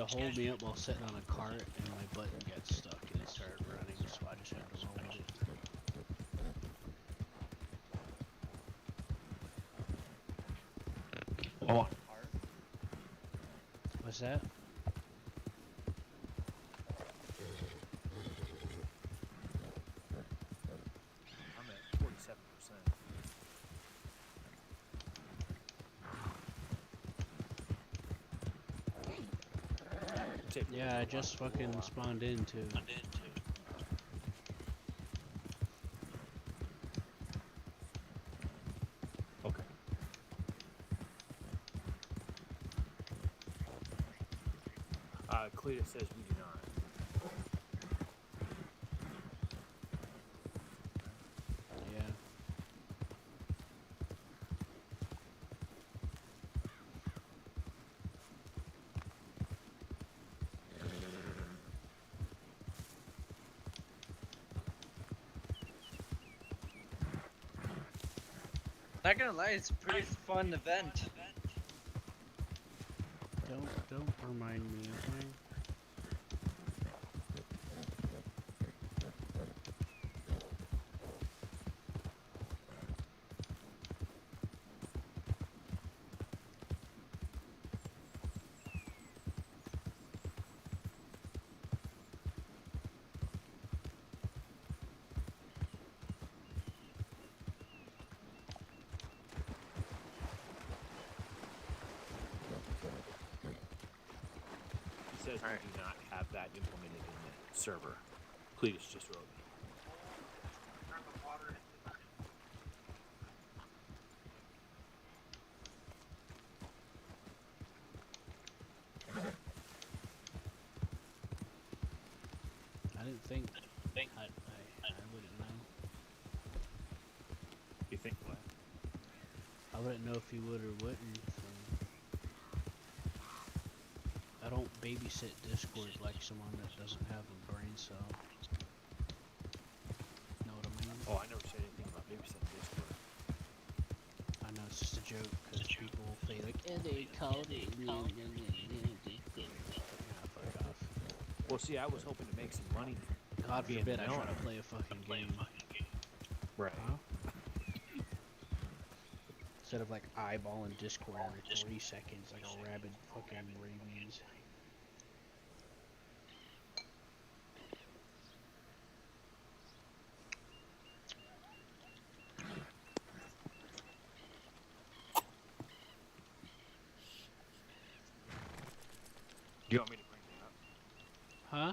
to hold me up while sitting on a cart, and my button got stuck, and it started running, so I just had to roll with it. Oh, What's that? I'm at 47%. Yeah, I just fucking spawned in too. Okay. Cletus says we do not. Yeah. Not gonna lie, it's a pretty fun event. Don't remind me, okay? He says we do not have that implemented in the server. Cletus just wrote me. I didn't think. I wouldn't know. You think what? I wouldn't know if he would or wouldn't. So. I don't babysit Discord like someone that doesn't have a brain cell. Know what I mean? Oh, I never said anything about babysitting Discord. I know it's just a joke because people say like, "Eh, they called it." Fuck off. Well, see, I was hoping to make some money. God being forbid I try known. to play a fucking game. Right. Huh? Instead of like eyeballing Discord every 3 seconds like a rabid fucking rabies. Do you want me to bring you up? Huh?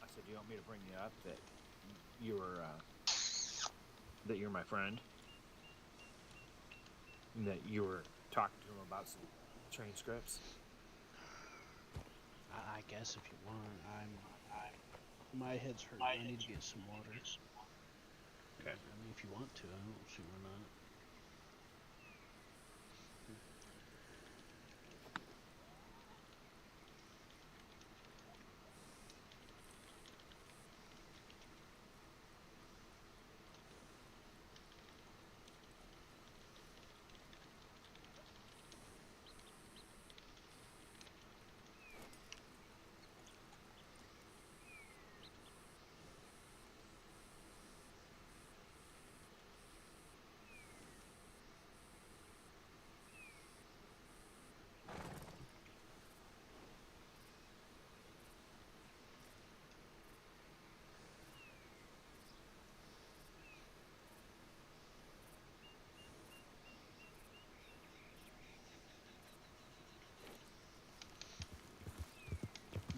I said, do you want me to bring you up that you're my friend? And that you were talking to him about some transcripts? I guess if you want. My head's hurting. I need to get some water. Okay. I mean, if you want to, I don't see why not.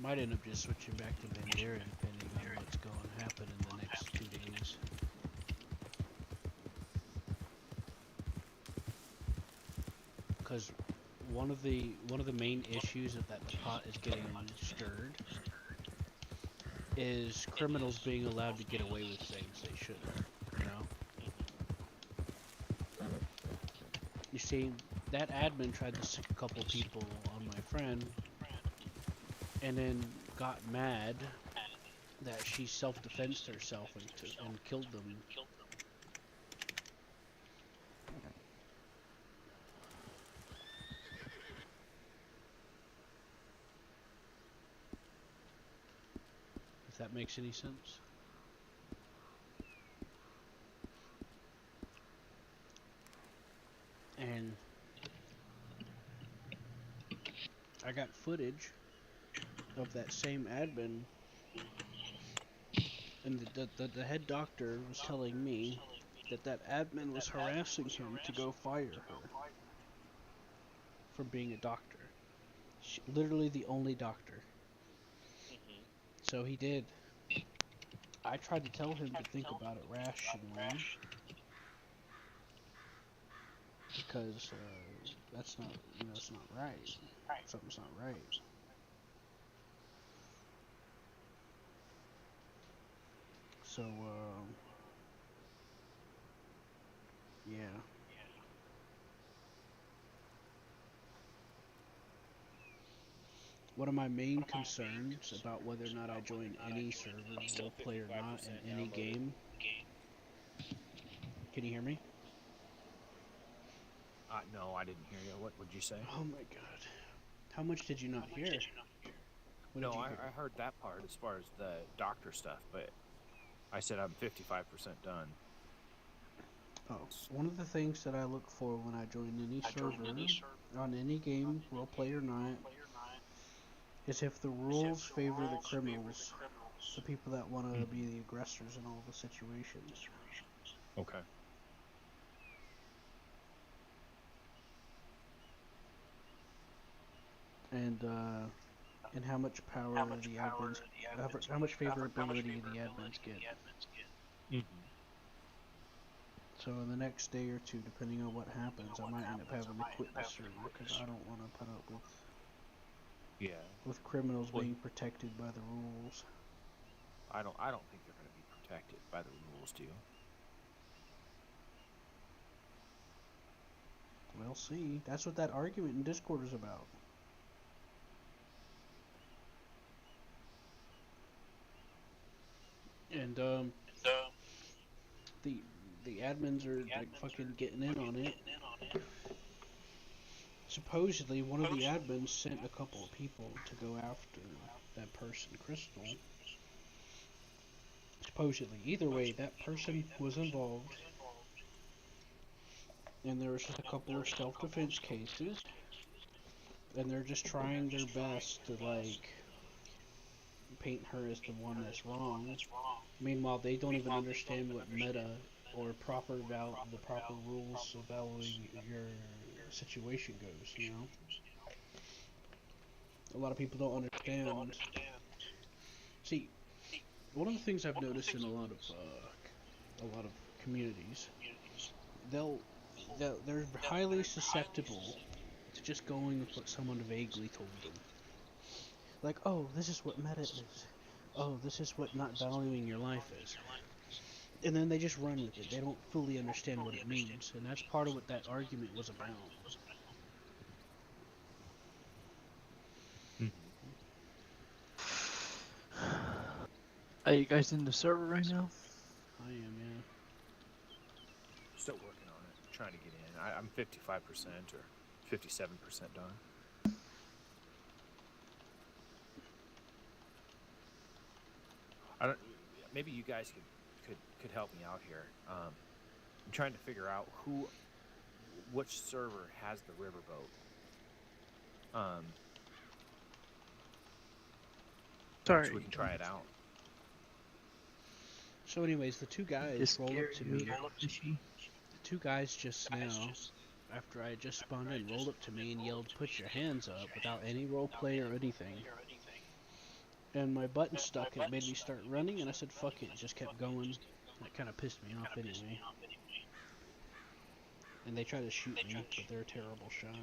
Might end up just switching back to Bandera depending on what's going to happen in the next 2 days. Because one of the main issues that the pot is getting stirred is criminals being allowed to get away with things they shouldn't. You know. You see, that admin tried to sick a couple people on my friend, and then got mad that she self-defensed herself and killed them. that makes any sense. And I got footage of that same admin, and the head doctor was telling me that that admin was harassing him to go fire her for being a doctor. Literally the only doctor. So he did. I tried to tell him to think about it rationally, because that's not, it's not right. Something's not right. So, yeah. One of my main concerns about whether or not I join any server, roleplay or not, in any game. Can you hear me? No, I didn't hear you. What would you say? Oh my god. How much did you not hear? What No, did you hear? I heard that part as far as the doctor stuff, but I said I'm 55% done. Oh, one of the things that I look for when I join any server, on any game, roleplay or not, is if the rules favor the criminals, the people that want to be the aggressors in all the situations. Okay. And how much power the admins, how much favorability the admins get. So in the next day or two, depending on what happens, I might end up having to quit the server because I don't want to put up with criminals being protected by the rules. I don't think they're going to be protected by the rules, do you? We'll see. That's what that argument in Discord is about. And the admins are like fucking getting in on it. Supposedly, one of the admins sent a couple of people to go after that person, Crystal. Supposedly. Either way, that person was involved. And there was just a couple of self-defense cases. And they're just trying their best to, like, paint her as the one that's wrong. Meanwhile, they don't even understand what meta or the proper rules of valuing your situation goes, A lot of people don't understand. See, one of the things I've noticed in a lot of communities, they're highly susceptible to just going with what someone vaguely told them. Like, oh, this is what meta is. Oh, this is what not valuing your life is. And then they just run with it. They don't fully understand what it means. And that's part of what that argument was about. Are you guys in the server right now? I am, yeah. Still working on it, trying to get in. I'm 55% or 57% done. I don't. Maybe you guys could help me out here. I'm trying to figure out which server has the riverboat. Sorry. So we can try it out. So anyways, the two guys rolled up to me. The two guys just now, after I just spawned in, rolled up to me and yelled, "Put your hands up," without any roleplay or anything. And my button stuck, and it made me start running, and I said, fuck it, just kept going. That kind of pissed me off anyway. And they tried to shoot me, but they're a terrible shot.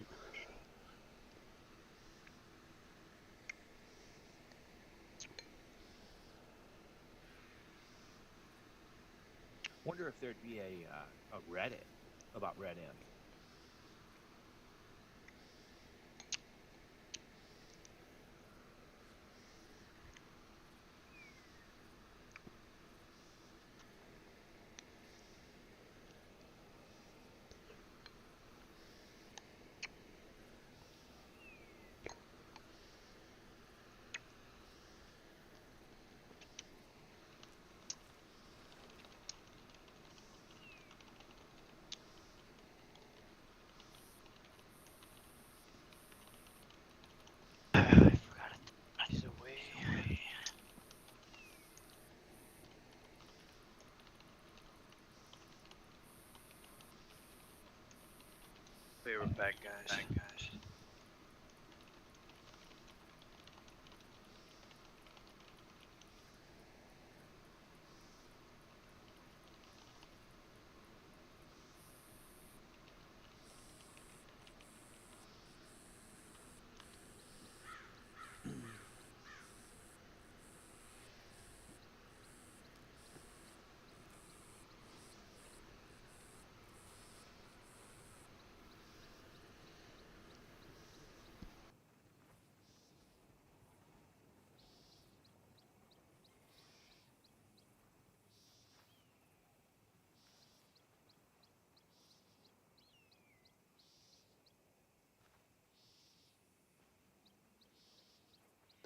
Wonder if there'd be a Reddit about Red Imp.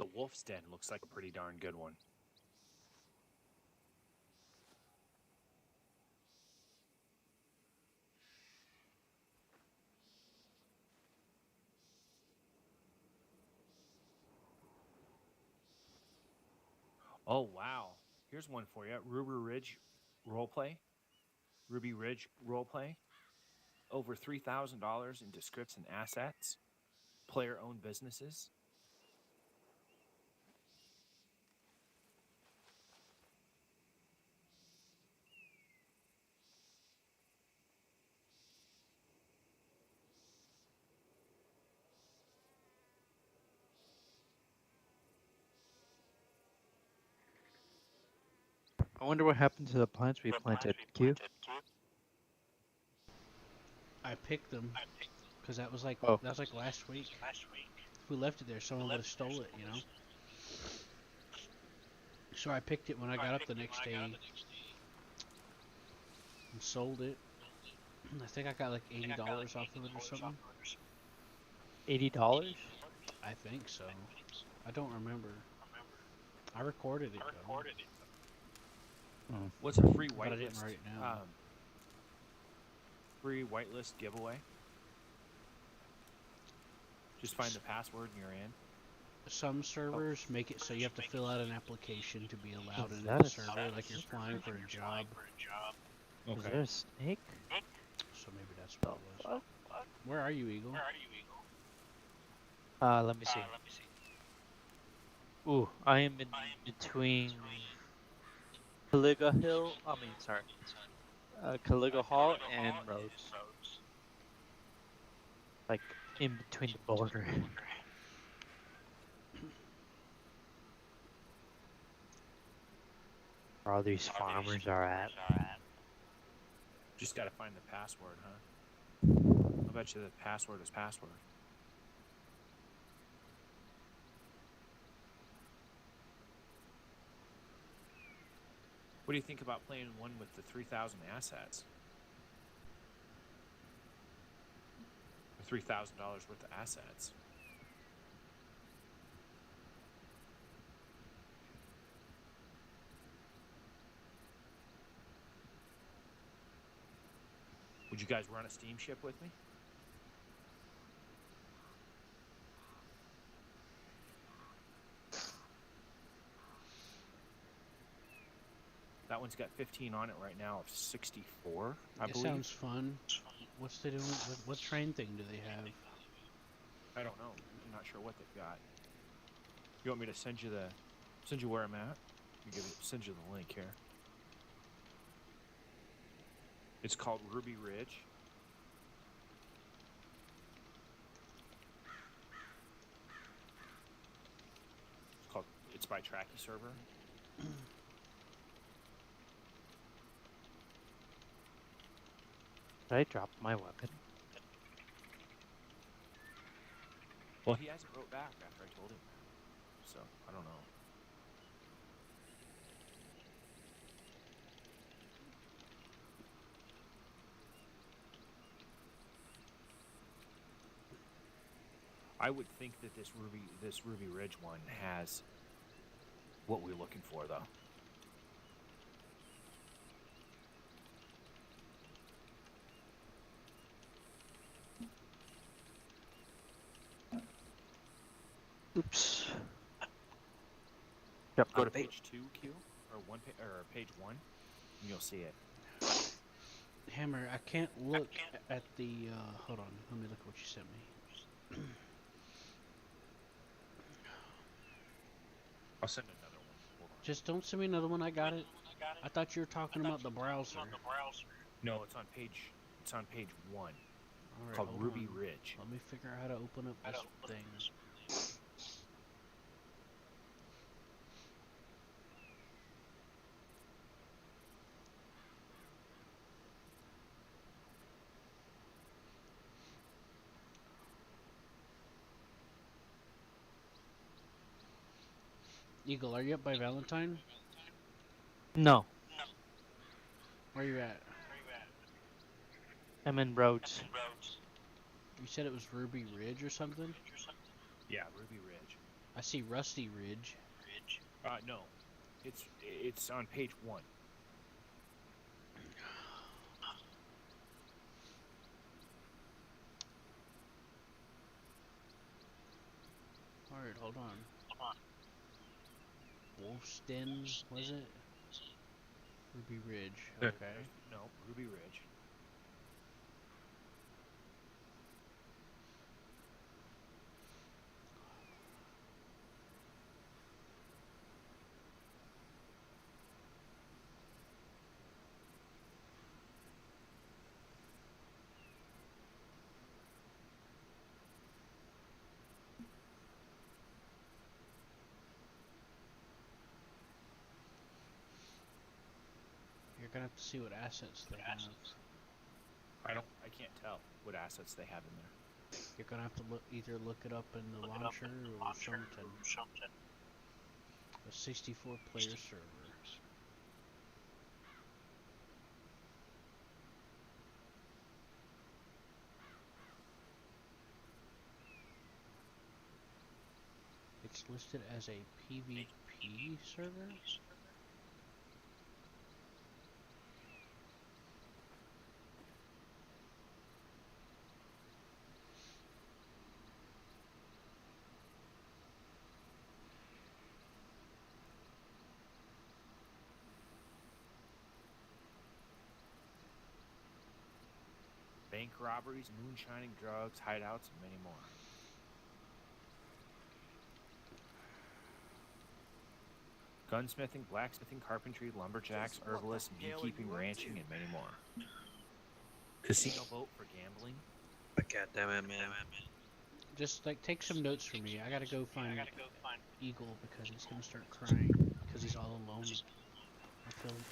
The Wolf's Den looks like a pretty darn good one. Oh, wow. Here's one for you. Roleplay. Ruby Ridge Roleplay. Over $3,000 into scripts and assets. Player-owned businesses. I wonder what happened to the plants we planted. Q? I picked them because that was like Oh. last week. If we left it there, someone would have stole it, you know. So I picked it when I got up the next day and sold it. I think I got like $80 off of it or something. $80? I think so. I don't remember. I recorded it though. What's a free But I whitelist? didn't write it down. Free whitelist giveaway. Just find the password and you're in. Some servers make it so you have to fill out an application to be allowed Is into that the a server, like you're applying for a job. Is there a snake? So maybe that's what it was. Where are you, Eagle? Let me see. Ooh, I am in between Caliga Hall and Rhodes. Like, in between the border. Where all these farmers are at. Just gotta find the password, huh? I bet you the password is password. What do you think about playing one with the 3,000 assets? Or $3,000 worth of assets. Would you guys run a steamship with me? That one's got 15 on it right now of 64, I It believe. sounds fun. What's they doing? What train thing do they have? I don't know. I'm not sure what they've got. You want me to send you where I'm at? Send you the link here. It's called Ruby Ridge. It's by Tracky Server. Did I drop my weapon? Well, he hasn't wrote back after I told him, so I don't know. I would think that this Ruby Ridge one has what we're looking for, though. Oops. Yep, go to page 2, Q, or page 1, and you'll see it. Hammer, I can't look at the. Hold on, let me look at what you sent me. I'll send another one. Hold on. Just don't send me another one. I got it. I thought you were talking about the browser. No, it's on page 1. All right, Called hold Ruby on. Ridge. Let me figure out how to open up this thing. Eagle, are you up by Valentine? No, Where you at? I'm in Rhodes. You said it was Ruby Ridge or something? Yeah, Ruby Ridge. I see Rusty Ridge. No, it's on page 1. Alright, hold on. Wolf's Den, was it? Ruby Ridge, okay. No, Ruby Ridge. You're gonna have to see what assets they have. I can't tell what assets they have in there. You're gonna have to either look it up in the launcher or something. A 64 player server. It's listed as a PvP server? Bank robberies, moonshining, drugs, hideouts, and many more. Gunsmithing, blacksmithing, carpentry, lumberjacks, herbalists, beekeeping, ranching, and many more. Casino boat for gambling. God damn it, man. Just like take some notes for me. I gotta go find Eagle because he's gonna start crying because he's all alone.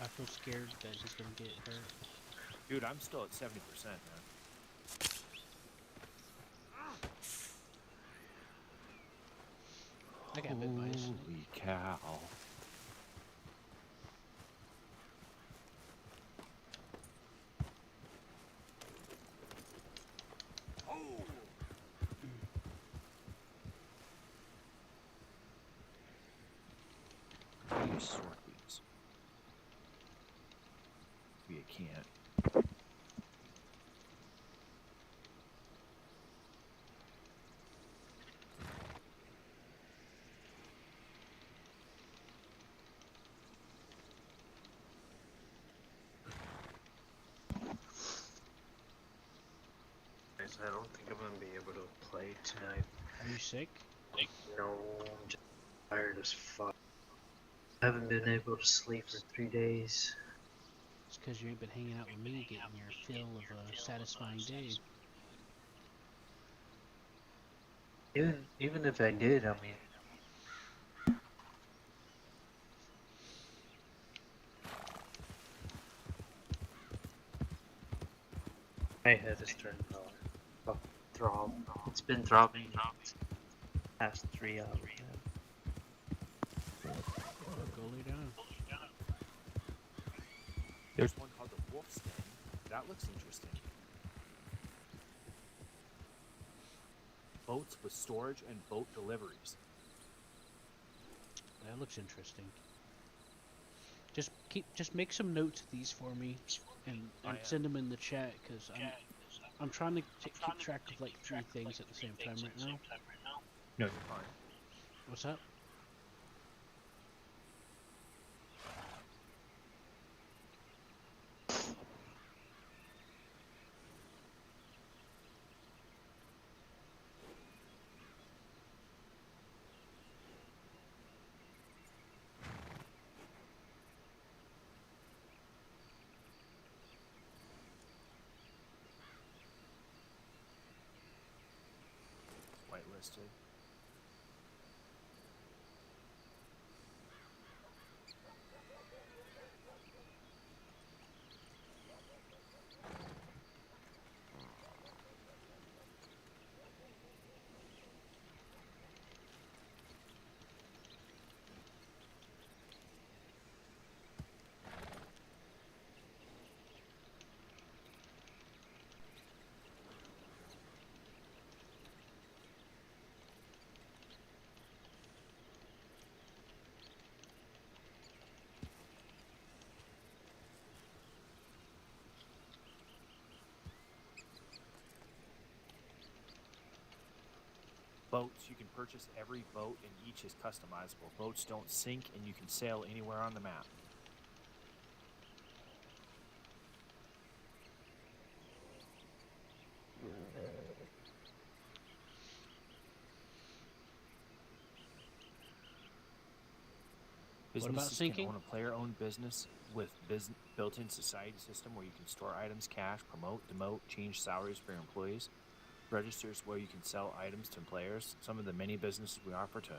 I feel scared that he's gonna get hurt. Dude, I'm still at 70%, man. I got bit by a snake. Holy cow. Use sword beams. You can't. I don't think I'm gonna be able to play tonight. Are you sick? No, I'm just tired as fuck. I haven't been able to sleep for 3 days. It's because you ain't been hanging out with me getting your fill of a satisfying day. Even if I did, I mean, my head is turned off. Throb. It's been throbbing the past 3 hours now. Go lay down. There's one called the Wolf's Den. That looks interesting. Boats with storage and boat deliveries. That looks interesting. Just make some notes of these for me, and send them in the chat because I'm trying to keep track of like 3 things at the same time right now. No, you're fine. What's up? Whitelisted. Boats, you can purchase every boat, and each is customizable. Boats don't sink, and you can sail anywhere on the map. What about Businesses can sinking? own a player-owned business with built-in society system where you can store items, cash, promote, demote, change salaries for your employees. Registers where you can sell items to players. Some of the many businesses we offer to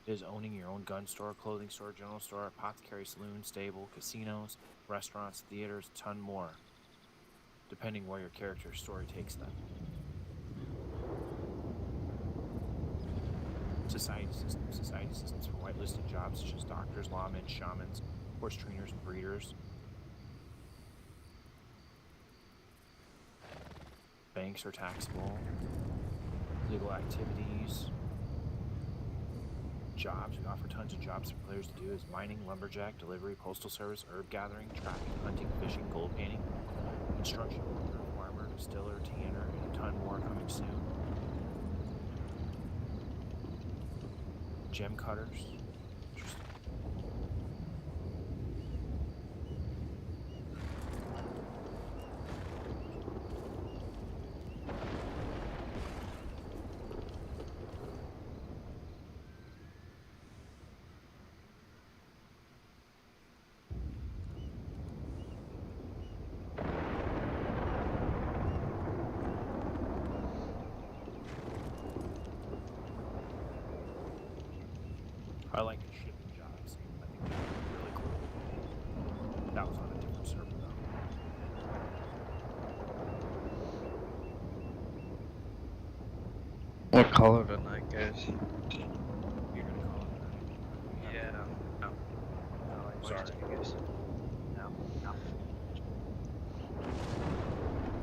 is owning your own gun store, clothing store, general store, apothecary, saloon, stable, casinos, restaurants, theaters, a ton more, depending where your character's story takes them. Society systems for whitelisted jobs such as doctors, lawmen, shamans, horse trainers, and breeders. Banks are taxable. Legal activities. Jobs. We offer tons of jobs for players to do as mining, lumberjack, delivery, postal service, herb gathering, trapping, hunting, fishing, gold panning, construction worker, farmer, distiller, tanner, and a ton more coming soon. Gem cutters. Interesting. I like the shipping jobs. I think they're really cool. That was on a different server though. What color tonight, guys? You're gonna call it tonight? Yeah. No. No, I Sorry. I guess. No. No.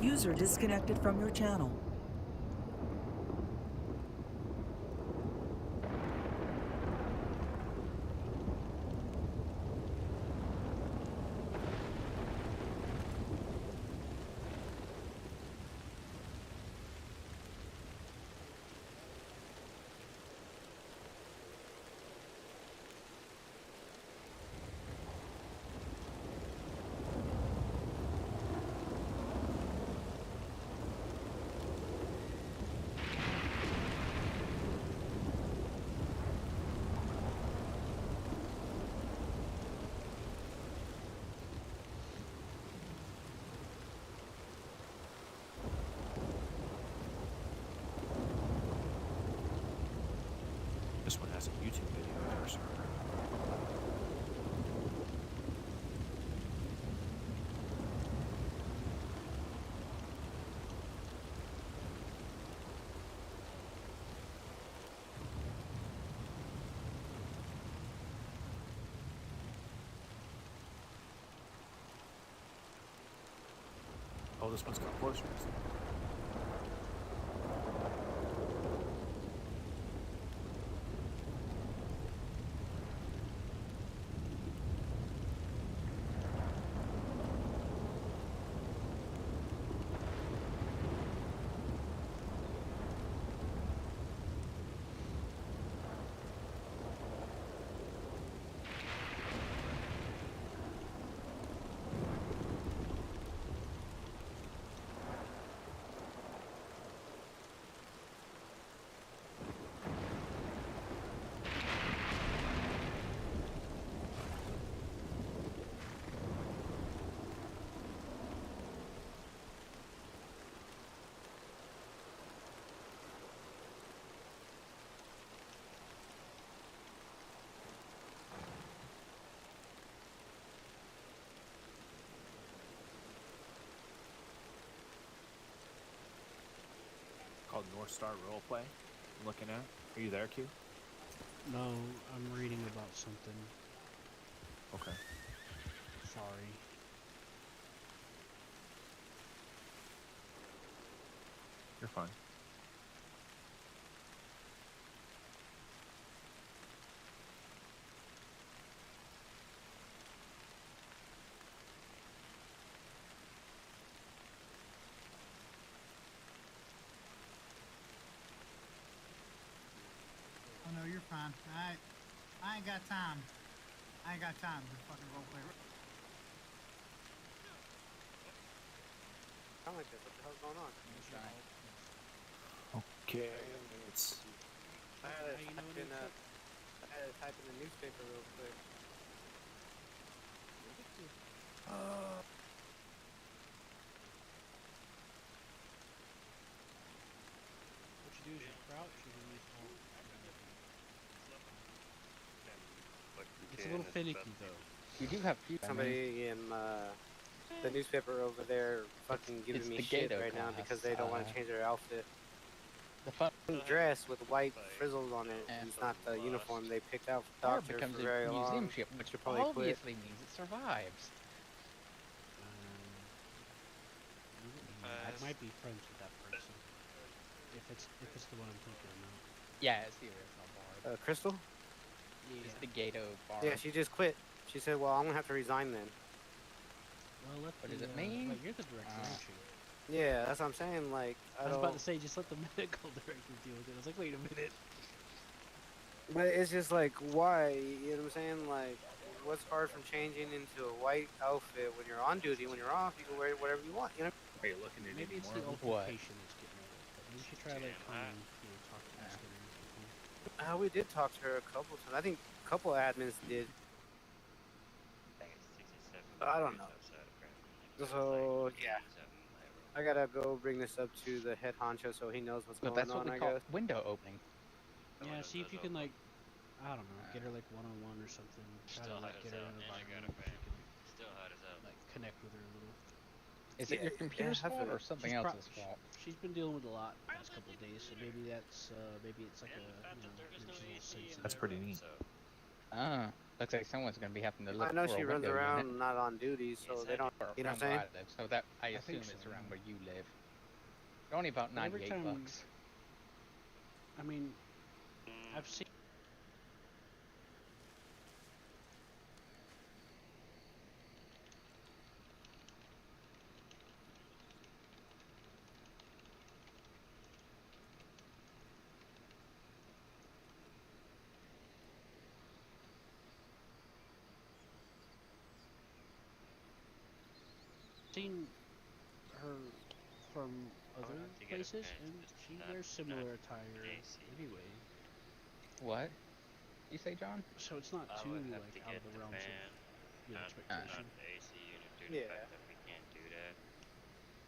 User disconnected from your channel. This one has a YouTube video on our server. Oh, this one's got horse racing. Called North Star Roleplay. I'm looking at. Are you there, Q? No, I'm reading about something. Okay. Sorry. You're fine. you're fine. I ain't got time. I ain't got time to fucking roleplay. Sound like this. What the hell's going on? Okay, let's. I had to How you know type when in it's a, up? I had to type in the newspaper real quick. What you do is you crouch and then you fall. It's a little finicky though. You do have few. Somebody in the newspaper over there fucking giving it's me the shit Gato right now class, because they don't want to change their outfit. The fun Dress with white frizzles on it. And It's not the uniform they picked out for car doctor becomes for a very museum long. ship, which Should probably quit. obviously means it survives. I might be friends with that person. If it's the one I'm thinking about. Yeah, it's the original bar. Crystal? It's the Gato bar. Yeah, she just quit. She said, well, I'm going to have to resign then. Well, let What the, does it mean? Wait, you're the director, aren't you? Yeah, that's what I'm saying. Like, I was about to say, just let the medical director deal with it. I was like, wait a minute. But it's just like, why? You know what I'm saying? Like, what's hard from changing into a white outfit when you're on duty? When you're off, you can wear whatever you want. You know? Are you looking at Maybe any it's more the of them? altercation that's getting at it. But maybe you should try like calling, talk to Miss Skinner or something. We did talk to her a couple times. I think a couple admins did. I don't know. So yeah, I gotta go bring this up to the head honcho so he knows what's But going that's on. what we I call guess. window opening. Yeah, see if you can like, I don't know, get her like one-on-one or something. Try to like get her in an environment where she can like connect with her a little. Is it your computer's fault or something She's else's fault? She's been dealing with a lot the past couple of days, so maybe that's maybe it's like a maybe she's sensitive. That's pretty neat. Looks like someone's gonna be having to look I know for she a runs window around unit. not on duty, so they don't. You know what I'm saying? Where I live, so that I assume think it's so, around yeah. where you live. Only about But every 98 time- bucks. I mean, I've seen. Seen her from other places, and she wears similar attire anyway. What? You say, John? So it's not too like out of the realms of your expectation. Yeah.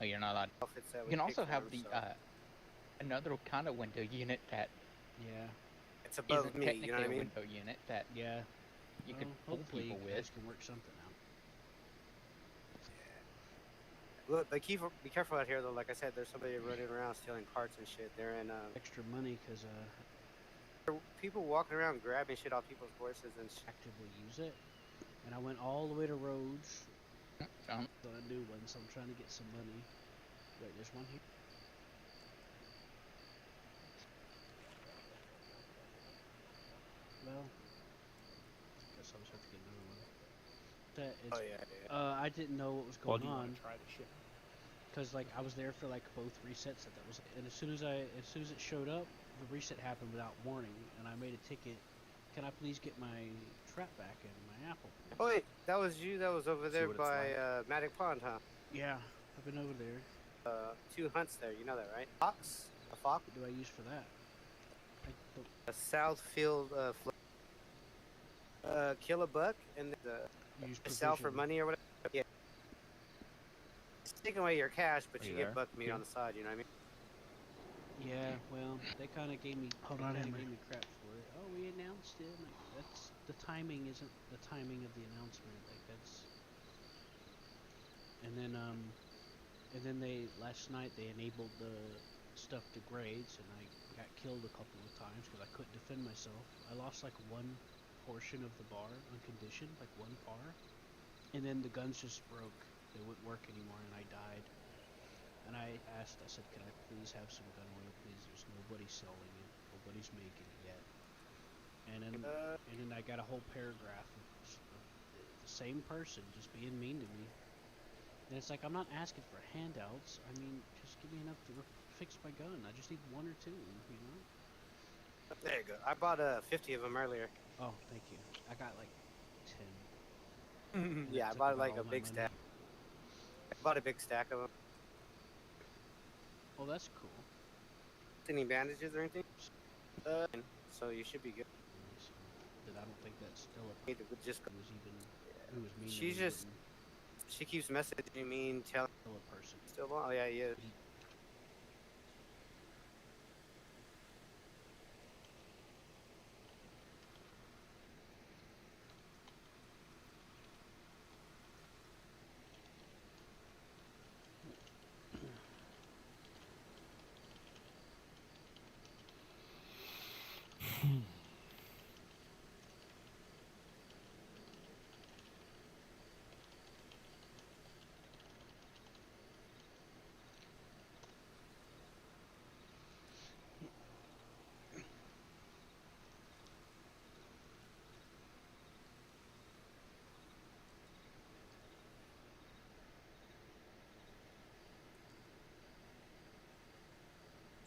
Oh, you're not allowed. Outfits that You we can pick also for have them, the so. another kind of window unit that Yeah, It's above isn't me. technically You know what I a mean? window unit that yeah. you Well, could pull hopefully people you guys with. can work something out. Look, but be careful out here though. Like I said, there's somebody running around stealing carts and shit. They're in Extra money because people walking around grabbing shit off people's horses and shit. actively use it. And I went all the way to Rhodes John, on a new one, so I'm trying to get some money. Wait, there's one here. Well, guess I'll just have to get another one. Oh yeah. I didn't know what was Well, going do you on want to try the shit? because like I was there for like both resets. That was, and as soon as it showed up, the reset happened without warning, and I made a ticket. Can I please get my trap back and my apple? Oh wait, that was you. That was over there what it's by Matic Pond, huh? Yeah, I've been over there. 2 hunts there. You know that, right? Fox. A fox. What do I use for that? I don't. A Southfield. Kill a buck and Use sell for provision. money or whatever. Yeah. It's taking away your cash, but Are you you get there? buck meat on the side. You know what I mean? Yeah, well, they kind of gave me Hold on, gave Henry. me crap for it. Oh, we announced it. Like, that's the timing isn't the timing of the announcement. Like that's. And then they last night they enabled the stuff to grades, and I got killed a couple of times because I couldn't defend myself. I lost like one portion of the bar unconditioned, like one par, and then the guns just broke. They wouldn't work anymore, and I died. And I asked, I said, can I please have some gun oil, please? There's nobody selling it. Nobody's making it yet. And then I got a whole paragraph of the same person just being mean to me. And it's like, I'm not asking for handouts. I mean, just give me enough to fix my gun. I just need one or two, you know? There you go. I bought 50 of them earlier. Oh, thank you. I got like 10. And Yeah, that I took bought about like all a my big money. stack. I bought a big stack of them. Oh, that's cool. Any bandages or anything? So you should be good. So, but I don't think that's still a It would just who was even who was mean to She's me just wouldn't she keeps messaging me and telling still a person. still on. Oh yeah, he is.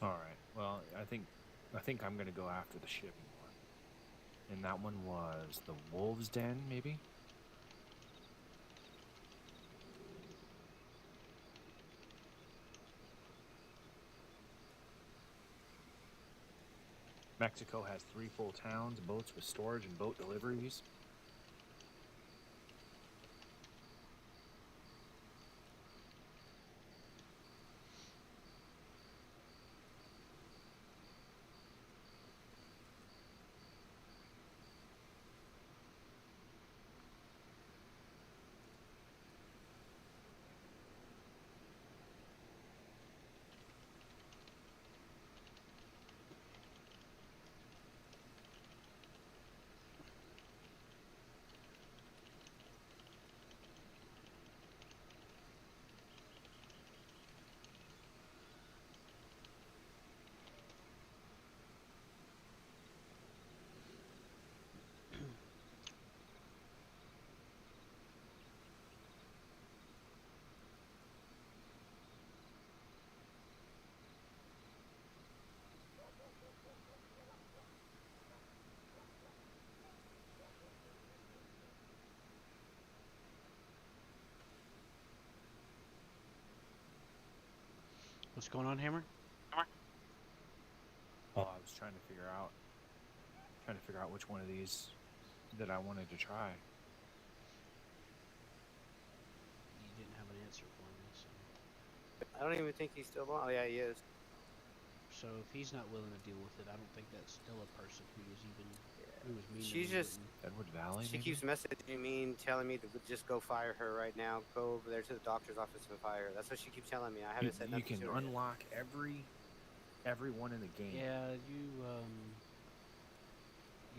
All right. Well, I think I'm gonna go after the shipping one, and that one was the Wolves Den, maybe. Mexico has 3 full towns, boats with storage and boat deliveries. What's going on, Hammer? Oh, I was trying to figure out which one of these that I wanted to try. You didn't have an answer for me, so. I don't even think he's still on. Oh yeah, he is. So if he's not willing to deal with it, I don't think that's still a person who was even who was mean She's to me. just Edward Valley, she maybe? keeps messaging me and telling me to just go fire her right now. Go over there to the doctor's office and fire her. That's what she keeps telling me. I haven't said You nothing can to her yet. unlock every one in the game. Yeah,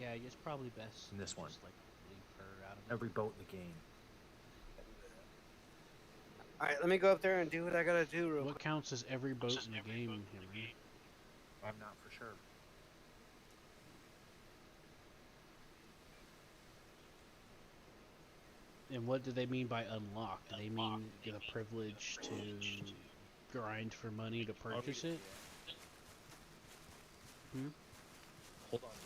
yeah, it's probably best In this to one. just like leave her out of it. Every boat in the game. All right, let me go up there and do what I gotta do real quick. What counts as every boat in the game, Hammer? I'm not for sure. And what do they mean by unlock? Do they mean get a privilege to grind for money to purchase it? Hmm? Hold on a minute.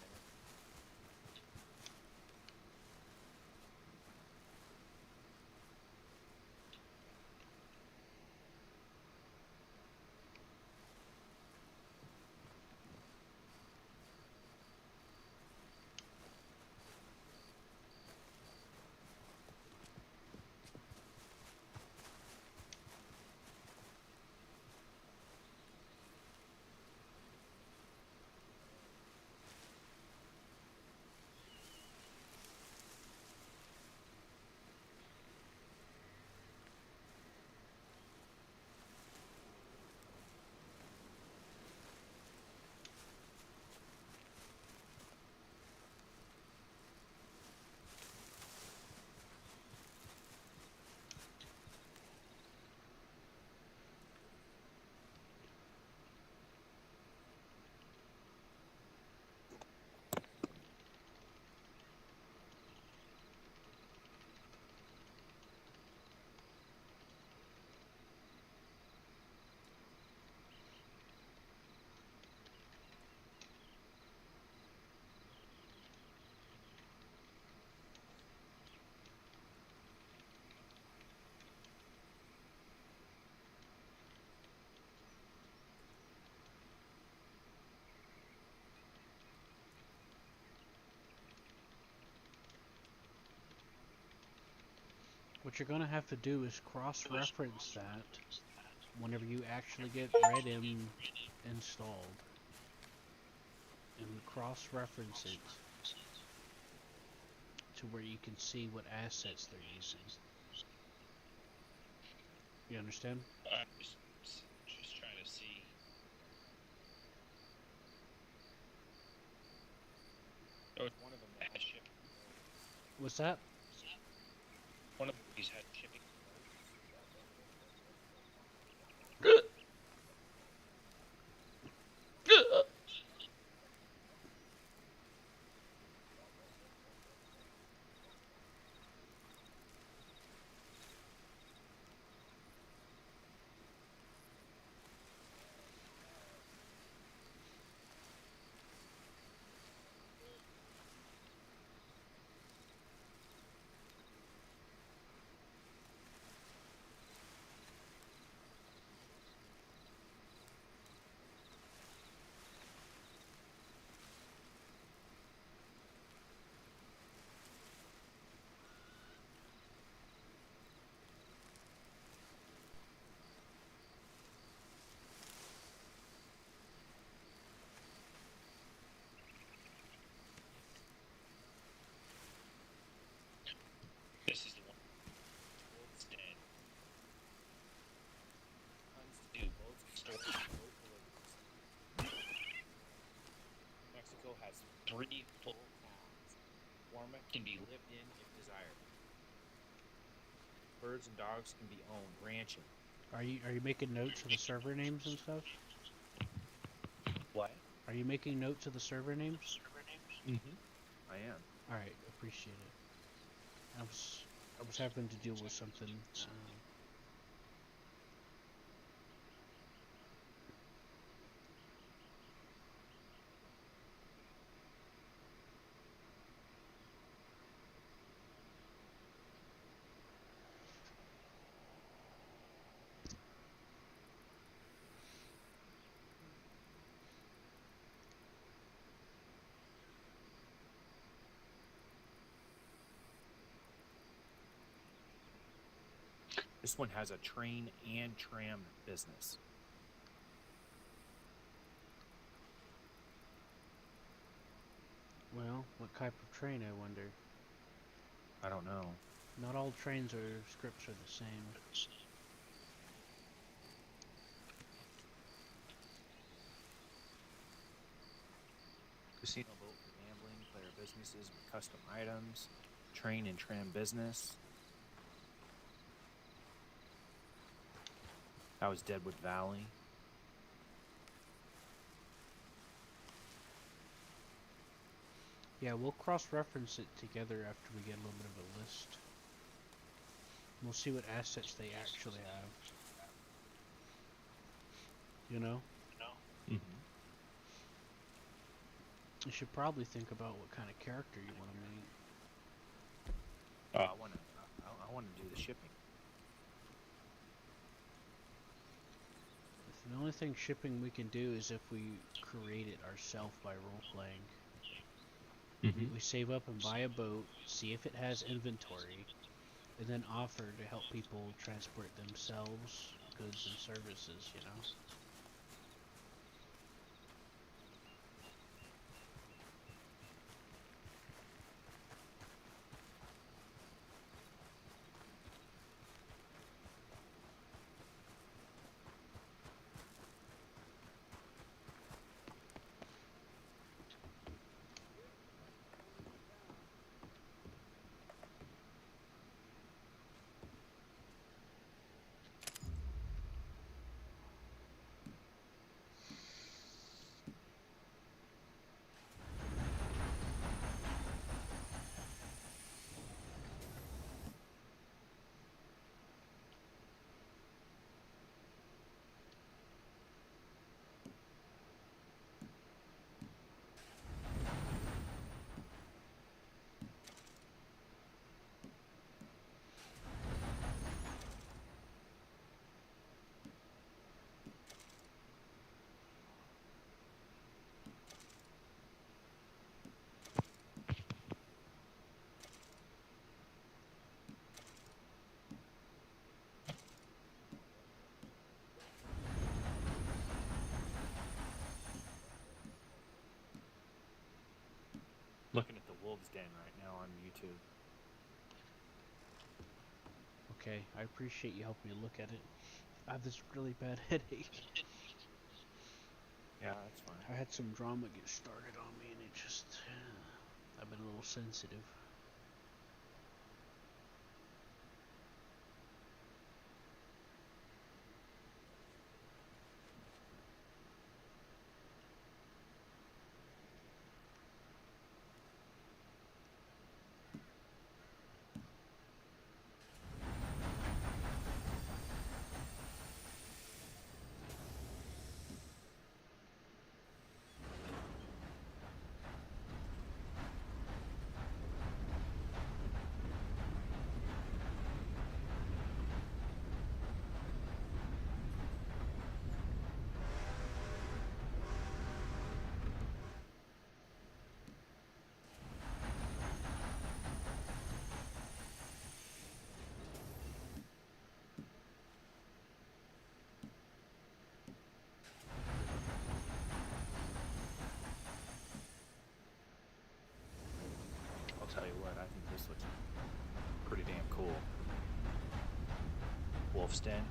What you're gonna have to do is cross-reference that whenever you actually get Redim installed, and cross-reference it to where you can see what assets they're using. You understand? I'm just trying to see. There was one of them that had shipping. What's that? One of these had shipping. This is the one. World's dead. Tons to do. Boats can store boat deliveries. Mexico has 3 full towns. Warma can be lived in if desired. Birds and dogs can be owned. Ranching. Are you making notes of the server names and stuff? What? Are you making notes of the server names? Mm-hmm. I am. All right, appreciate it. I was having to deal with something. This one has a train and tram business. Well, what type of train, I wonder? I don't know. Not all trains or scripts are the same. Casino boat for gambling, player businesses with custom items, train and tram business. That was Deadwood Valley. Yeah, we'll cross-reference it together after we get a little bit of a list. We'll see what assets they actually have. You know? Mm-hmm. You should probably think about what kind of character you want to make. I want to do the shipping. The only thing shipping we can do is if we create it ourselves by role-playing. Mm-hmm. We save up and buy a boat, see if it has inventory, and then offer to help people transport themselves, goods and services, you know? Looking at the Wolves Den right now on YouTube. Okay, I appreciate you helping me look at it. I have this really bad headache. Yeah, that's fine. I had some drama get started on me, and it just I've been a little sensitive. I'll tell you what, I think this looks pretty damn cool. Wolf's Den.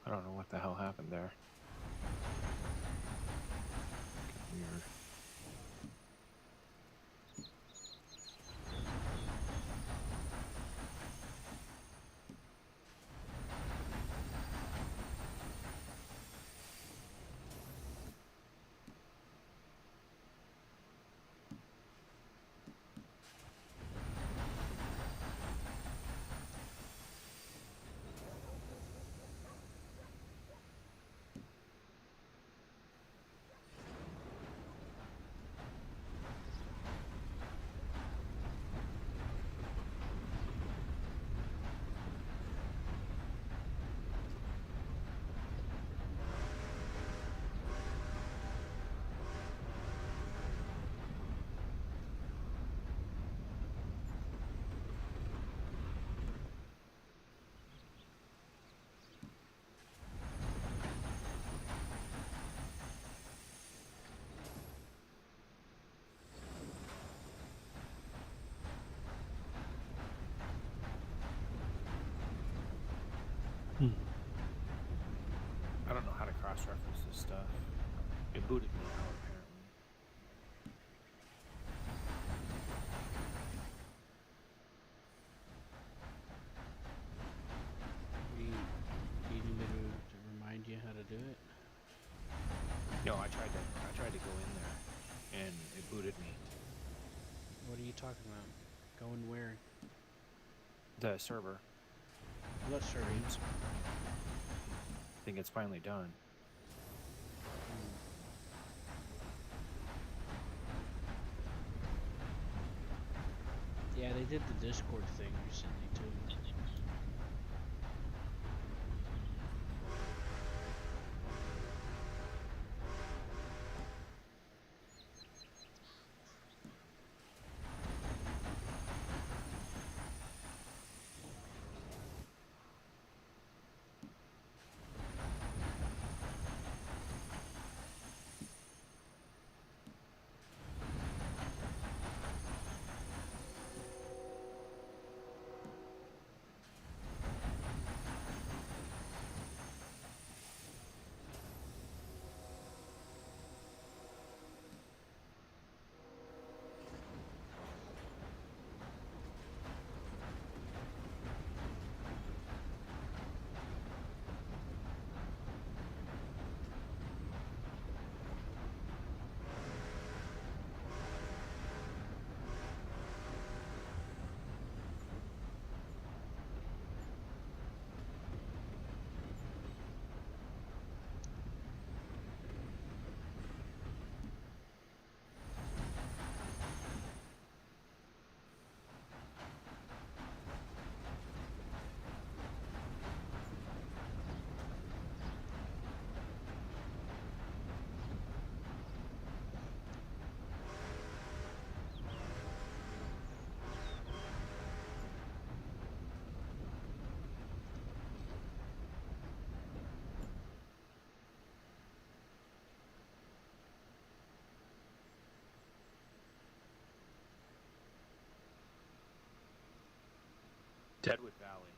I don't know what the hell happened there. Weird. I don't know how to cross-reference this stuff. It booted me out, apparently. Do you need me to remind you how to do it? No, I tried to go in there, and it booted me. What are you talking about? Going where? The server. What server? I think it's finally done. Yeah, they did the Discord thing recently too. Deadwood Valley.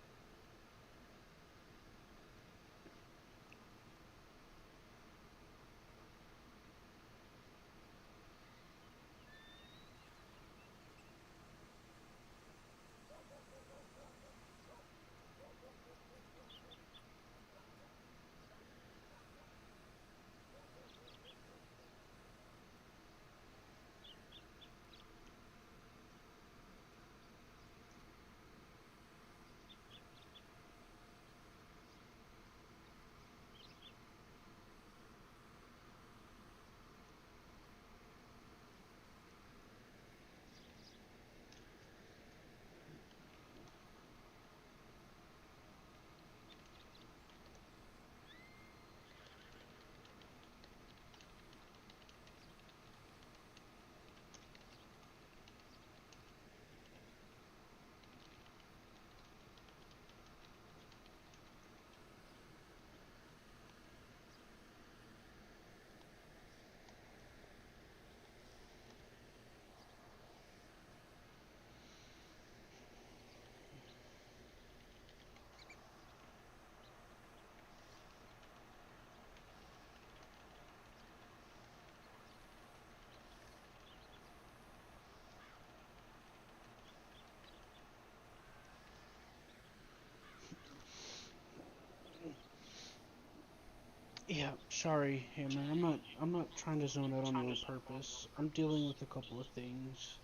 Yeah, sorry, Hammer. I'm not trying to zone out on you on purpose. I'm dealing with a couple of things.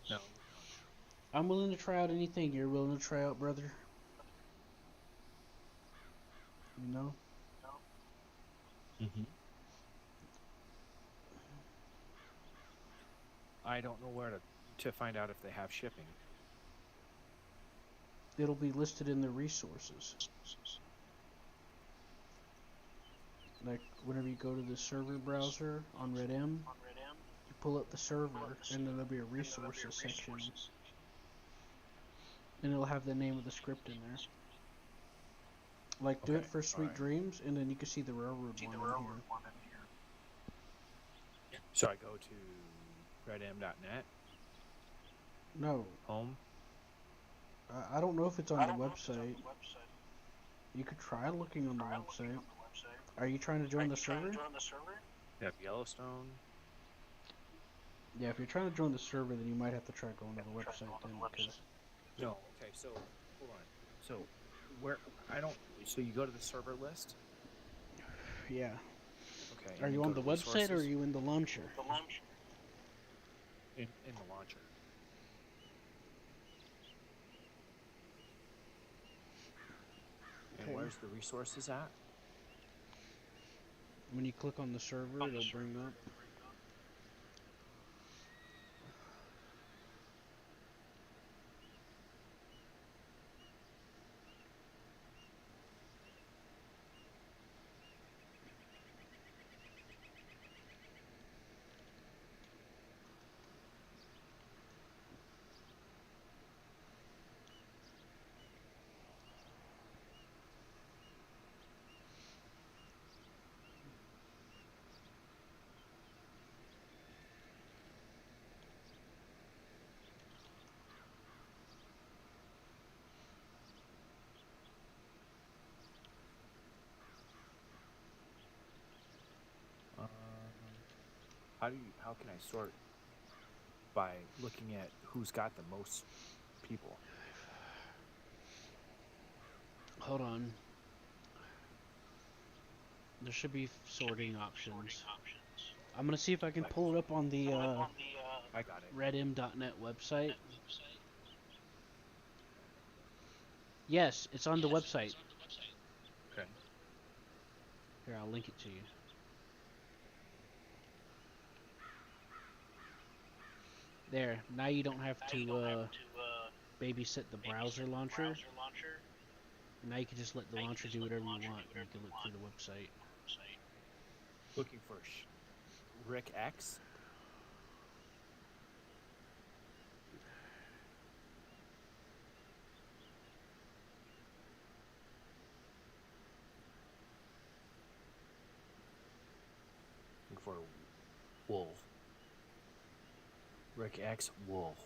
No, you're fine. I'm willing to try out anything you're willing to try out, brother. You know? Mm-hmm. I don't know where to find out if they have shipping. It'll be listed in the resources. Like, whenever you go to the server browser on RedM, you pull up the server, and then there'll be a resources section. And it'll have the name of the script in there. Like, do it Okay, for Sweet alright. Dreams, and then you can see the railroad one in here. So I go to redm.net, No, home. I don't know if it's on the website. You could try looking on the website. Are you trying to join the server? You have Yellowstone. Yeah, if you're trying to join the server, then you might have to try going to the website then, because No, okay, so hold on. So where I don't so you go to the server list? yeah. Okay. Are And then you go on to the website or are resources you in the launcher? in the launcher. And Okay. where's the resources at? When you click on the server, it'll bring up. Um, how can I sort by looking at who's got the most people? Hold on. There should be sorting options. I'm gonna see if I can pull it up on the I got it. redm.net website. Yes, it's on the website. Okay. Here, I'll link it to you. There. Now you don't have to babysit the browser launcher. Now you can just let the launcher do whatever you want, and you can look through the website. Looking for Rick X. Looking for Wolf. Rick X Wolf.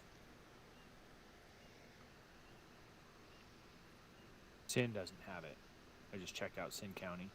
Sin doesn't have it. I just checked out Sin County.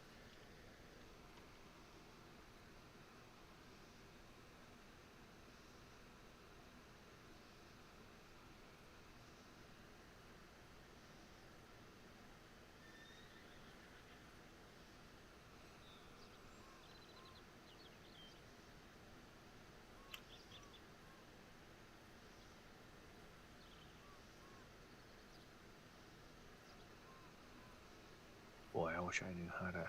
Boy, I wish I knew how to.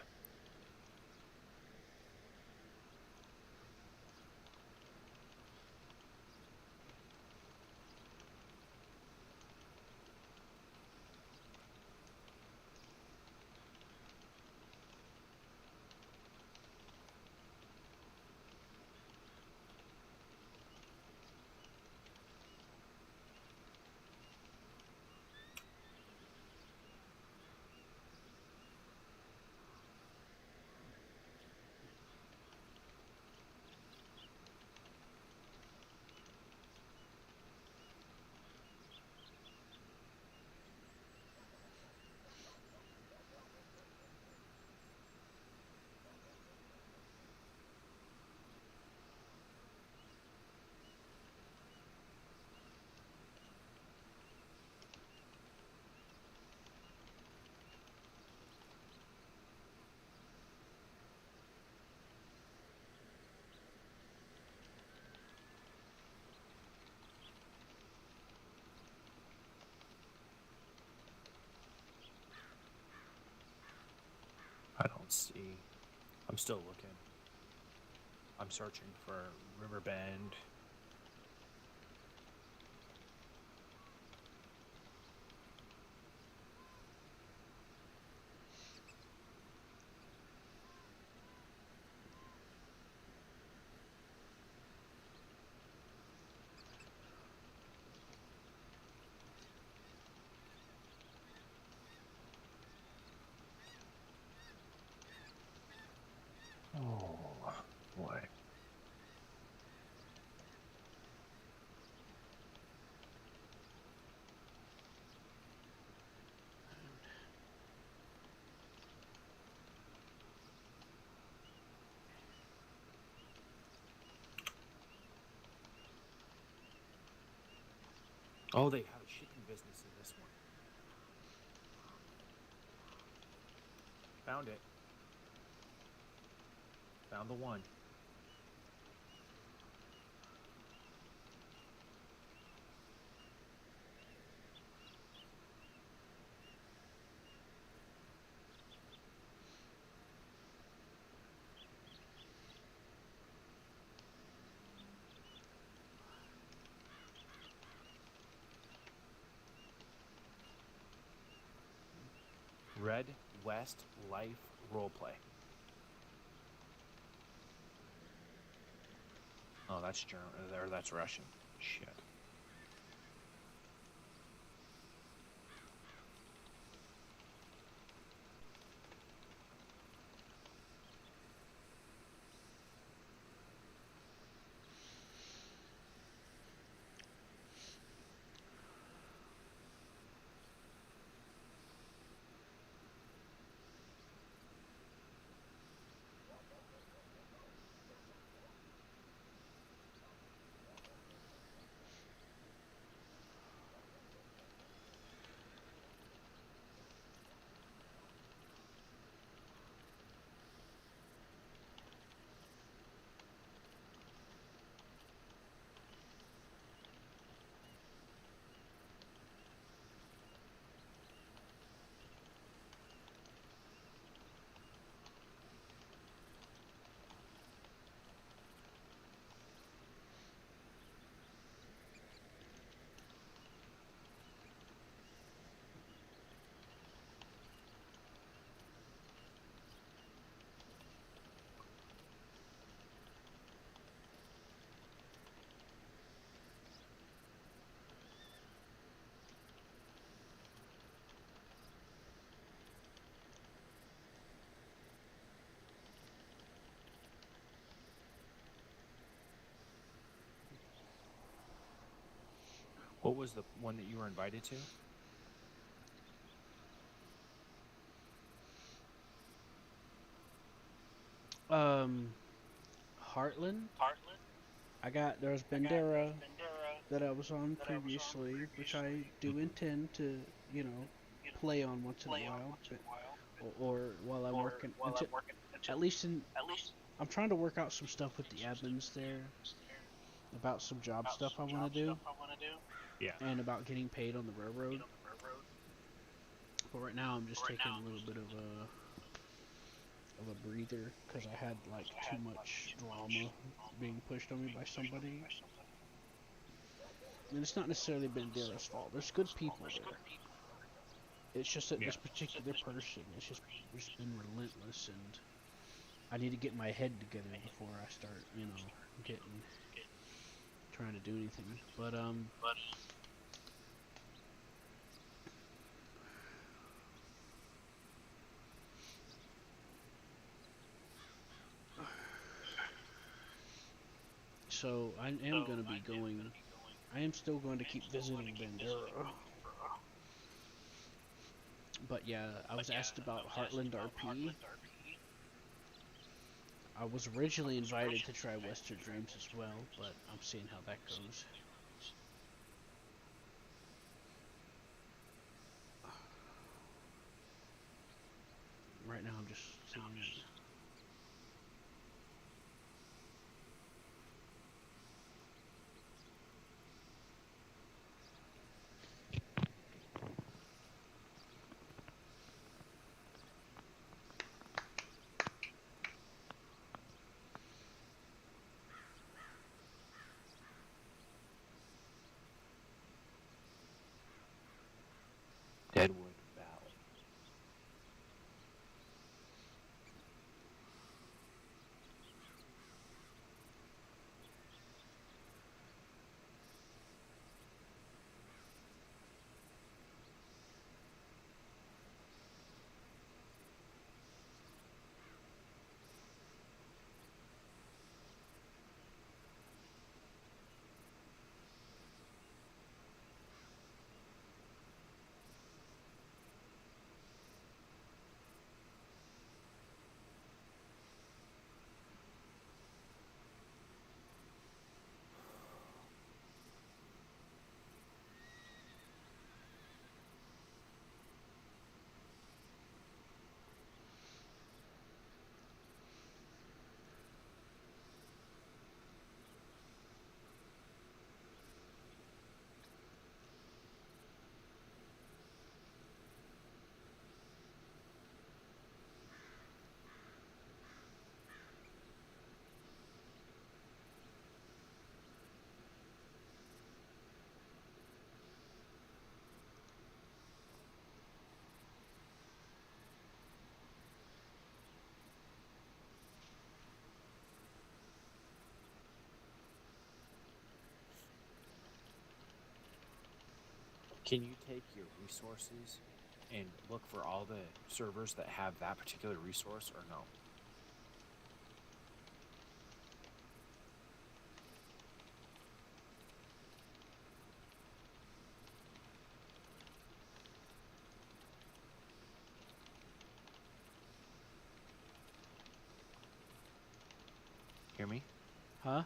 I don't see. I'm still looking. I'm searching for Riverbend. Oh, boy. Oh, they have a shipping business in this one. Found it. Found the one. Red West Life Roleplay. Oh, that's German. Or that's Russian. Shit. What was the one that you were invited to? Um, Heartland. There's Bandera that I was on previously, which I do intend to, play on once in a while, but, or while I'm working until at least in. I'm trying to work out some stuff with the admins there about some job stuff I want to do Yeah. and about getting paid on the railroad. But right now I'm just taking a little bit of a breather because I had like too much drama being pushed on me by somebody. And it's not necessarily Bandera's fault. There's good people there. It's just that Yeah. this particular person has just been relentless, and I need to get my head together before I start, getting trying to do anything. But so I am going to be going. I am still going to keep visiting Bandera. But yeah, I was asked about Heartland RP. I was originally invited to try Western Dreams as well, but I'm seeing how that goes. Right now I'm just seeing it. Deadwood Valley. Can you take your resources and look for all the servers that have that particular resource, or no? Hear me? Huh?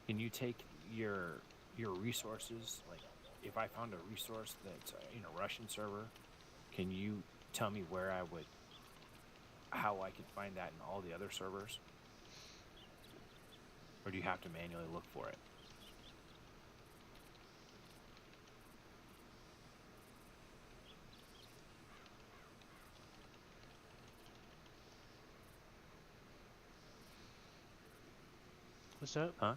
Can you take your resources, like if I found a resource that's in a Russian server, can you tell me how I could find that in all the other servers? Or do you have to manually look for it? What's up? Huh?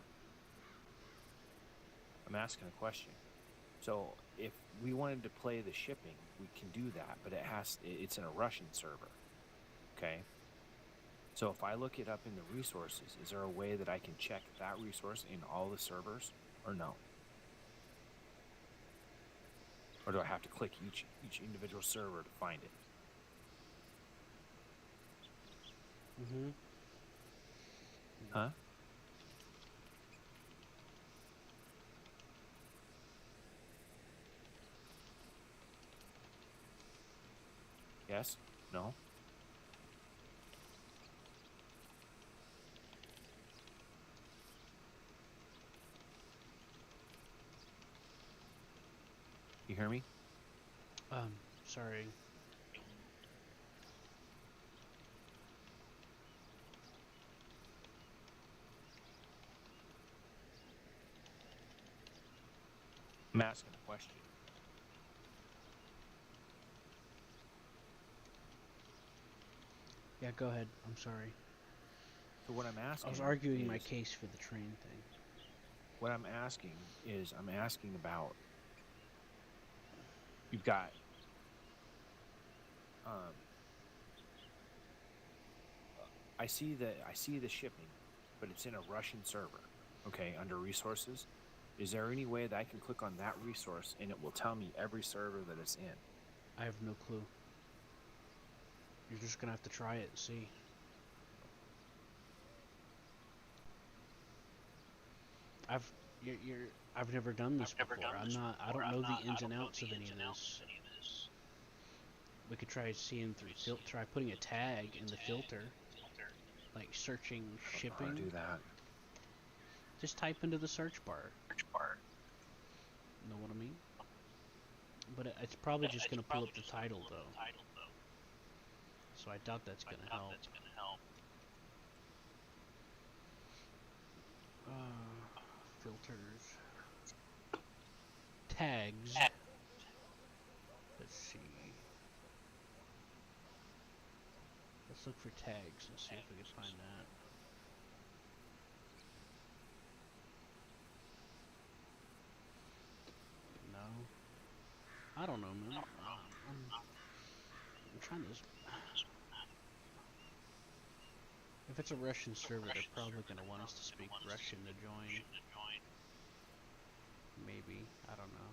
I'm asking a question. So if we wanted to play the shipping, we can do that, but it's in a Russian server. Okay? So if I look it up in the resources, is there a way that I can check that resource in all the servers, or no? Or do I have to click each individual server to find it? Mm-hmm. Huh? Yes? No? You hear me? Sorry. I'm asking a question. Yeah, go ahead. I'm sorry. So what I'm asking I was arguing my is, case for the train thing. what I'm asking is, I'm asking about, you've got, I see the shipping, but it's in a Russian server, okay, under resources. Is there any way that I can click on that resource and it will tell me every server that it's in? I have no clue. You're just gonna have to try it and see. I've never done this before. I don't know the ins and outs of any of this. We could try seeing through try putting a tag in the filter, like searching I don't know how to shipping. do that. Just type into the search bar. Know what I mean? But it's probably just gonna pull up the title though. So I doubt that's gonna help. Filters. Tags. Let's see. Let's look for tags and see if we can find that. No. I don't know, man. I'm trying to... If it's a Russian server, they're probably going to want us to speak Russian to join. Maybe. I don't know.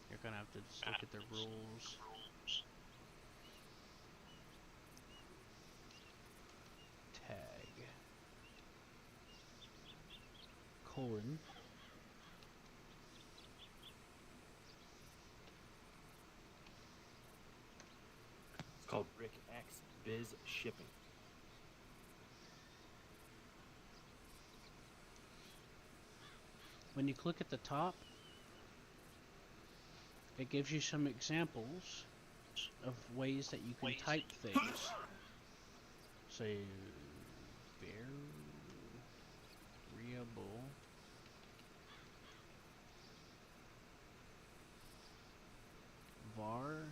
You're going to have to just look at their rules. Tag. Colon. It's called Rick X Biz Shipping. When you click at the top, it gives you some examples of ways that you can type things. Say, variable. Var.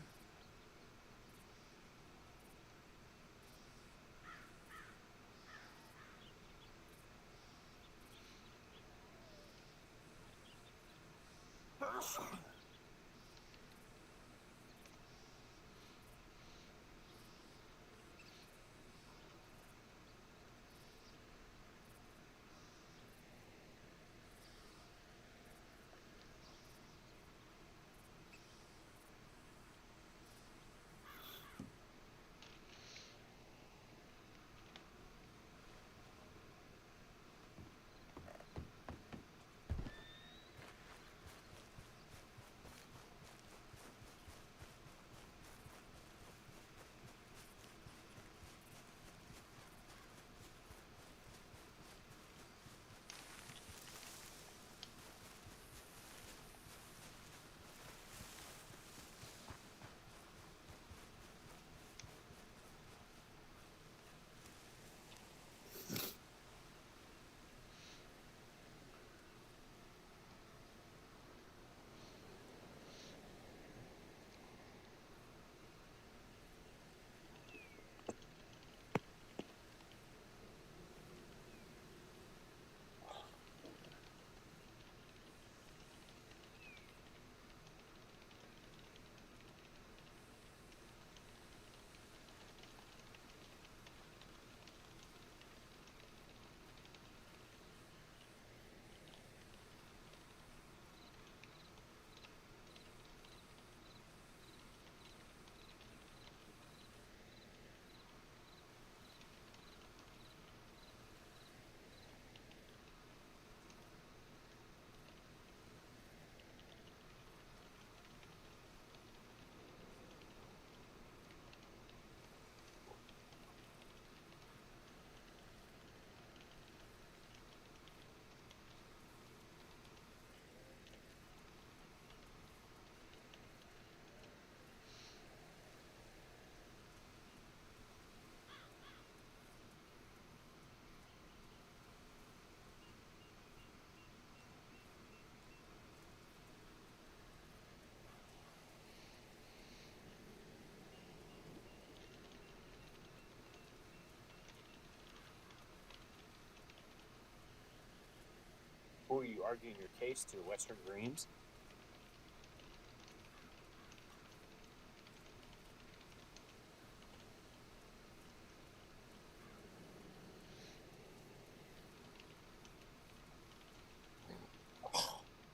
are you arguing your case to Western Dreams?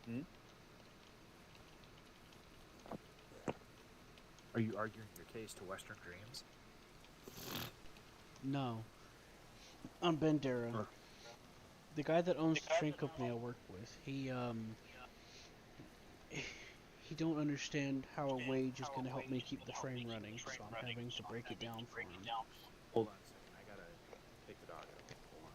Hmm? Are you arguing your case to Western Dreams? No. On Bandera. Huh. The guy that owns the train company I work with, he don't understand how a wage is gonna help me keep the train running, so I'm having to break it down for him. Hold on a second. I gotta take the dog out. Hold on.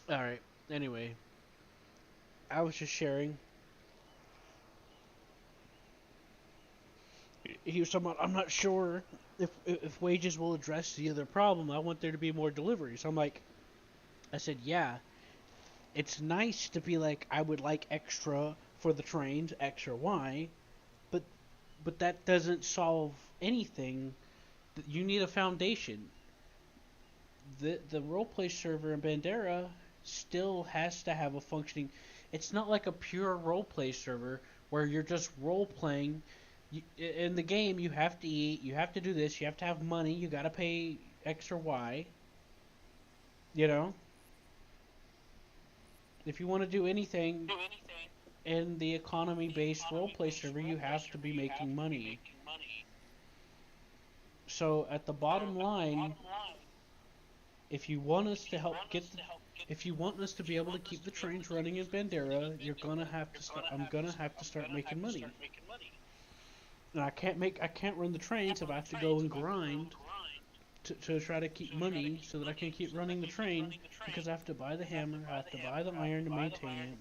Alright, anyway. I was just sharing. He was talking about, I'm not sure if wages will address the other problem. I want there to be more deliveries. I said, yeah, it's nice to be like, I would like extra for the trains, X or Y, but that doesn't solve anything. You need a foundation. The roleplay server in Bandera still has to have a functioning. It's not like a pure roleplay server where you're just role playing. In the game, you have to eat, you have to do this, you have to have money, you gotta pay X or Y. You know, if you want to do anything in the economy-based roleplay server, you have to be making money. So at the bottom line, if you want us to help get if you want us to be able to keep the trains running in Bandera, you're gonna have to start. I'm gonna have to start making money. And I can't run the trains if I have to go and grind to try to keep money so that I can keep running the train because I have to buy the hammer, I have to buy the iron to maintain it.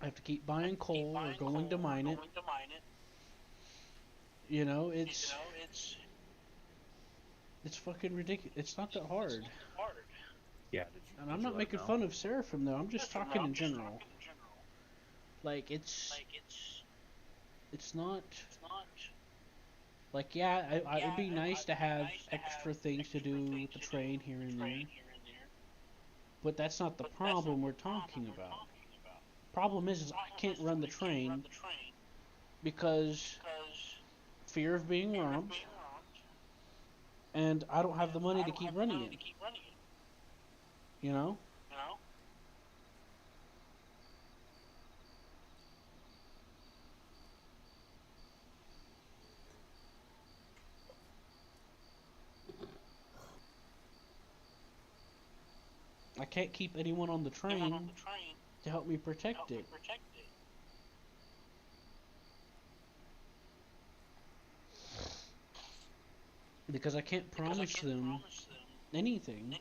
I have to keep buying coal or going to mine it. You know, it's fucking ridiculous. It's not that hard. Yeah. And I'm not making fun of Seraphim though. I'm just talking in general. Like it's not like yeah. It'd be nice to have extra things to do with the train here and there, but that's not the problem we're talking about. Problem is I can't run the train because fear of being robbed, and I don't have the money to keep running it. You know? I can't keep anyone on the train to help me protect it. Because I can't promise them anything.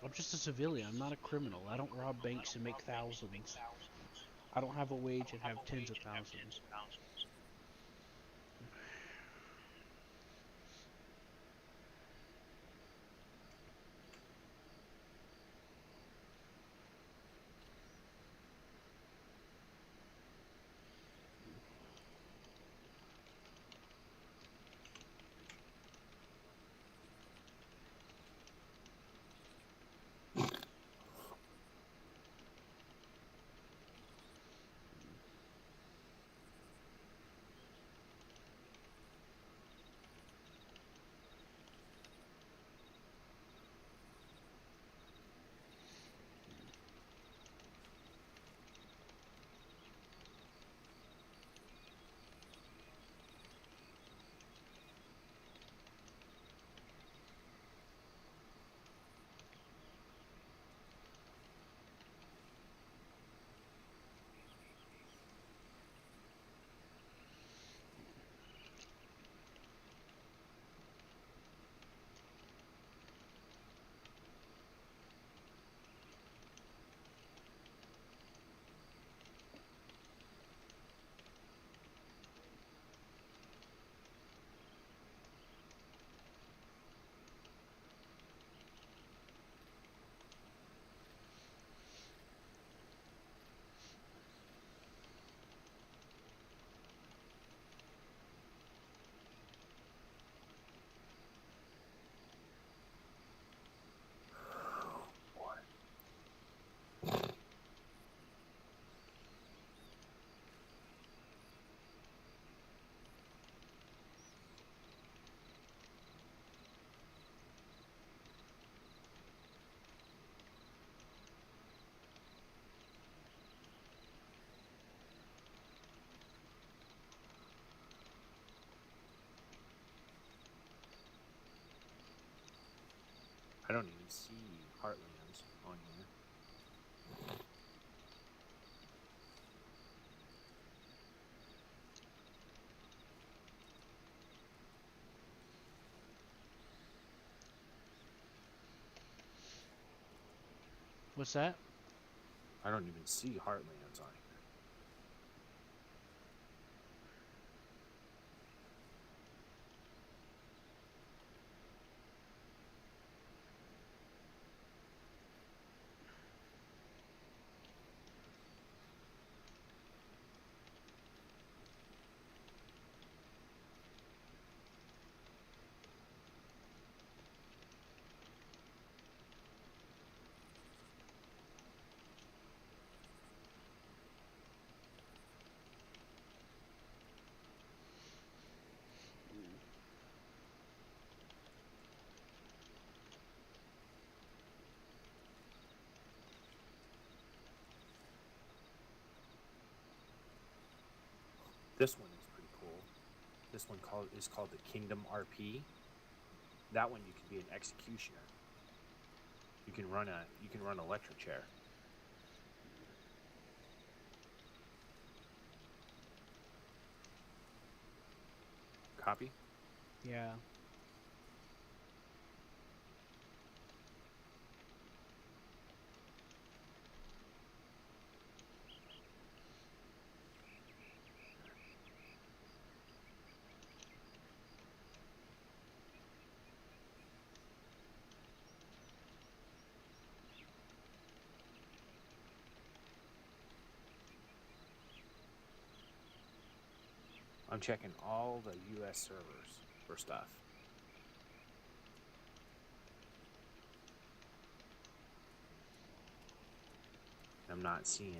I'm just a civilian. I'm not a criminal. I don't rob banks and make thousands. I don't have a wage and have tens of thousands. I don't even see Heartlands on here. What's that? I don't even see Heartlands on here. This one is pretty cool. This one is called the Kingdom RP. That one you can be an executioner. You can run electric chair. Copy? Yeah. I'm checking all the US servers for stuff. I'm not seeing.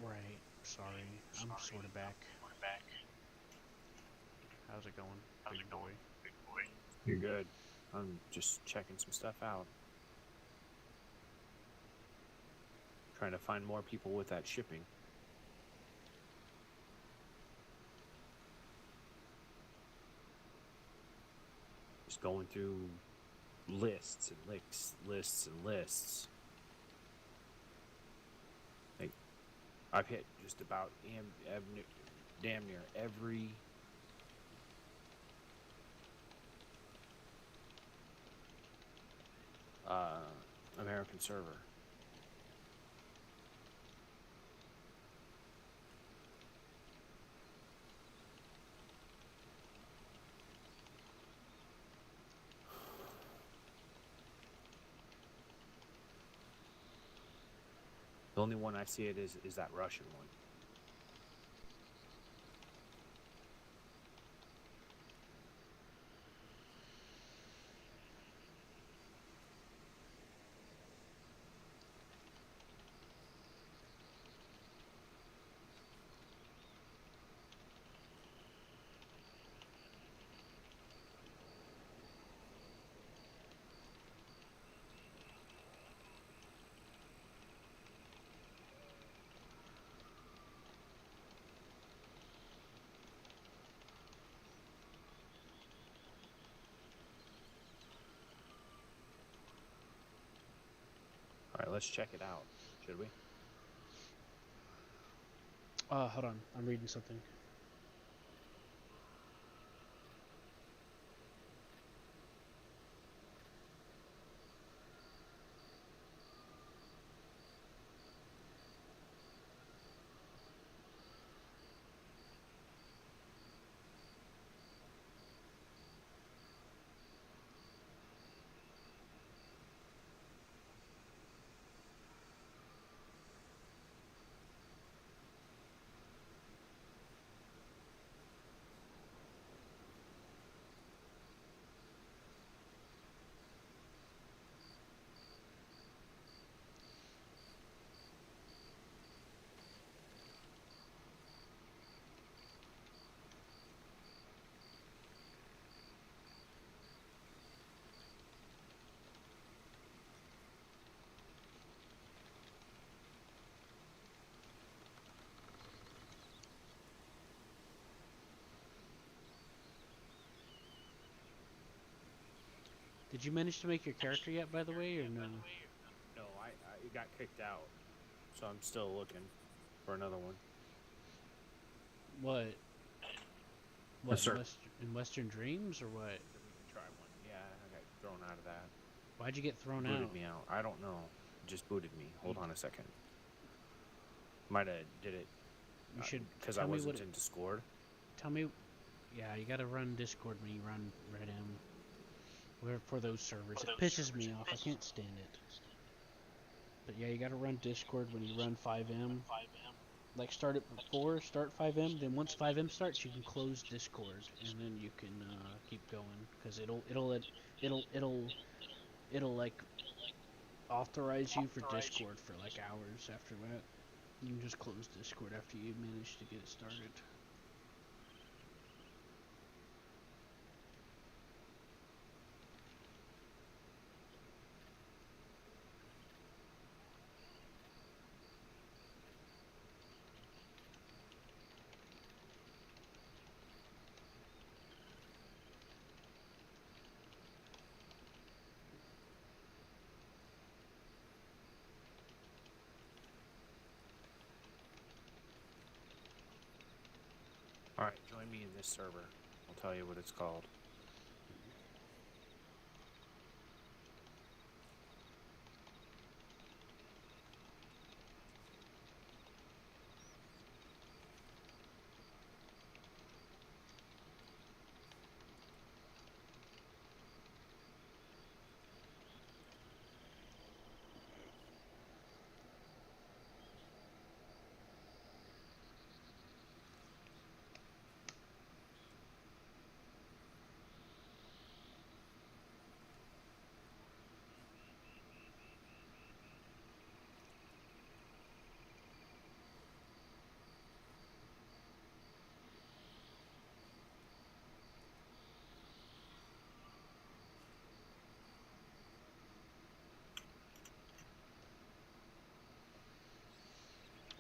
Right. Sorry. I'm sort of back. How's it going, big boy? You're good. I'm just checking some stuff out. Trying to find more people with that shipping. Just going through lists and lists and lists. Like, I've hit just about damn near every American server. The only one I see it is that Russian one. All right, let's check it out. Should we? Hold on. I'm reading something. Did you manage to make your character yet, by the way, or no? No, I got kicked out, so I'm still looking for another one. What? What, Yes, sir. in Western Dreams, or what? We can try one. Yeah, I got thrown out of that. Why'd you get thrown Booted out? me out. I don't know. It just booted me. Hold on a second. Might have did it. You should because I tell me wasn't what in Discord. Tell me. Yeah, you gotta run Discord when you run Red-M. Where for those servers. It pisses me off. I can't stand it. But yeah, you gotta run Discord when you run 5M. Like start it before, start 5M. Then once 5M starts, you can close Discord, and then you can keep going. Cause it'll like authorize you for Discord for like hours after that. You can just close Discord after you manage to get it started. All right, join me in this server. I'll tell you what it's called.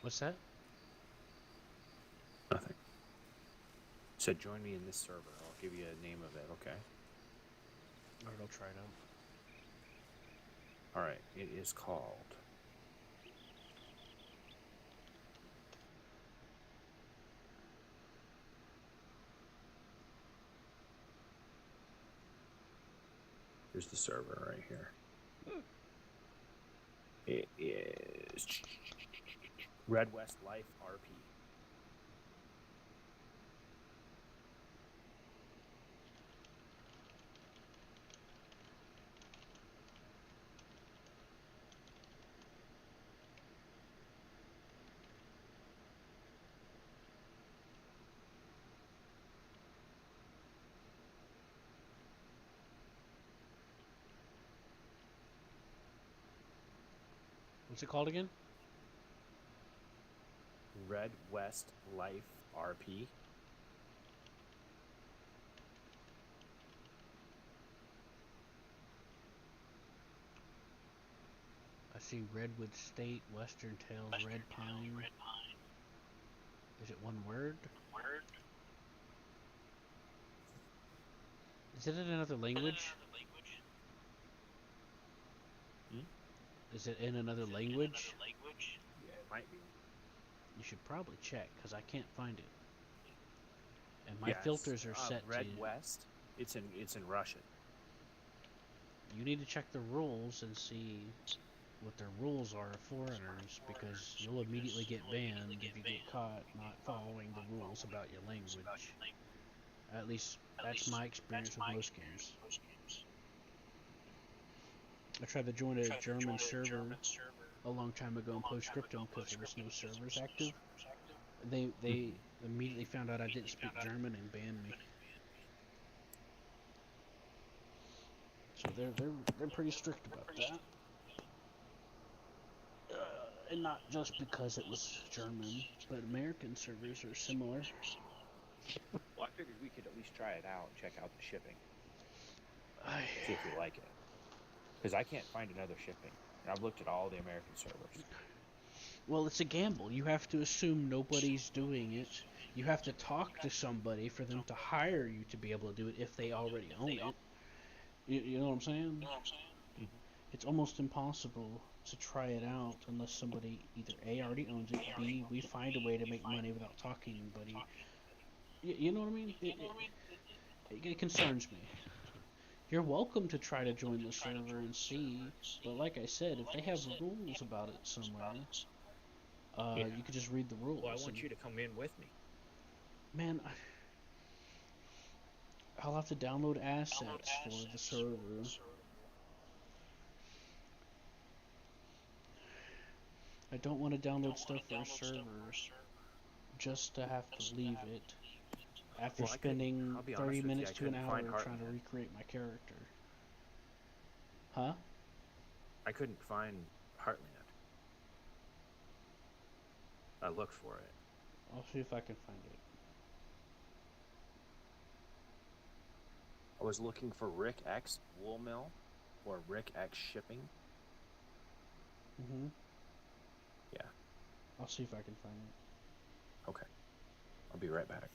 What's that? Nothing. Said join me in this server. I'll give you a name of it. Okay. Alright, I'll try it out. All right, it is called. Here's the server right here. It is Red West Life RP. What's it called again? Red West Life RP. I see Redwood State, Western Tales, Red Pine. Is it one word? Is it in another language? Is it in another language? Yeah, it might be. You should probably check, because I can't find it. And my Yes, filters are set Red to... West. It's in Russian. You need to check the rules and see what their rules are for foreigners, because you'll immediately get banned if you get caught not following the rules about your language. At least, that's my experience with most games. I tried to join a German server a long time ago in Postscriptum because there was no servers active. They immediately found out I didn't speak German and banned me. So they're pretty strict about that. And not just because it was German, but American servers are similar. Well, I figured we could at least try it out and check out the shipping. I, See if we like it. Because I can't find another shipping. And I've looked at all the American servers. well, it's a gamble. You have to assume nobody's doing it. You have to talk to somebody for them to hire you to be able to do it if they already own it. You know what I'm saying? Mhm. It's almost impossible to try it out unless somebody either A already owns it, B we find a way to make money without talking to anybody. You know what I mean? It concerns me. You're welcome to try to join the server and see, but like I said, if they have rules about it somewhere, Yeah. you could just read the rules. Well, I want and, you to come in with me. Man, I'll have to download assets for the server. I don't want to download stuff for a server just to have to leave it after Well, spending I'll be 30 honest with you, minutes I to an couldn't hour find trying to Heartland. recreate my character. Huh? I couldn't find Heartland. I looked for it. I'll see if I can find it. I was looking for Rick X Wool Mill or Rick X Shipping. Mm-hmm. Yeah. I'll see if I can find it. Okay. I'll be right back.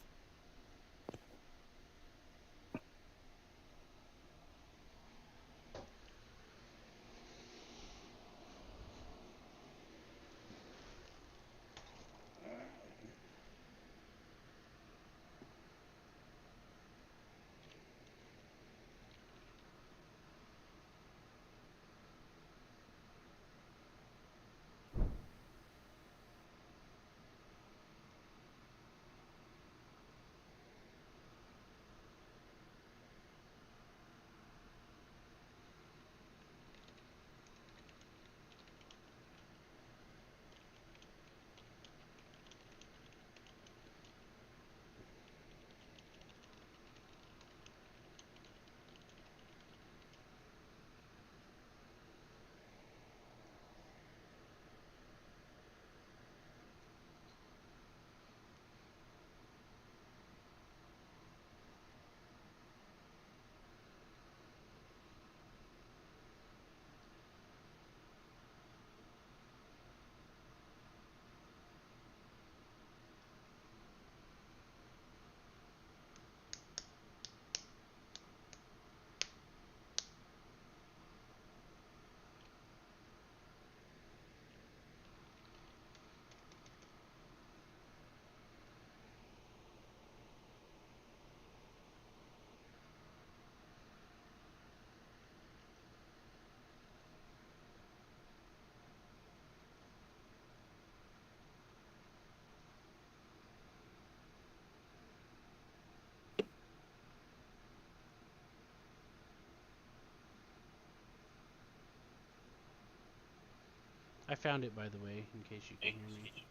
I found it, by the way, in case you can hear me.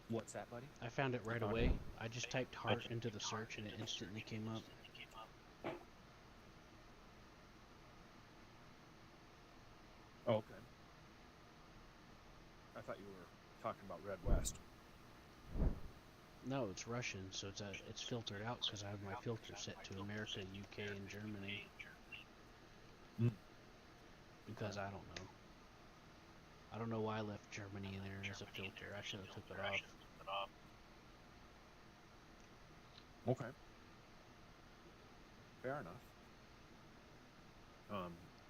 What's that, buddy? I found it right away. I just typed heart into the search and it instantly came up. Oh, okay. I thought you were talking about Red West. No, it's Russian, so it's filtered out because I have my filter set to America, UK, and Germany. Mm. Because I don't know. I don't know why I left Germany in there as a filter. I should have took it off. Okay. Fair enough.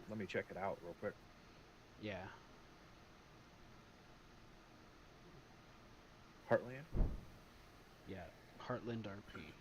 Let me check it out real quick. Yeah. Heartland? Yeah. Heartland RP.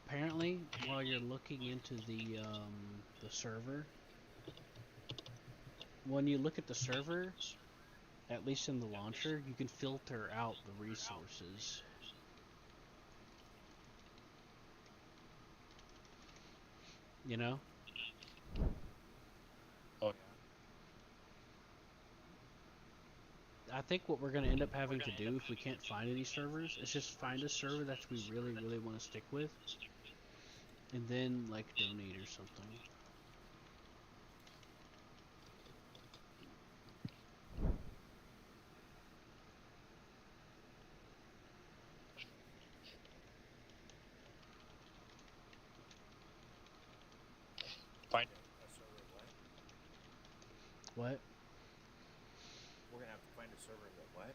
Apparently, while you're looking into the server, when you look at the server, at least in the launcher, you can filter out the resources. You know? Oh, I think what we're going to end up having to do if we can't find any servers is just find a server that we really, really want to stick with. And then, like, donate or something. Find a server what? What? We're gonna have to find a server that what?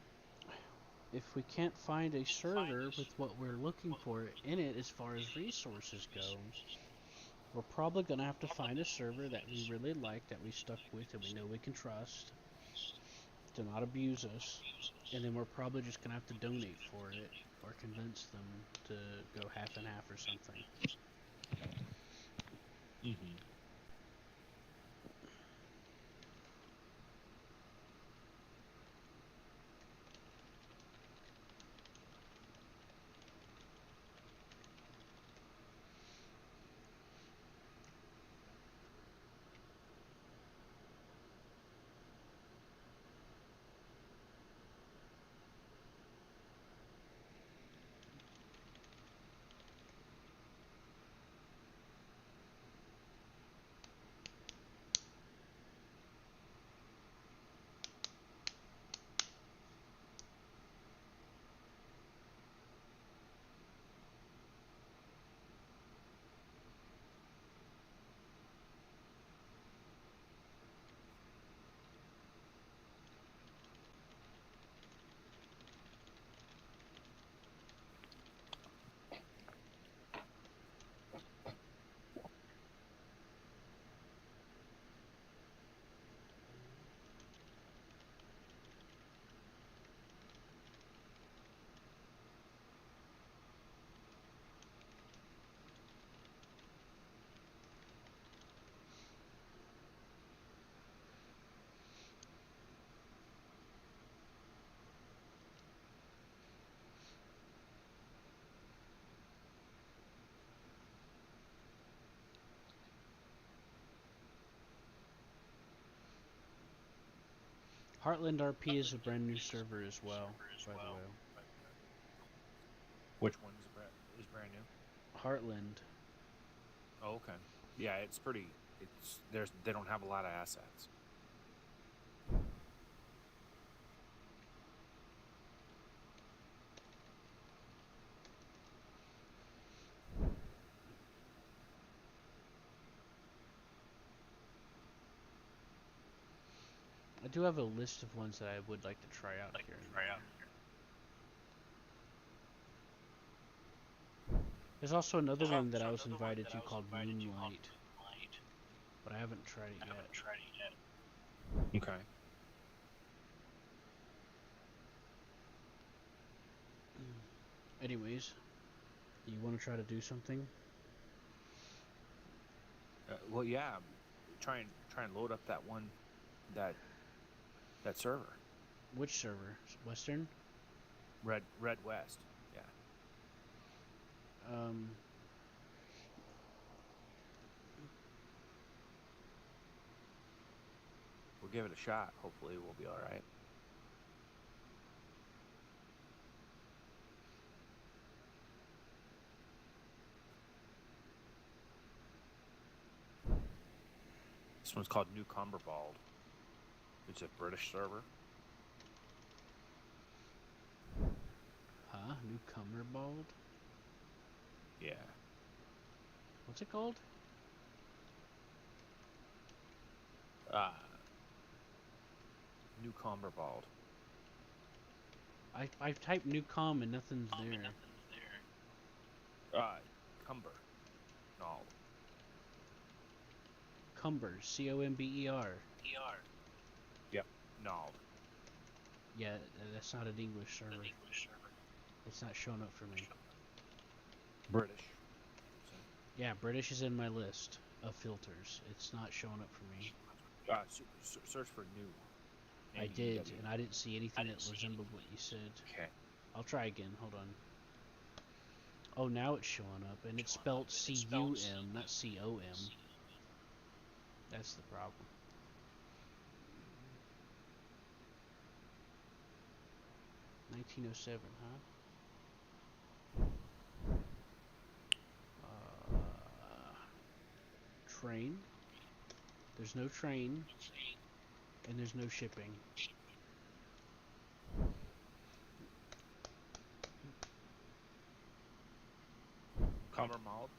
If we can't find a server with what we're looking for in it as far as resources go, we're probably going to have to find a server that we really like, that we stuck with, and we know we can trust to not abuse us. And then we're probably just going to have to donate for it or convince them to go half and half or something. Mm-hmm. Heartland RP is a brand new server as well, by the way. Which one is brand new? Heartland. Oh, okay. Yeah, it's pretty. They don't have a lot of assets. I do have a list of ones that I would like to try out here. There's also another one that I was invited to called Moonlight, but I haven't tried it yet. Okay. Anyways, you want to try to do something? Well, yeah. Try and load up that one, that server. Which server? Western? Red West. Yeah. We'll give it a shot. Hopefully, we'll be all right. This one's called New Cumberbald. It's a British server. Huh? New Cumberbald? Yeah. What's it called? New Cumberbald. I've typed New Com and nothing's there. Cumber. No. Cumber. C-O-M-B-E-R. Yep. No. Yeah, that's not an English server. It's not showing up for me. British. Yeah, British is in my list of filters. It's not showing up for me. Search for new. I did, and I didn't see anything that resembled what you said. Okay. I'll try again. Hold on. Oh, now it's showing up, and it's spelled C-U-M, not C-O-M. That's the problem. $1907, huh? Train. There's no train, and there's no shipping. Cumbernauld?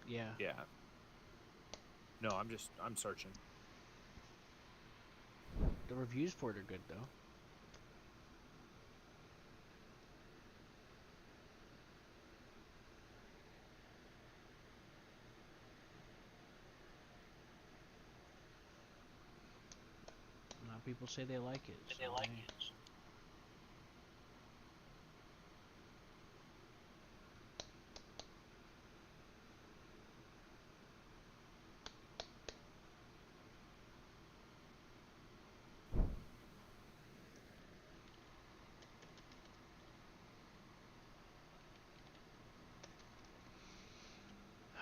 Yeah. Yeah. No, I'm searching. The reviews for it are good, though. A lot of people say they like it. So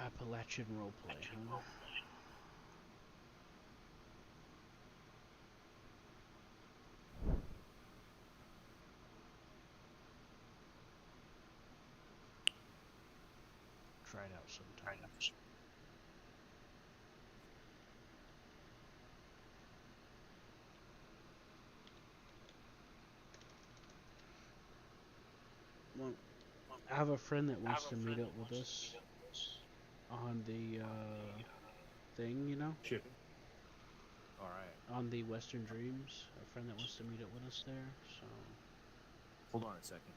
Appalachian roleplay, huh? Try it out sometime. Well, I have a friend that wants to meet up with us on the thing, you know? Shipping. All right. On the Western Dreams. A friend that wants to meet up with us there, so... Hold on a second.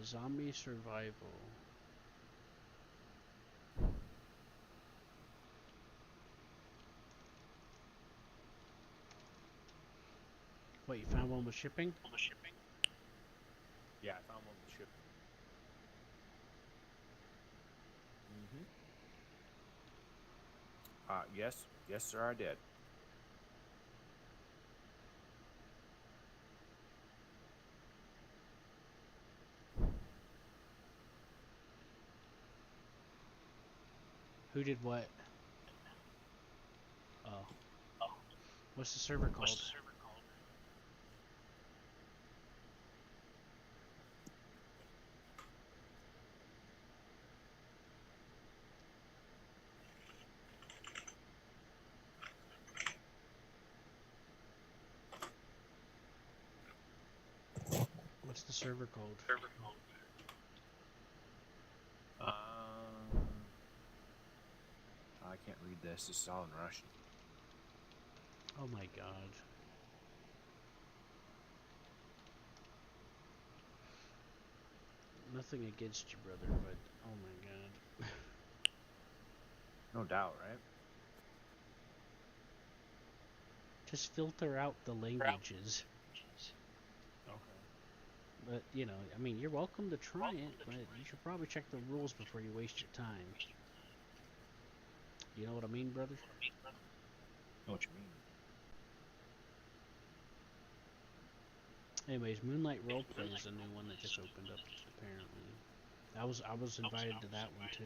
A zombie survival. What, you found one with shipping? Yeah, I found one with shipping. Yes, sir, I did. Who did what? Oh. What's the server called? What's the server called? I can't read this. This is all in Russian. Oh my god. Nothing against you, brother, but oh my god. No doubt, right? Just filter out the languages. Okay. But, you know, I mean, you're welcome to try it, but you should probably check the rules before you waste your time. You know what I mean, brother? Know what you mean? Anyways, Moonlight Roleplay is a new one that just opened up, apparently. I was invited to that one, too.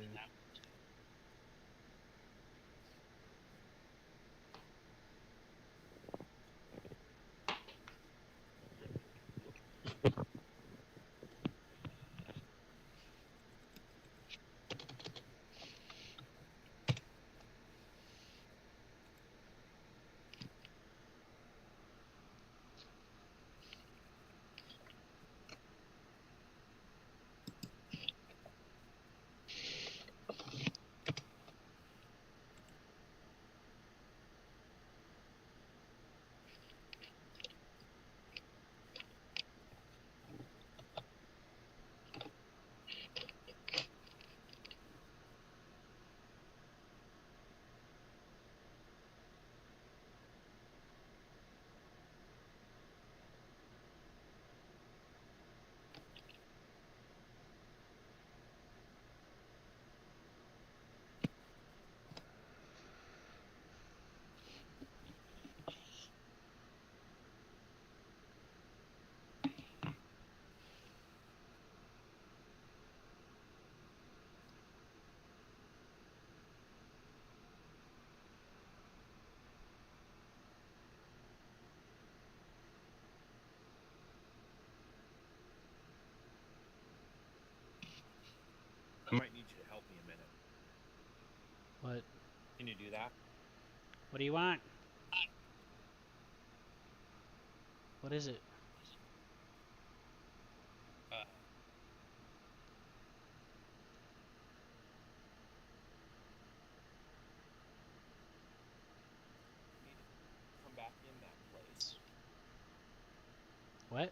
I might need you to help me a minute. What? Can you do that? What do you want? What is it? You need to come back in that place. What?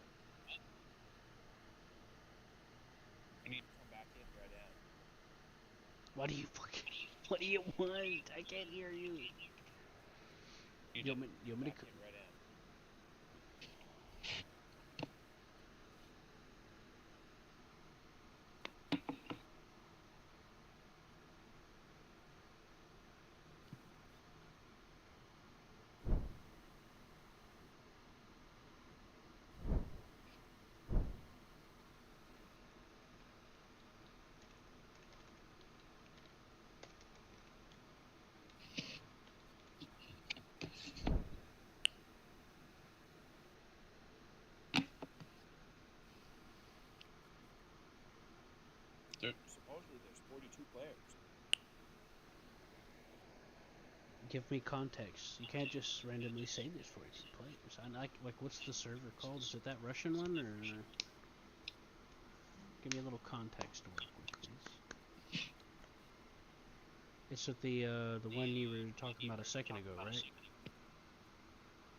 You need to come back in Red End. What do you fucking... What do you want? I can't hear you. You want me to... Back in Red End. Supposedly there's 42 players. Give me context. You can't just randomly say there's 42 players. I like, what's the server called? Is it that Russian one, or... Give me a little context to work with, please. It's with the one you were talking about a second ago, right?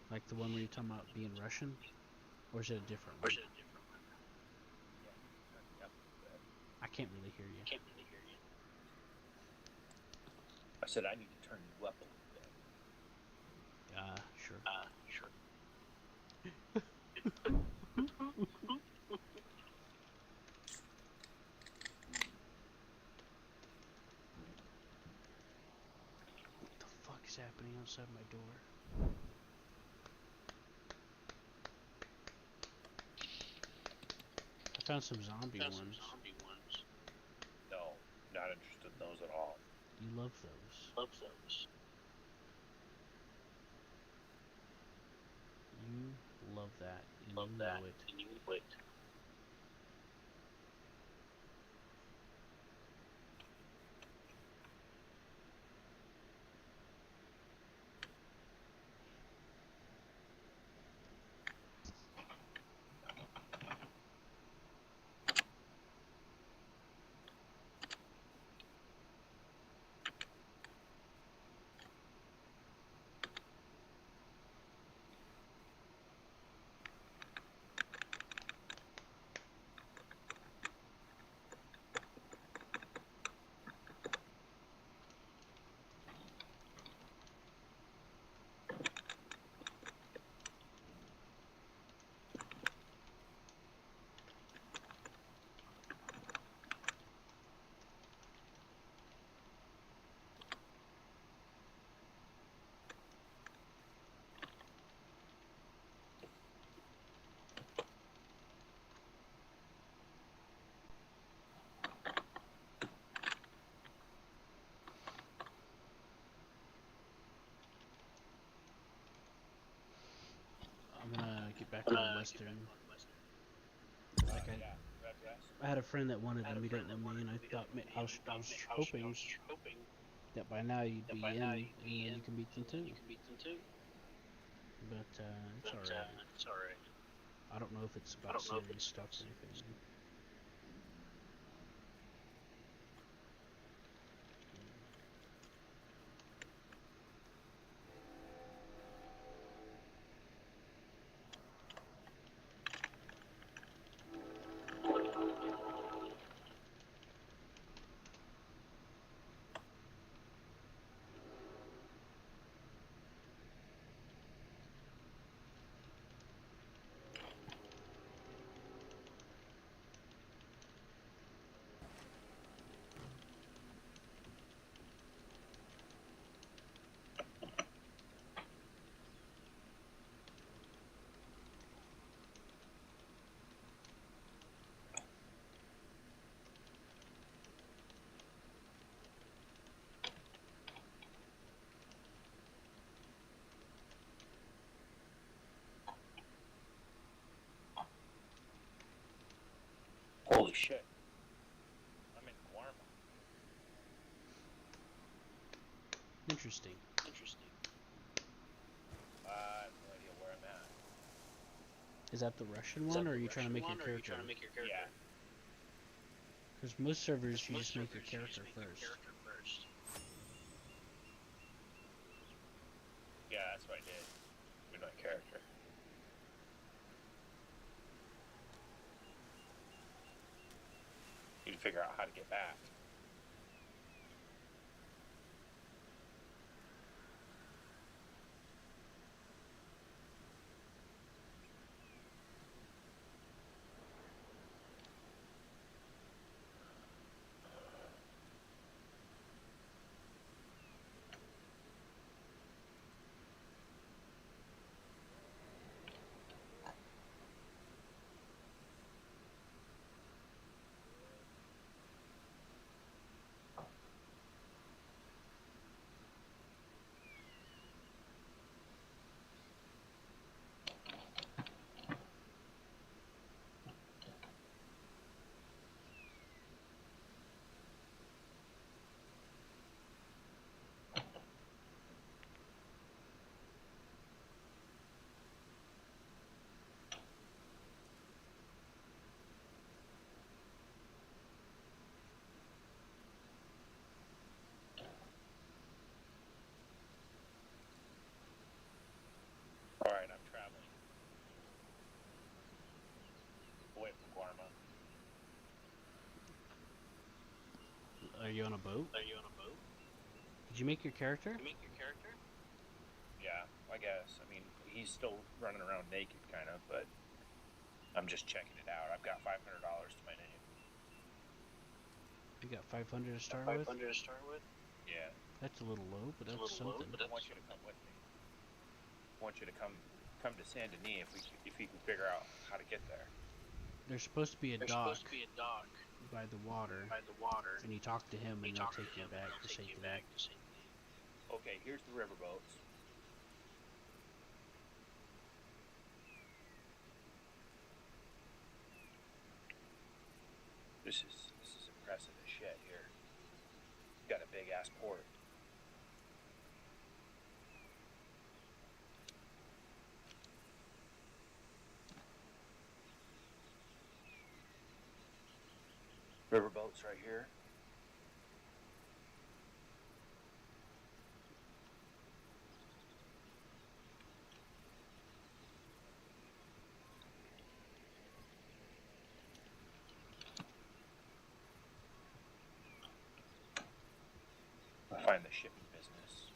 Like the one where you're talking about being Russian? Or is it a different one? I can't really hear you. I said I need to turn you up a little bit. Sure. What the fuck is happening outside my door? I found some zombie ones. No, not interested in those at all. You love those. love that. And Love you that. know it. And you know it. I'm gonna get back on Western. Like Yeah, Red West. I had a friend that wanted to meet up with me, and I thought I was hoping that by now you'd be in, and then you can meet them too. But it's all right. It's alright. I don't know if it's I about don't know if serious it's stuff about or anything. Holy shit. I'm in Guarma. Interesting. Interesting. I have no idea where I'm at. Is that the Russian Is one, that or are the you trying to Russian make your one, or are you character? trying to make your character? Yeah. Because most servers, you Most just make your servers, you character just make your first. character first. Yeah, that's what I did with my character. You can figure out how to get back. Alright, I'm traveling away from Guarma. Are you on a boat? Are you on a boat? Did you make your character? You make your character? Yeah, I guess. I mean, he's still running around naked, kind of, but I'm just checking it out. I've got $500 to my name. You got 500 to start 500 with? to start with? Yeah. That's a little low, but It's a that's little low, something. but I want you to come with me. I want you to come to Saint Denis if we can figure out how to get there. There's supposed to be a There's dock supposed to be a dock by the water, by the water. and you talk to him, and You he'll talk to take you him and back he'll to take Saint you Denis. back to Saint Denis. Okay, here's the riverboats. This is impressive as shit here. Got a big ass port. Riverboats right here. I find the shipping business.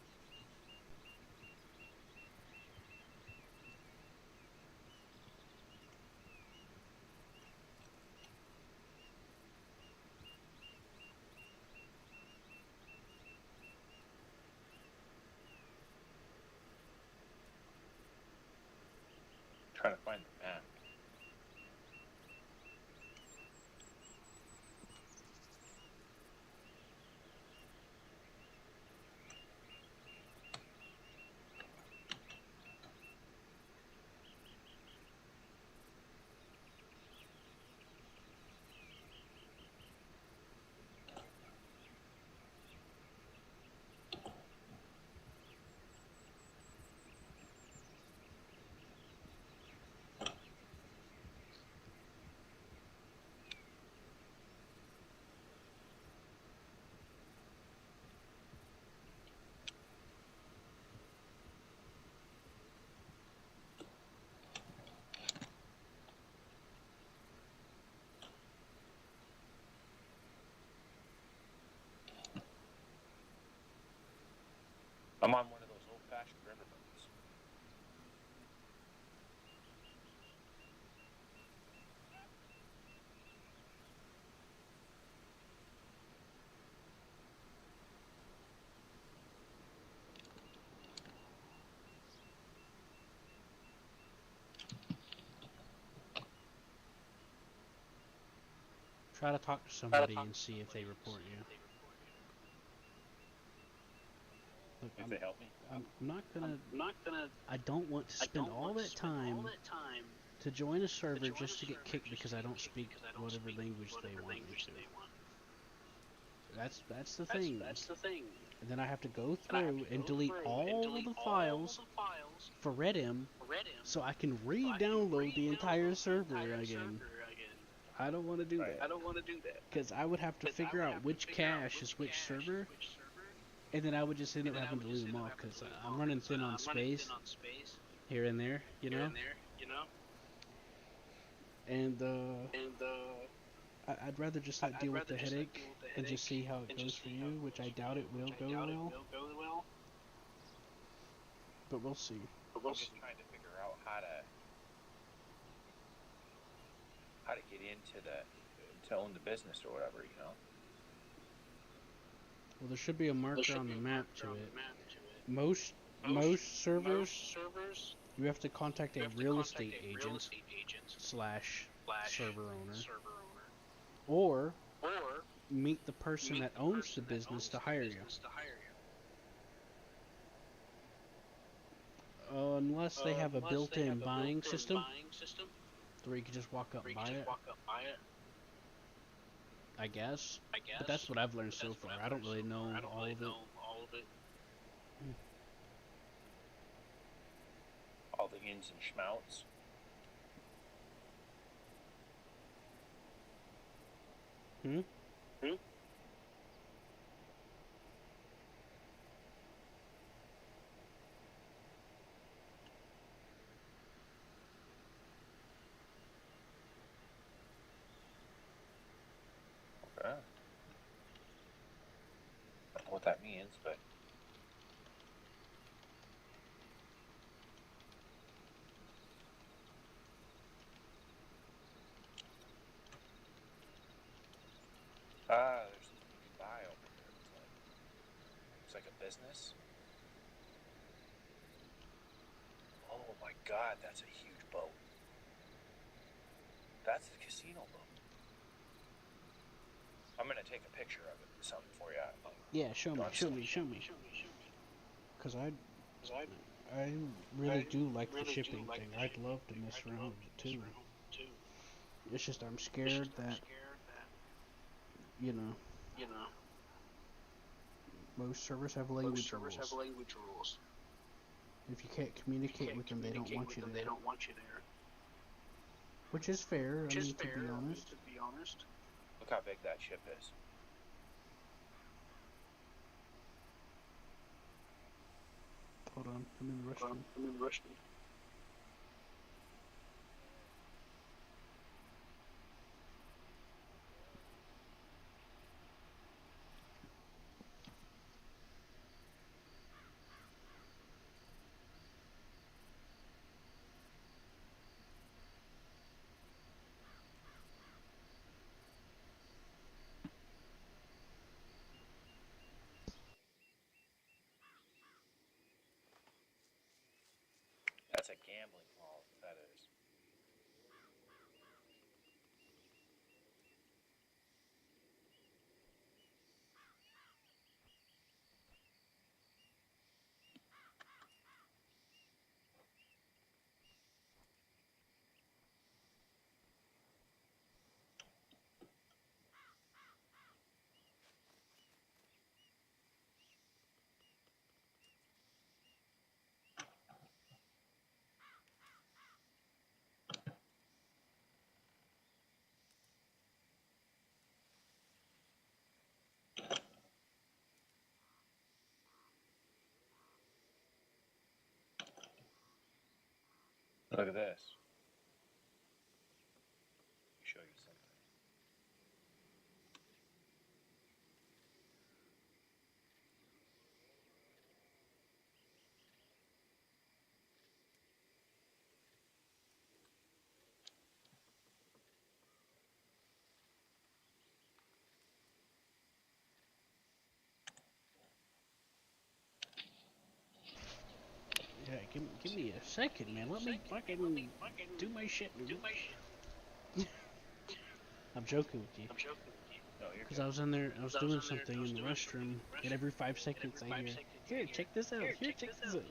Trying to find the map. I'm on one of those old-fashioned riverboats. Try to talk to somebody and see if they report you. Look, If they help me. I'm not gonna. I don't want to spend all that time to join a server just to get kicked because I don't speak whatever language they want me to. That's the thing. And then I have to go through and delete all the files for Redim so I can re-download the entire server again. I don't want to do that. Because I would have to figure out which cache is which server, and then I would just end up having to leave them off because I'm running thin on space here and there, you know? And I'd rather just not deal with the headache and just see how it goes for you, which I doubt it will go well. But we'll see. I'm just trying to figure out how to get into to own the business or whatever, you know. Well, there should be a marker on the map to it. Most servers, you have to contact a real estate agent / server owner, or meet the person that owns the business to hire you. Unless they have a built-in buying system, where you can just walk up and buy it. I guess. But that's what I've learned so far. I don't really know all of it. All the ins and schmouts. Okay. I don't know what that means, but there's something you can buy over here. It's like a business. Oh my god, that's a huge boat. That's the casino boat. I'm gonna take a picture of it or something for you. Yeah, show me. Cause I really do like the shipping thing. I'd love to mess around with it too. It's just I'm scared that you know, You know, most servers have most language servers have rules. language rules. If you can't communicate with them, they don't want you They there. don't want you there. Which is fair, Which I is mean, to fair, be honest. to be honest. Look how big that ship is. Hold on, I'm in the restroom. I'm in the restroom. That's a gambling hall, that is. Look at this. Let me show you something. Yeah, give me a second, man. Let me fucking do my shit, dude. I'm joking with you. I'm joking with you. No, you're Because good. I was in there, I was doing something in the restroom, and every 5 seconds I hear, here, check this out, here, check this out.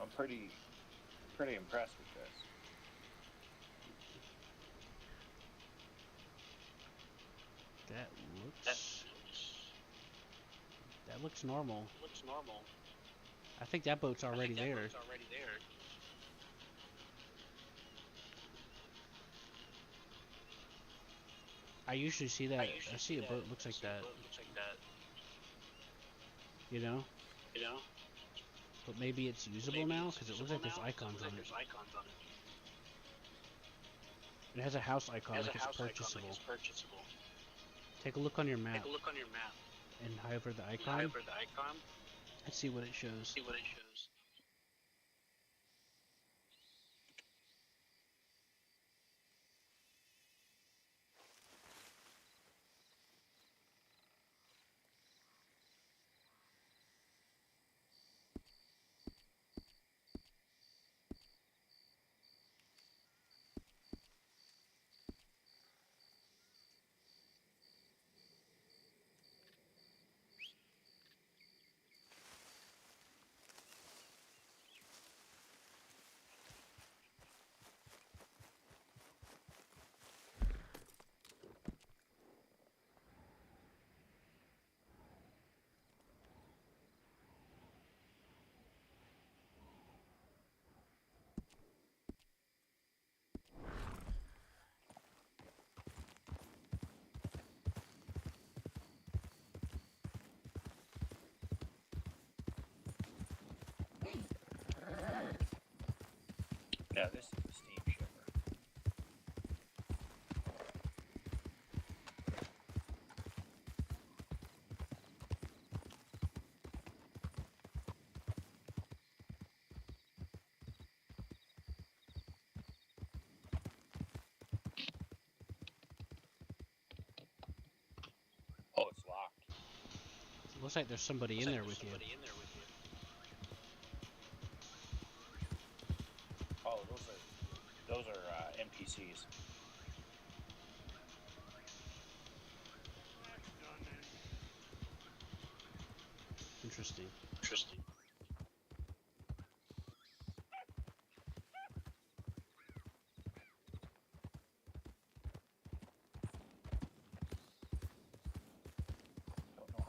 I'm pretty impressed with this. That looks normal. Looks normal. I think that boat's already there. Boat's already there. I usually see that. I see a that. boat looks like that. Boat looks like that. You know? You know? But maybe it's usable now because it looks like there's icons on it. There's icons on it. It has a house icon It has like a it's house icon purchasable. like it's purchasable. Take a look on your map Take a look on your map. and hover the icon Hover the icon. and see what it shows. See what it shows. Yeah, this is the steam shipper. Oh, it's locked. It looks like there's somebody in there with you. Oh, those are NPCs. Interesting. Interesting.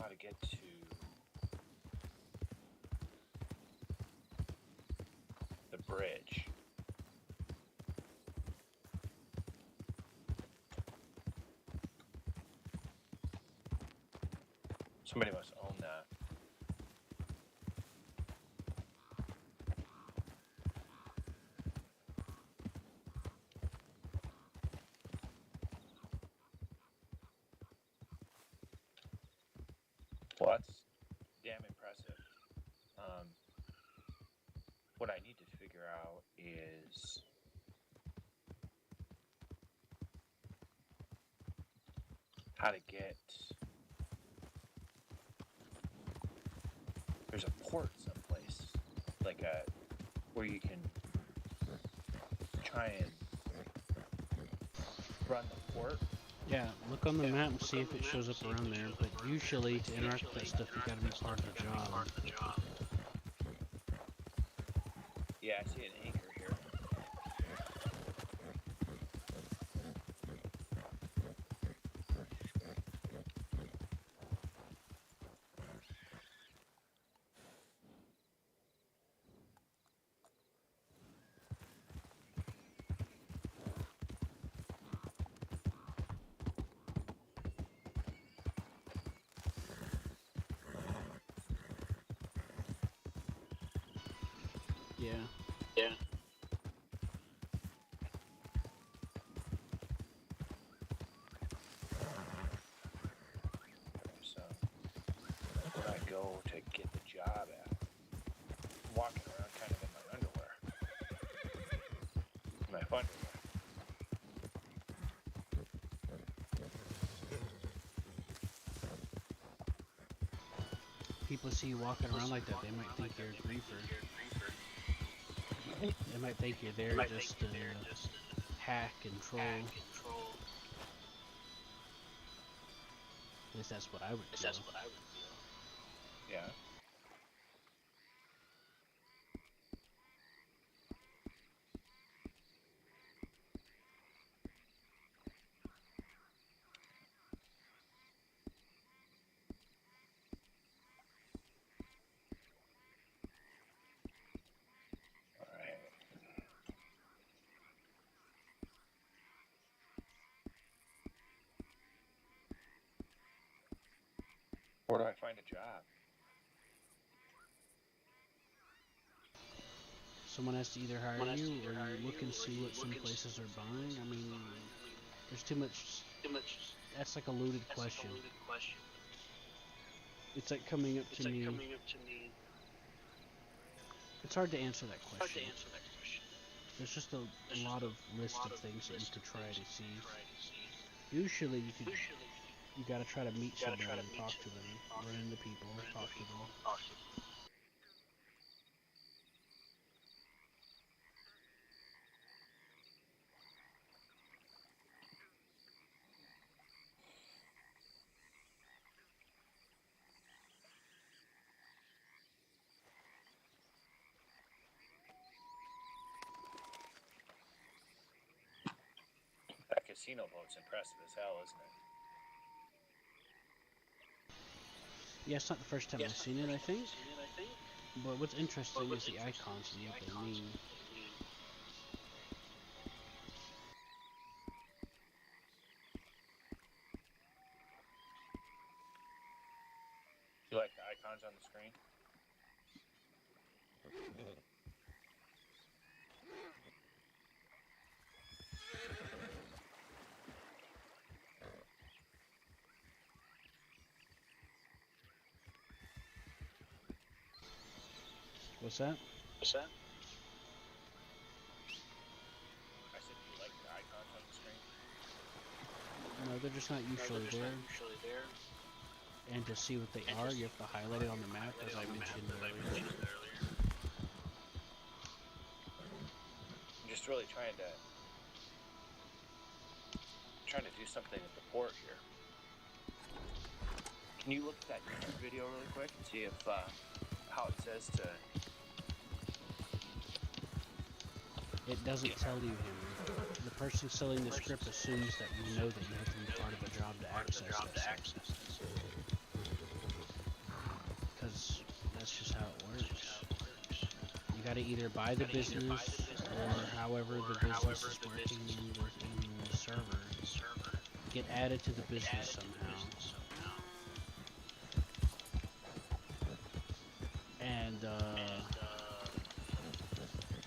how to get to the bridge. Somebody must own that. Well, that's damn impressive. What I need to figure out is how to get. There's a port someplace, like where you can try and run the port. Yeah, look on the map and see if it shows up around there, but usually to interact with that stuff you gotta be part of the job. Yeah, I see an anchor here. Yeah. Yeah. So, where I go to get the job at? I'm walking around kind of in my underwear. My underwear. People see you walking around like that, they might think you're a griefer. They might think you're there just to hack and troll. At least that's what I would feel. Yeah. All right. Where do I find a job? Someone has to either hire you or you look and see what some places are buying. I mean, there's too much. That's like a loaded question. It's like coming up to me. It's hard to answer that question. There's just a lot of list of things that you could try to see. Usually you gotta try to meet somebody and talk to them, run into people, talk to them. That casino boat's impressive as hell, isn't it? Yeah, it's not the first time I've seen it, I think. But what's interesting is the icons and what they mean. You like the icons on the screen? What's that? I said, do you like the icons on the screen? No, they're just not usually there. And to see what they are, you have to highlight it on the map, as I mentioned earlier. I'm just really trying to do something at the port here. Can you look at that YouTube video really quick and see if how it says to? It doesn't tell you, Henry. The person selling the script assumes that you know that you have to be part of a job to access that stuff. That's just how it works. You gotta either buy the business or however the business is working in the server. Get added to the business somehow. And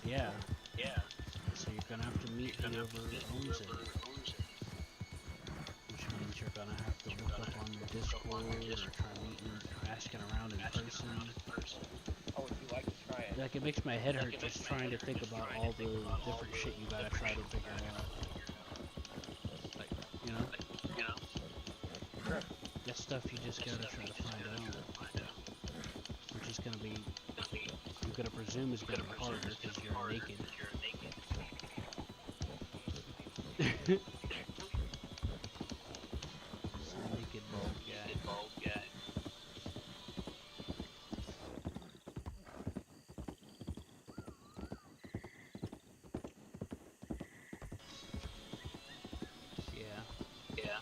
yeah. So you're gonna have to meet whoever owns it. Which means you're gonna have to look up on their Discord or try meeting, asking around in person. Oh, would you like to try it? Like, it makes my head hurt just trying to think about all the different shit you gotta try to figure out. Like, you know? Sure. That stuff you just gotta try to find out. Which is gonna be, I'm gonna presume is gonna be harder because you're naked. It's a naked bald guy. Yeah.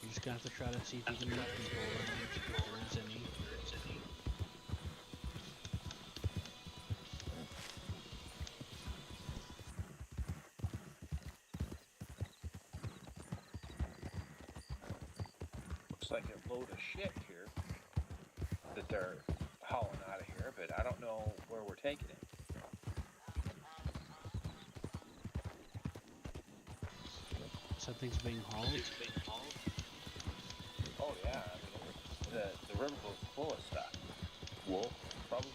You're just gonna have to try to see if you can meet people around, if there's any. Looks like a load of shit here that they're hauling out of here, but I don't know where we're taking it. Something's being hauled. Oh yeah, I mean, the river goes full of stuff. Wool, probably.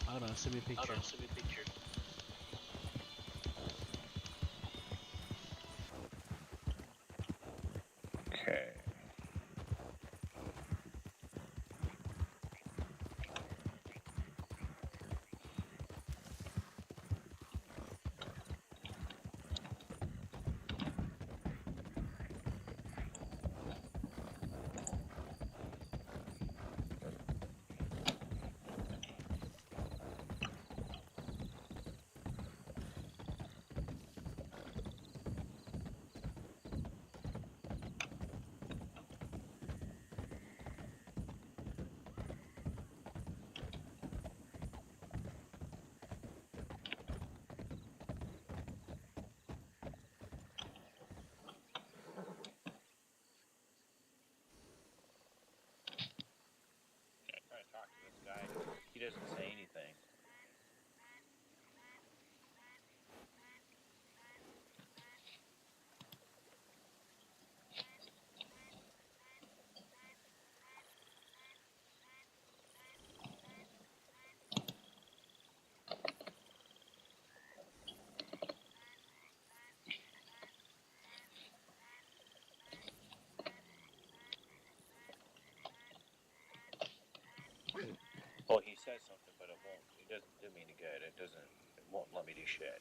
Hold on, send me a picture. Okay. Trying to talk to this guy. He doesn't say anything. Well, he says something, but it won't. It doesn't do me any good. It doesn't. It won't let me do shit.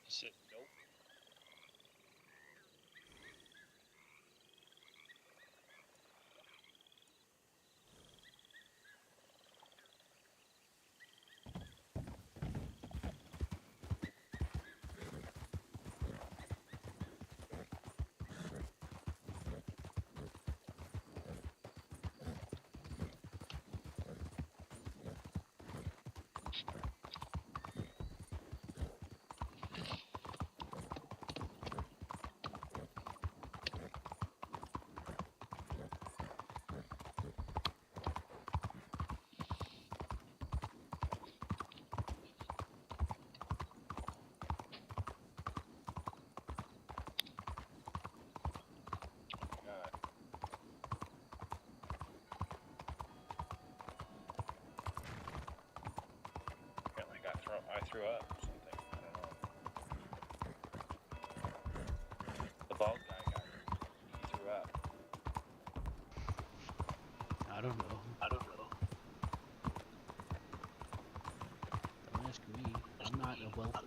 He said nope. God. Apparently I threw up or something. I don't know. The bald guy he threw up. I don't know. Don't ask me.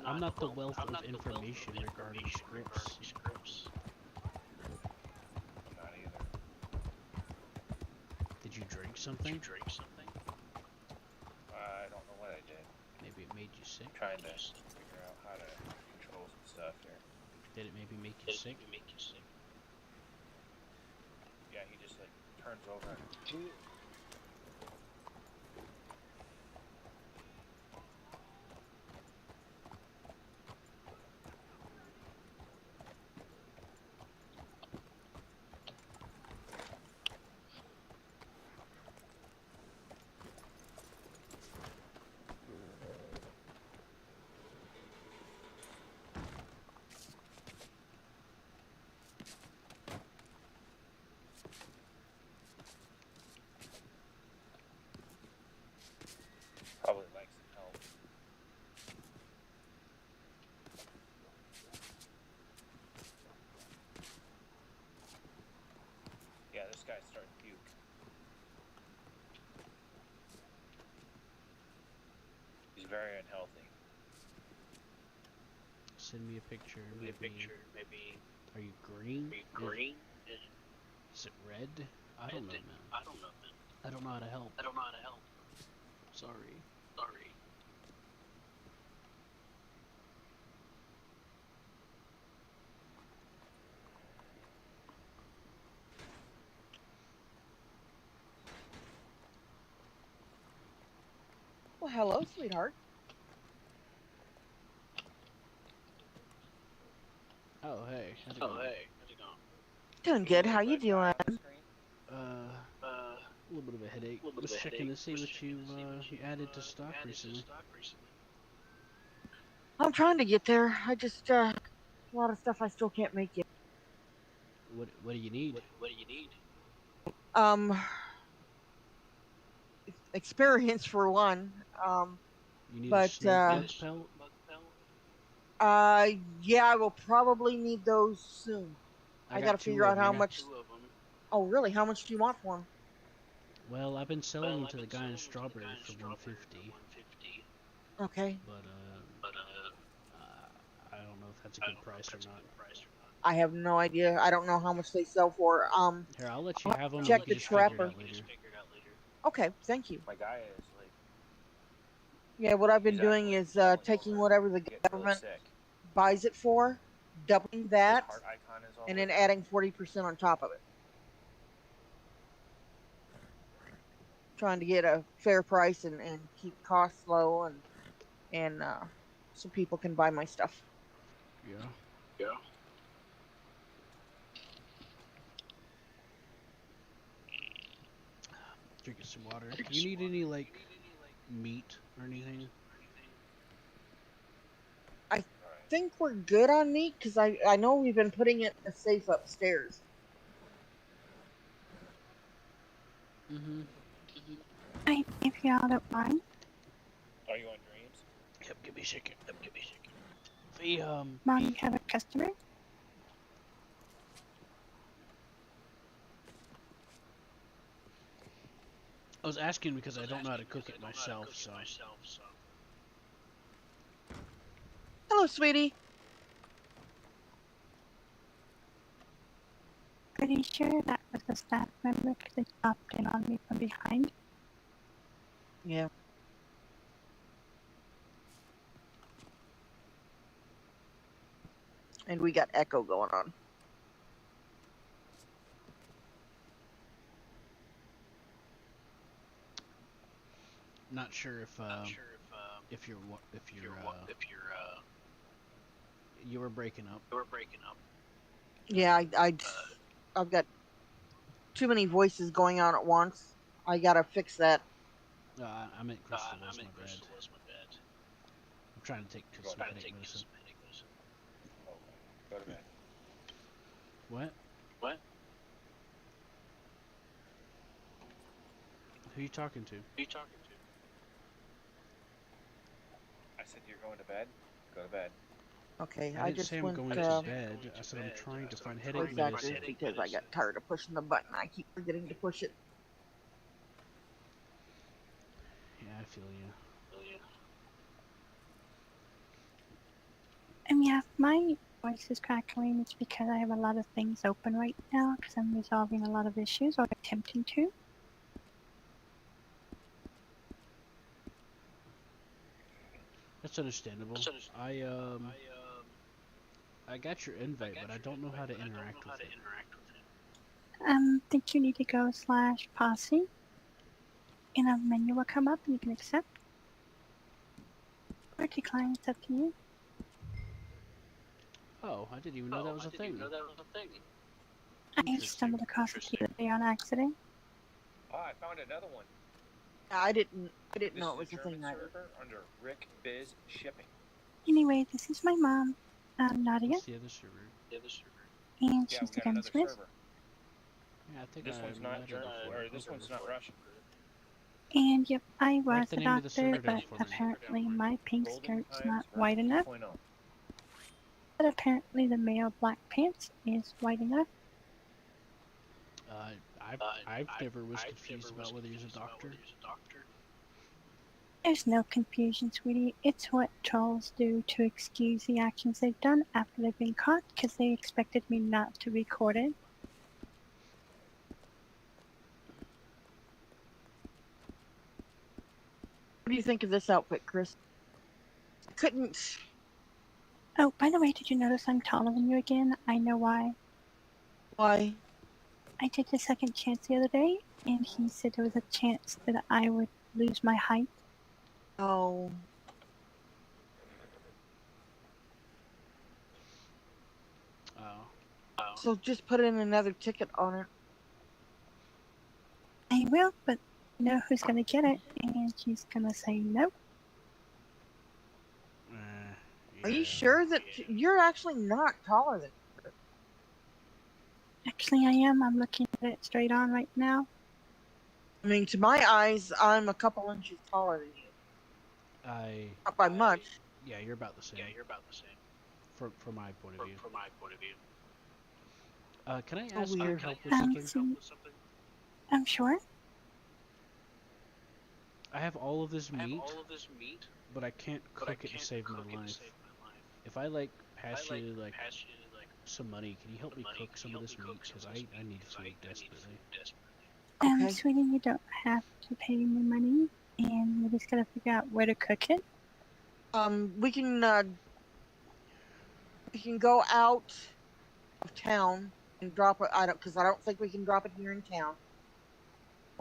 I'm I'm not the wealth of information regarding scripts. I'm not either. Did you drink something? I don't know what I did. Maybe it made you sick. I'm trying to figure out how to control some stuff here. Did it maybe make you sick? Yeah, he just like turns over and probably like some help. Yeah, this guy's starting to puke. He's very unhealthy. Send me a picture. Maybe. Are you green? Is it red? I don't know, man. I don't know how to help. Sorry. Well, hello, sweetheart. Oh, hey. How's it going? Doing good. How you doing? A little bit of a headache. Just checking to see what you added to stock recently. I'm trying to get there. I just a lot of stuff I still can't make yet. What do you need? Um, experience for one. You need a But snake bug pelt? yeah, I will probably need those soon. I got gotta two figure of out how them. much. Oh, really? How much do you want for them? Well, I've been selling them to the guy in Strawberry for 150. Okay. But I don't know if that's a good price or not. I have no idea. I don't know how much they sell for. Here, I'll let you have them. Check And we the can just figure it trapper. out later. Okay, thank you. My guy is like. Yeah, what I've been He's doing actually is falling taking over, whatever the getting really government sick. buys it for, doubling that, His heart icon is all and the way then down. adding 40% on top of it. Trying to get a fair price and keep costs low and so people can buy my stuff. Yeah. Drinking some water. Do you need any like meat or anything? I think we're good on meat because I know we've been putting it in a safe upstairs. If you don't mind. Are you on dreams? Yep, give me a second. The Mom, you have a customer? I was asking because I don't know how to cook it myself, so. Hello, sweetie. Pretty sure that was a staff member because they popped in on me from behind. Yeah. And we got echo going on. Not sure if you were breaking up. Yeah, I've got too many voices going on at once. I gotta fix that. I meant Crystal was my bad. I'm trying to take some headache medicine. Go to bed. What? Who are you talking to? I said you're going to bed? Go to bed. Okay, I I didn't just say I'm went going to bed. I said I'm trying to find headache exactly medicine. because I got tired of pushing the button. I keep forgetting to push it. Yeah, I feel you. Yeah, if my voice is crackling, it's because I have a lot of things open right now because I'm resolving a lot of issues or attempting to. That's understandable. I got your invite, but I don't know how to interact with it. Think you need to go /posse, and a menu will come up and you can accept or decline. It's up to you. Oh, I didn't even know that was a thing. I stumbled across it the other day on accident. Oh, I found another one. I didn't This know it is was a a thing German either. server under Rick Biz Shipping. Anyway, this is my mom, Nadia, What's the other server? and Yeah, she's we the got another gunsmith. server. Yeah, I think This one's not German, or this one's not Russian. And yep, I Write was the a name of the doctor, server down but for me. apparently my pink Golden skirt's Times not version white enough. 2.0. But apparently the male black pants is white enough. I've never was confused about whether he's a doctor. There's no confusion, sweetie. It's what trolls do to excuse the actions they've done after they've been caught because they expected me not to record it. What do you think of this outfit, Chris? I couldn't. Oh, by the way, did you notice I'm taller than you again? I know why. Why? I did the second chance the other day, and he said there was a chance that I would lose my height. Oh. So just put in another ticket on it. I will, but you know who's gonna get it, and she's gonna say no. Are you sure that you're actually not taller than her? Actually, I am. I'm looking at it straight on right now. I mean, to my eyes, I'm a couple inches taller than you. Not by much. Yeah, you're about the same. From my point of view. Can I ask your help with something? I'm sure. I have all of this meat, but I can't cook it to save my life. If I pass you some money, can you help me cook some of this meat? Because I need food desperately. Sweetie, you don't have to pay me money, and we're just gonna figure out where to cook it. We can go out of town and drop it. Because I don't think we can drop it here in town.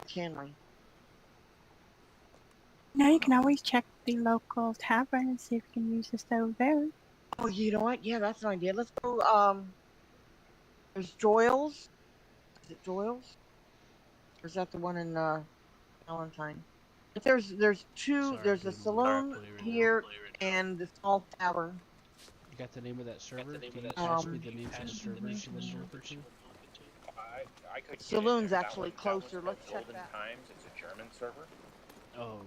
Can we? No, you can always check the local tavern and see if you can use the stove there. Oh, you know what? Yeah, that's an idea. Let's go. There's Joyle's. Is it Joyle's? Or is that the one in Valentine? But there's two. Sorry, There's a saloon here and the small tavern. You got the name of that server? Can you pass me the names of the servers you want to refer to? I could Saloon's actually closer. Let's check Golden that. Times. It's a German server. Oh.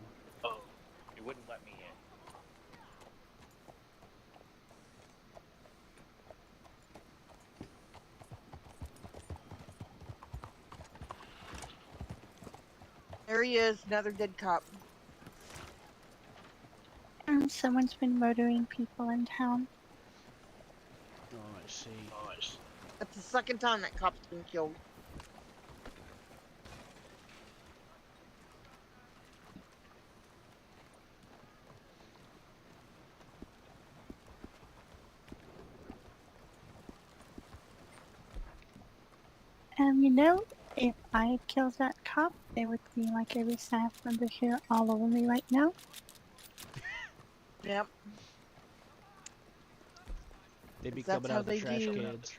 It wouldn't let me in. There he is, another dead cop. Someone's been murdering people in town. Oh, I see. That's the second time that cop's been killed. You know, if I had killed that cop, there would be like every staff member here all over me right now. Yep. They'd be coming out of the trash cans.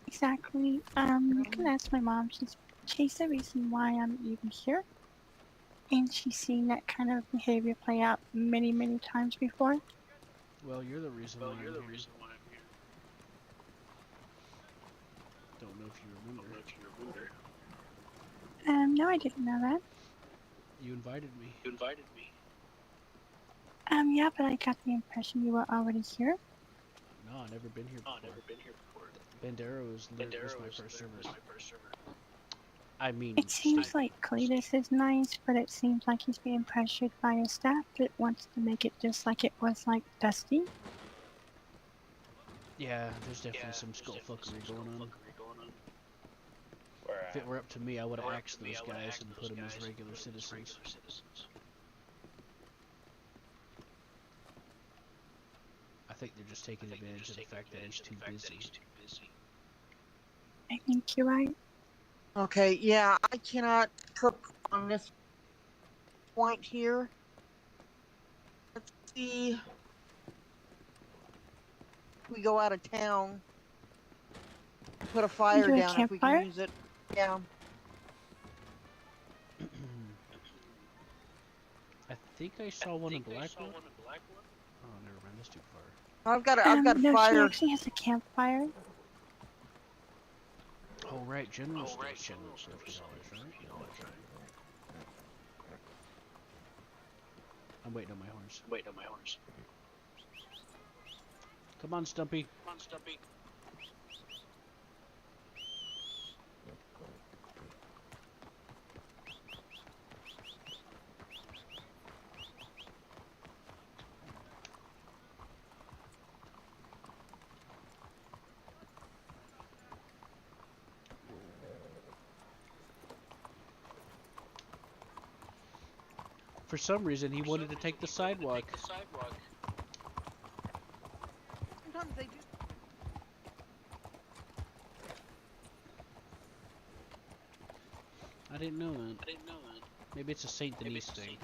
Exactly. You can ask my mom. She's the reason why I'm even here. And she's seen that kind of behavior play out many, many times before. Well, you're the reason why I'm here. Don't know if you remember. No, I didn't know that. You invited me. Yeah, but I got the impression you were already here. No, I've never been here before. Bandera was my first server. I mean, It seems like Cletus is nice, but it seems like he's being pressured by a staff that wants to make it just like it was like Dusty. Yeah, there's definitely some skullfuckery going on. Where If it were up to me, I would have axed those guys and put them as regular citizens. I think they're just taking advantage of the fact that he's too busy. I think you're right. Okay, yeah, I cannot cook on this point here. Let's see. We go out of town. Put a fire Do a down if we can campfire? use it. Yeah. I think I saw one in Blackwood. Oh, never mind. That's too far. I've got a No, she fire. actually has a campfire. Oh, right. General Station. $50, right? I'm waiting on my horse. Come on, Stumpy. For some reason, he wanted to take the sidewalk. Sometimes they do. I didn't know that. Maybe it's a St. Denis thing.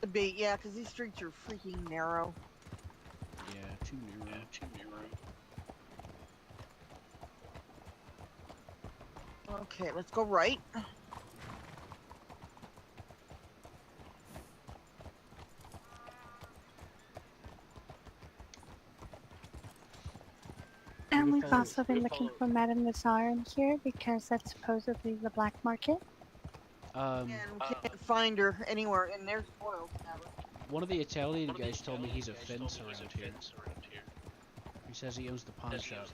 Could be, yeah, because these streets are freaking narrow. Yeah, too narrow. Okay, let's go right. And we've also been looking for Madame Nazar in here because that's supposedly the black market. And we can't find her anywhere in their spoils. One of the Italian guys told me he's a fence around here. He says he owns the pawn shop.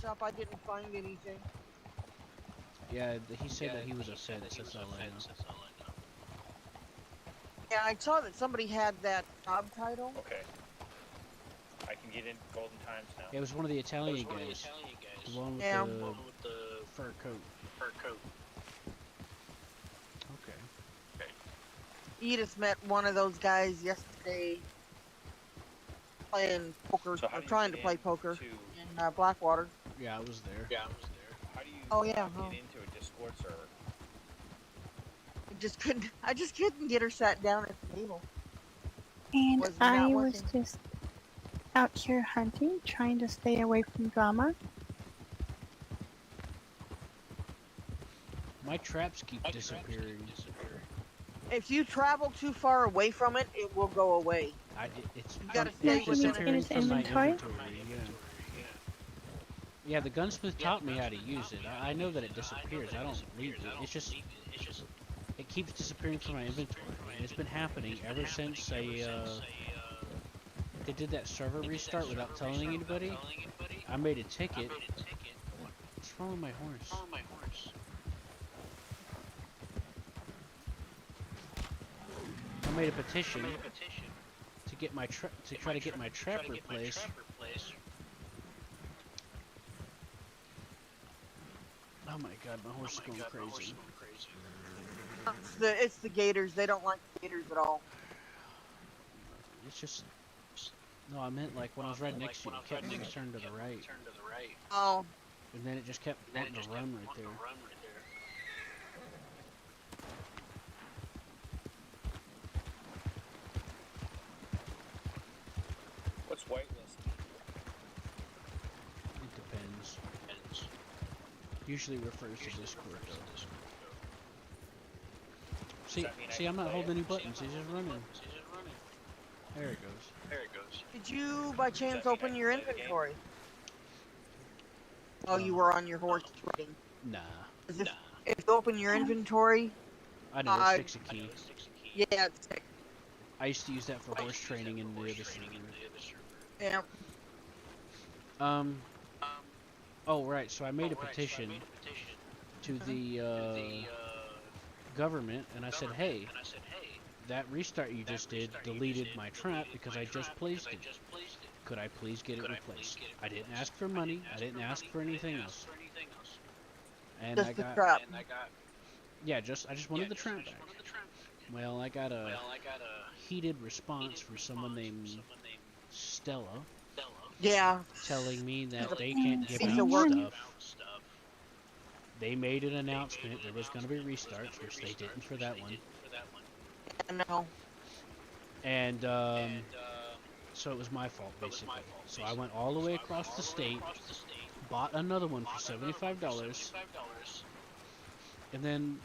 Shop, I didn't find anything. Yeah, he said that he was a fence. That's all I know. Yeah, I saw that somebody had that job title. Okay. I can get in Golden Times now. Yeah, it was one of the Italian guys. The one with the fur coat. Okay. Edith met one of those guys yesterday playing poker, So or trying to play poker in Blackwater. Yeah, I was there. How do you Oh, yeah, get huh. into a Discord server? I just couldn't get her sat down at the table. And Was not I was working. just out here hunting, trying to stay away from drama. My traps keep disappearing. If you travel too far away from it, it will go away. It's You gotta Yeah, stay he within means in his from my inventory. Yeah, the gunsmith taught me how to use it. I know that it disappears. I don't leave it. It's just it keeps disappearing from my inventory. And it's been happening ever since they did that server restart without telling anybody. I made a ticket. What's wrong with my horse? I made a petition to get my try to get my trap replaced. Oh my god, my horse is going crazy. It's the gators. They don't like gators at all. It's just no, I meant like when I was right next to you, it kept me turned to the right. Oh. And then it just kept wanting to run right there. What's whitelist? It depends. Usually refers to Discord though. See, I'm not holding any buttons. He's just running. There it goes. Did you, by chance, open your inventory? Oh, you were on your horse riding. Nah. If you open your inventory... I know, it's fix a key. Yeah, it's... I used to use that for horse training in the other server. Yeah. Oh, right, so I made a petition to the government, and I said, hey, that restart you just did deleted my trap because I just placed it. Could I please get it replaced? I didn't ask for money. I didn't ask for anything else. And Just I the got trap. yeah, I just wanted the trap back. Well, I got a heated response from someone named Stella. Yeah. Telling me that they Mm, can't give Piece out of work. stuff. They made an announcement there was going to be restarts, which they didn't for that one. No. And so it was my fault basically. So I went all the way across the state, bought another one for $75, and then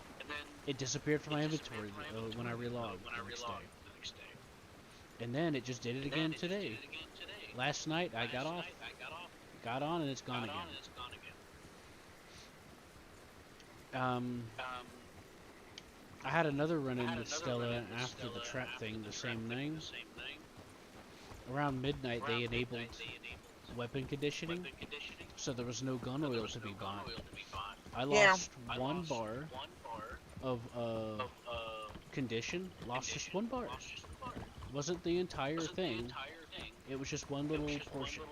it disappeared from my inventory when I relogged the next day. And then it just did it again today. Last night I got off, got on, and it's gone again. I had another run-in with Stella after the trap thing, the same thing. Around midnight they enabled weapon conditioning, so there was no gun oil to be bought. I lost 1 bar of condition, lost just 1 bar. Wasn't the entire thing, it was just one little portion.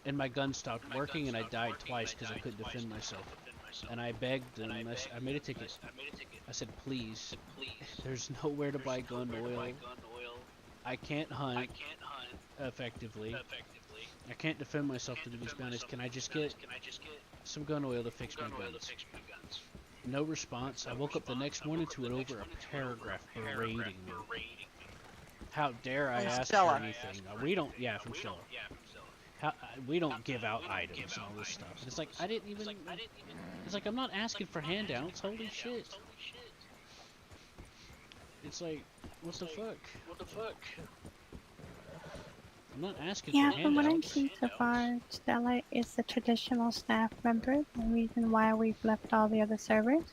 And my gun stopped working and I died twice because I couldn't defend myself. And I begged them, I made a ticket. I said, please, there's nowhere to buy gun oil. I can't hunt effectively. I can't defend myself to do these bounties. Can I just get some gun oil to fix my guns? No response. I woke up the next morning to it over a paragraph berating me. How dare I ask for anything? We don't, yeah, from Stella. We don't give out items and all this stuff. And it's like, I didn't even, it's like, I'm not asking for handouts. Holy shit. It's like, what the fuck? I'm not asking Yeah, for from what I've handouts. seen so far, Stella is the traditional staff member, the reason why we've left all the other servers.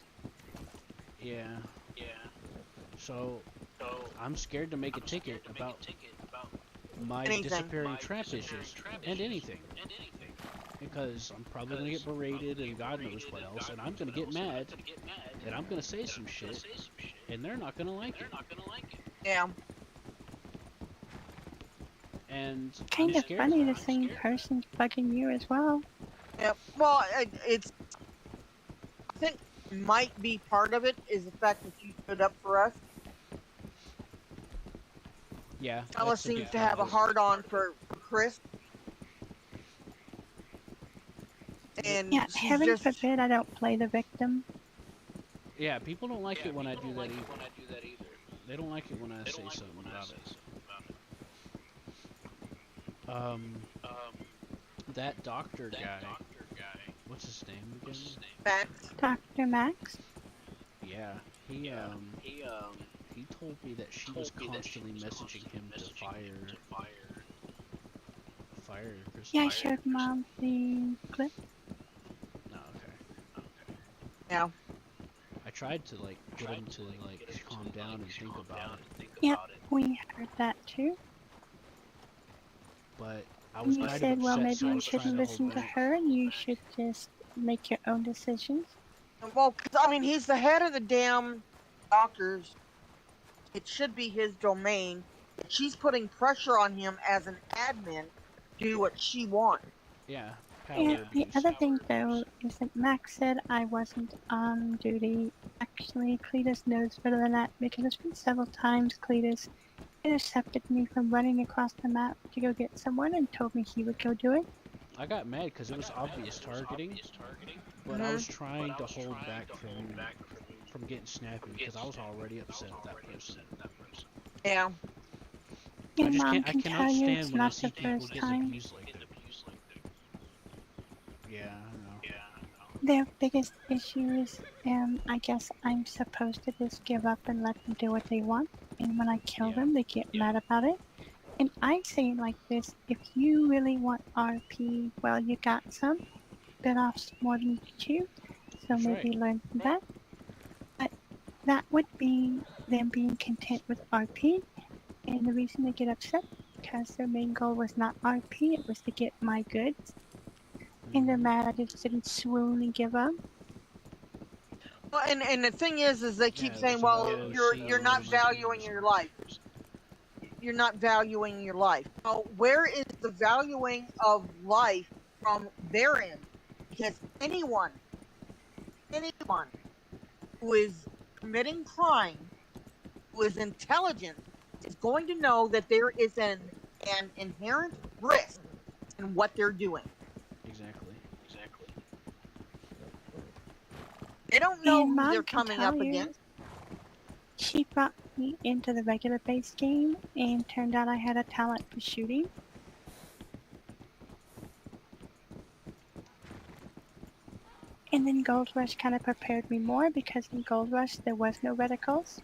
Yeah. So, I'm scared to make a ticket about my disappearing trap issues, and anything. Because I'm probably going to get berated and God knows what else, and I'm going to get mad, and I'm going to say some shit, and they're not going to like it. Yeah. And Kind of funny, the same person's bugging you as well. Yeah. Well, it's. I think might be part of it is the fact that you stood up for us. Yeah. Stella seems to have a hard-on for Chris. And yeah, heaven forbid I don't play the victim. Yeah, people don't like it when I do that either. They don't like it when I say something about it. That doctor guy. What's his name again? Max. Dr. Max? Yeah, he told me that she was constantly messaging him to fire Chris. Yeah, I showed Mom the clip. Oh, okay. Yeah. I tried to get him to calm down and think about it. Yep, we heard that too. But I was you kind said, of well, upset, maybe so I you was trying shouldn't to listen hold to back. her and you should just make your own decisions. Well, cause, I mean, he's the head of the damn doctors. It should be his domain. She's putting pressure on him as an admin to do what she wants. Yeah. And the other thing, though, is that Max said I wasn't on duty. Actually, Cletus knows better than that because there's been several times Cletus intercepted me from running across the map to go get someone and told me he would go do it. I got mad because it was obvious targeting, but I was trying to hold back from getting snappy because I was already upset at that person. Yeah. Your I just mom can't. I can cannot tell you stand it's when I not see the people first get time. abused like that. Yeah, I know. Their biggest issue is, I guess I'm supposed to just give up and let them do what they want. And when I kill them, they get mad about it. And I say it like this, if you really want RP, well, you got some. Bit off more than you can chew. So maybe learn from that. But that would be them being content with RP. And the reason they get upset, because their main goal was not RP, it was to get my goods. And they're mad I just didn't swoon and give up. Well, and the thing is they keep Yeah, saying, there's well, no you're not COs, valuing your life. You're not valuing your life. Well, where is the valuing of life from their end? Because anyone who is committing crime, who is intelligent, is going to know that there is an inherent risk in what they're doing. Exactly. They don't know And who Mom they're can coming tell up you, against. she brought me into the regular base game and turned out I had a talent for shooting. And then Gold Rush kind of prepared me more because in Gold Rush there was no reticles.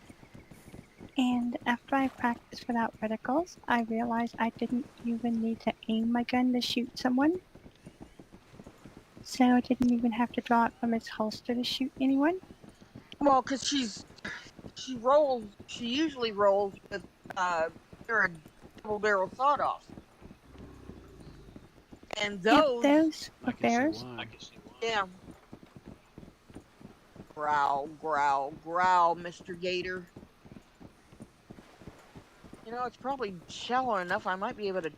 And after I practiced without reticles, I realized I didn't even need to aim my gun to shoot someone. So I didn't even have to draw it from its holster to shoot anyone. Well, because she usually rolls with they're a double barrel sawed-off. And Yep, those, those I were can see bears. why. yeah. Growl, growl, growl, Mr. Gator. You know, it's probably shallow enough I might be able to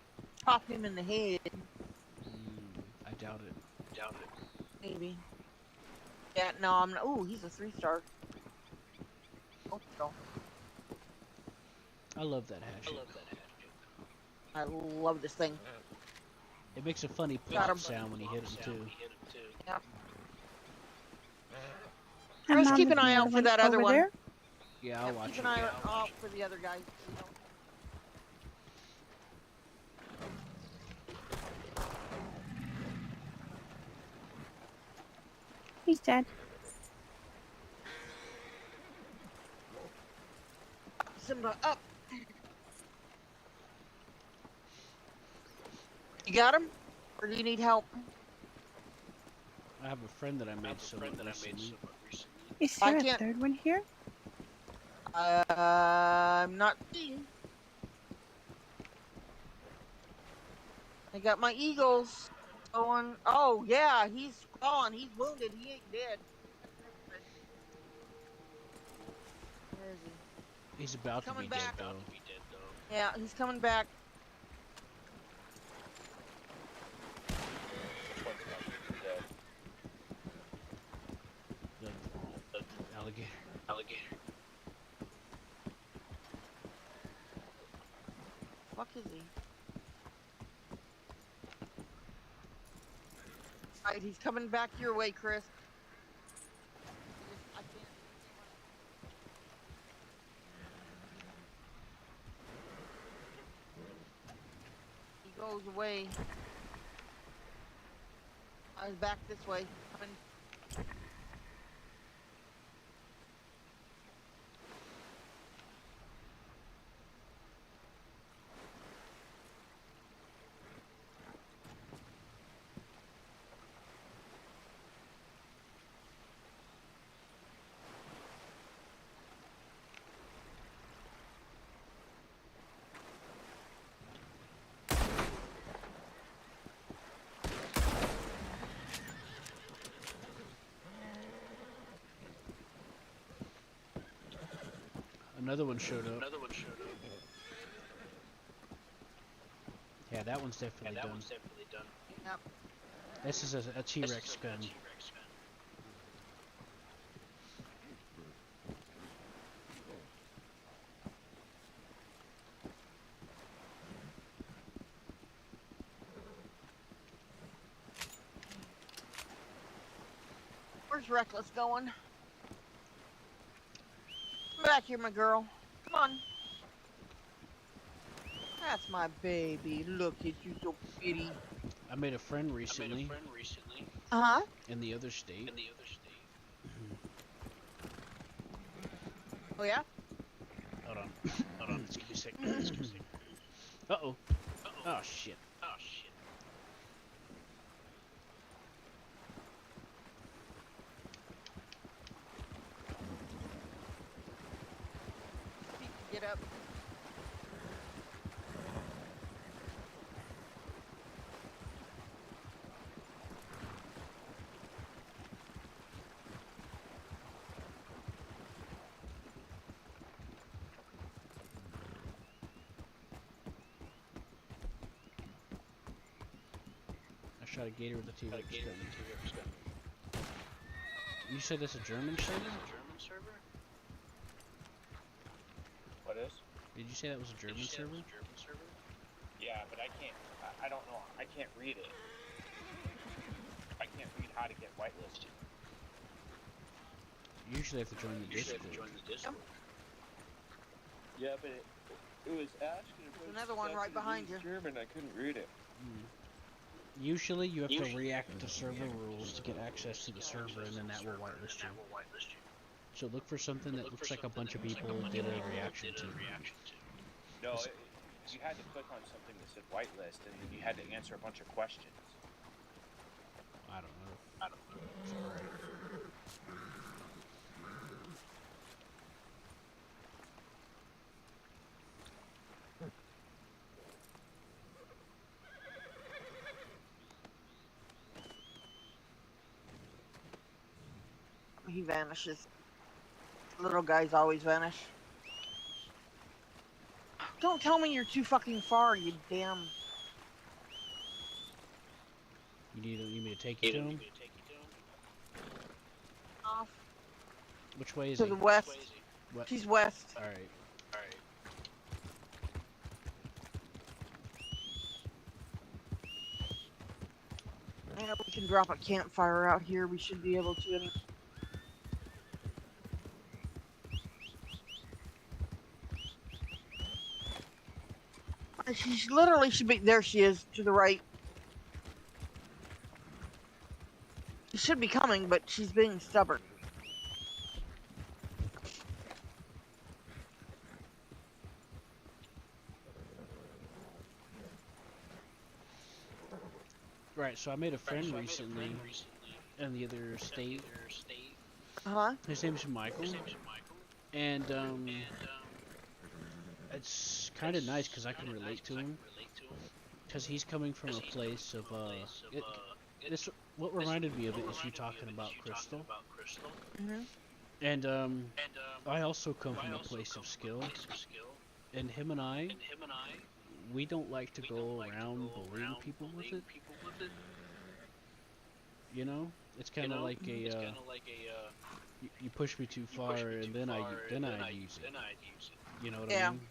chop him in the head. I doubt it. Maybe. Yeah, no, I'm not. Ooh, he's a 3-star. Oh, no. I love that hatchet. I love this thing. It makes a funny Got plop him. sound when you hit him too. Yep. And Chris, Mom, keep there's an eye another out for that other over one. there. Yeah, I'll Yep, watch keep it. an eye out for the other guys. He's dead. Simba, up. You got him? Or do you need help? I have a friend that I made somewhat recently. Is I there a can't- third one here? I'm not seeing. I got my eagles going. Oh, yeah, he's gone. He's wounded. He ain't dead. Where is he? He's about to be Coming dead back. though. Yeah, he's coming back. The alligator. Fuck is he? Alright, he's coming back your way, Chris. I can't. He goes away. He's back this way. Coming. Another one showed up. Yeah, that one's definitely done. Yep. This is a T-Rex gun. Where's Reckless going? Come back here, my girl. Come on. That's my baby. Look at you, so pretty. I made a friend recently Uh-huh. in the other state. Oh, yeah? Hold on. Let's give me a second. Uh-oh. Oh, shit. Get up. shot a gator with a T-Rex gun. You said that's a German server? What is? Did you say that was a German server? Yeah, but I can't. I don't know. I can't read it. I can't read how to get whitelisted. You usually have to join the Discord. Yeah, but it was asking if There's another one right behind you. German. I couldn't read it. Usually you have to react to server rules to get access to the server, and then that will whitelist you. So look for something that looks like a bunch of people did a reaction to. No, you had to click on something that said whitelist, and then you had to answer a bunch of questions. I don't know. It's alright. He vanishes. Little guys always vanish. Don't tell me you're too fucking far, you damn. You need me to take you to him? Off. Which way is To he? the west. What? She's west. Alright. Yeah, we can drop a campfire out here. We should be able to. She's literally should be there. She is to the right. She should be coming, but she's being stubborn. Right, so I made a friend recently in the other state. Uh-huh. His name's Michael. And it's kind of nice because I can relate to him. Because he's coming from a place of what reminded me of it is you talking about Crystal. Mm-hmm. And I also come from a place of skill. And him and I, we don't like to go around bullying people with it. You know, it's kind of like a you push me too far, and then I use it. You know what I mean?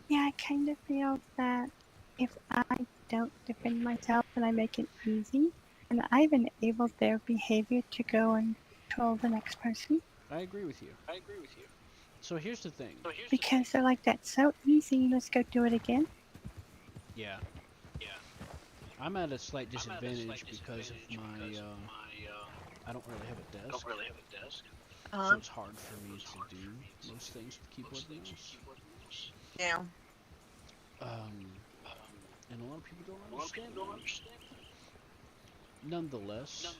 Yeah, I kind of feel that if I don't defend myself and I make it easy, and I've enabled their behavior to go and control the next person. I agree with you. So here's the thing. Because they're like, that's so easy, let's go do it again. Yeah. I'm at a slight disadvantage because of my I don't really have a desk. So it's hard for me to do most things with keyboard and mouse. Yeah. And a lot of people don't understand me. Nonetheless,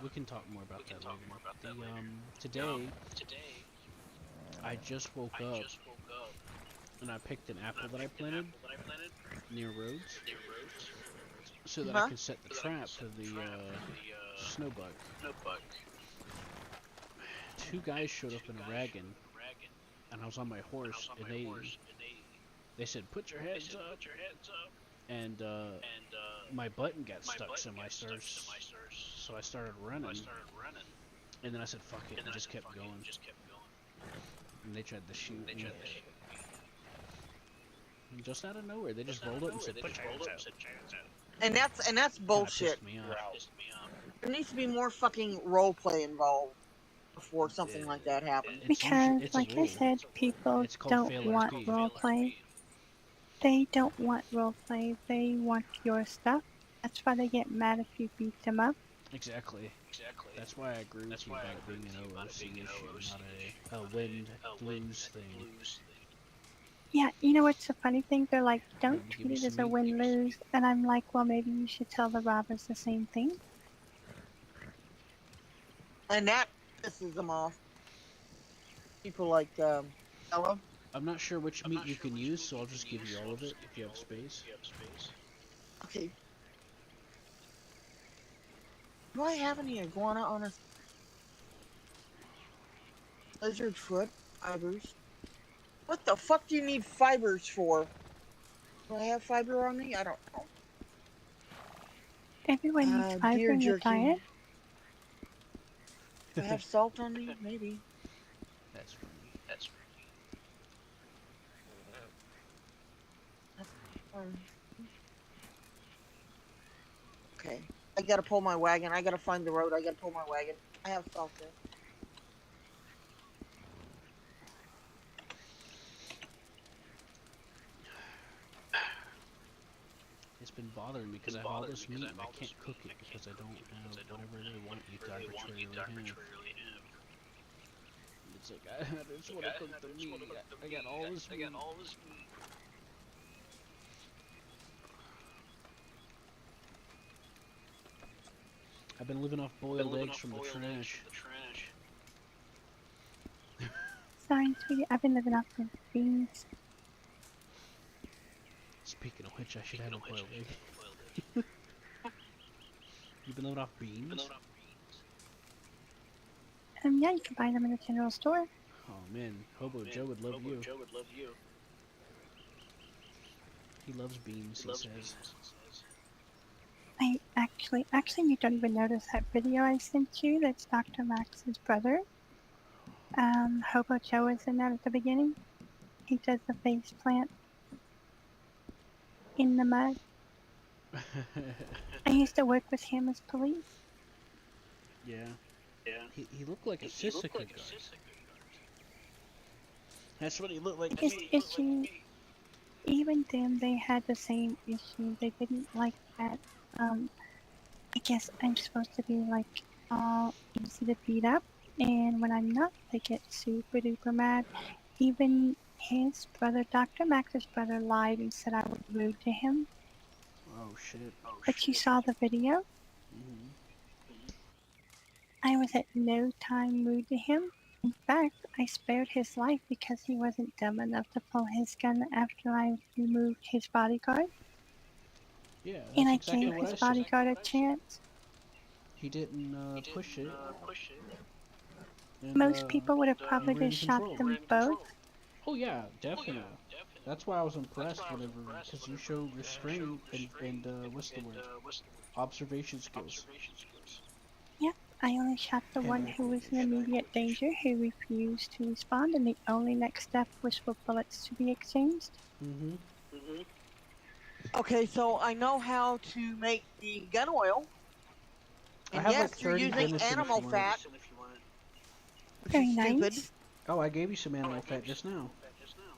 we can talk more about that later. Today, I just woke up and I picked an apple that I planted near roads so that I could set the trap for the snow bug. Two guys showed up in a wagon, and I was on my horse, and they said, "Put your heads up," and my button got stuck, so I started running, and then I said, "Fuck it," and just kept going, and they tried to shoot me. And just out of nowhere, they just rolled up and said, "Put your hands out." And that's bullshit. Pissed me off. There needs to be more fucking role play involved before something like that happens. Because, like I said, people don't want roleplay. They don't want roleplay. They want your stuff. That's why they get mad if you beat them up. Exactly. That's why I agree with you about it being an OOC issue, not a win-lose thing. Yeah, you know what's the funny thing? They're like, don't treat it as a win-lose. And I'm like, well, maybe you should tell the robbers the same thing. And that pisses them off. People like, Ella. I'm not sure which meat you can use, so I'll just give you all of it if you have space. Okay. Do I have any iguana on a lizard foot? Fibers. What the fuck do you need fibers for? Do I have fiber on me? I don't know. Everyone needs fiber Deer in their jerky. diet. Do I have salt on me? Maybe. That's funny. Okay. I gotta pull my wagon. I gotta find the road. I gotta pull my wagon. I have salt there. It's been bothering me because I have all this meat and I can't cook it because I don't have whatever they want you to arbitrarily have. It's like, I just want to cook the meat. I got all this meat. I've been living off boiled eggs from the trash. Sorry, sweetie. I've been living off the beans. Speaking of which, I should have a boiled egg. You've been living off beans? Yeah, you can buy them in the general store. Oh man, Hobo Joe would love you. He loves beans, he says. I actually, you don't even notice that video I sent you. That's Dr. Max's brother. Hobo Joe is in that at the beginning. He does the face plant in the mud. I used to work with him as police. Yeah. He looked like a Sissica guard. That's what he looked like. His issue, even then, they had the same issue. They didn't like that. I guess I'm supposed to be like all easy to beat up, and when I'm not, they get super duper mad. Even his brother, Dr. Max's brother, lied and said I was rude to him. Oh shit. But you saw the video? Mm-hmm. I was at no time rude to him. In fact, I spared his life because he wasn't dumb enough to pull his gun after I removed his bodyguard. Yeah, that's and I exactly gave what his I said. bodyguard a chance. He didn't push it. And, Most people would have you probably were in just shot control. them both. Oh yeah, definitely. That's why I was impressed whenever, because you showed restraint and what's the word? Observation skills. Yeah, I only shot the one who was in immediate danger, who refused to respond, and the only next step was for bullets to be exchanged. Mm-hmm. Okay, so I know how to make the gun oil. And I have yes, like you're 30 using venison animal if you want fat. it. Which Very is stupid. nice. Oh, I gave you some animal fat just now.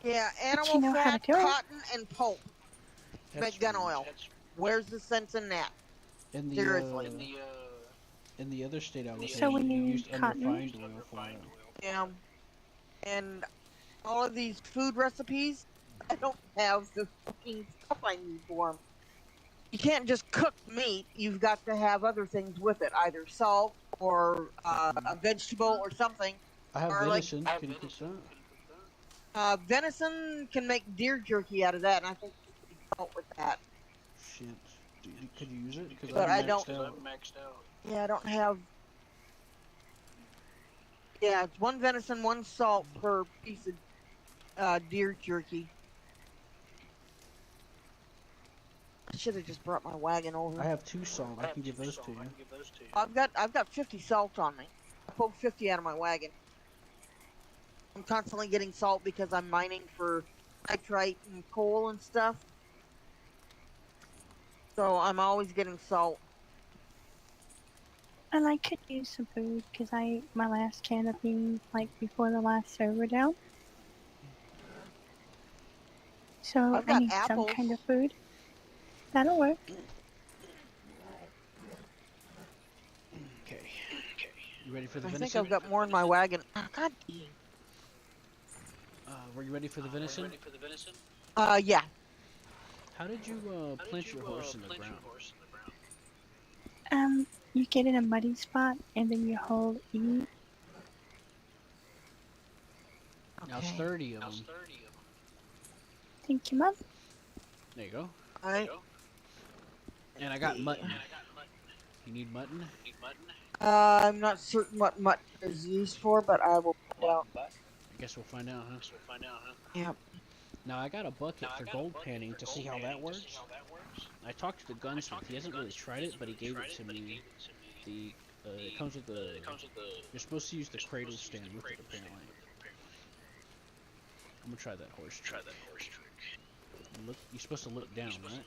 Yeah, But you animal know how to fat, do it. cotton, and pulp to That's make gun right. oil. Where's the sense in that? In the Seriously. in the other state I was So in, when you you used use cotton? unrefined oil for it. Yeah. And all of these food recipes, I don't have the fucking stuff I need for them. You can't just cook meat. You've got to have other things with it, either salt or a vegetable or something. I have or venison. Can you cook that? Venison can make deer jerky out of that, and I think you need salt with that. Shit. Could you use it? Because But I'm I don't. maxed out. Yeah, I don't have. Yeah, it's one venison, one salt per piece of deer jerky. I should have just brought my wagon over. I have 2 salt. I can give those to you. I've got 50 salt on me. I pulled 50 out of my wagon. I'm constantly getting salt because I'm mining for nitrite and coal and stuff. So I'm always getting salt. And I could use some food because I ate my last can of beans like before the last server down. So I've I got need apples. some kind of food. That'll work. Okay. You ready for the I venison? think I've got more in my wagon. Oh, God. Were you ready for the venison? Yeah. How did you plant your horse in the ground? You get in a muddy spot and then you hold E. Now it's 30 of them. Thank you, Mom. There you go. Alright. And I got mutton. You need mutton? I'm not certain what mutton is used for, but I will find out. I guess we'll find out, huh? Yep. Now I got a bucket for gold panning to see how that works. I talked to the gunsmith. He hasn't really tried it, but he gave it to me. It comes with the. You're supposed to use the cradle stand with it apparently. I'm gonna try that horse trick. Look, you're supposed to look down, right?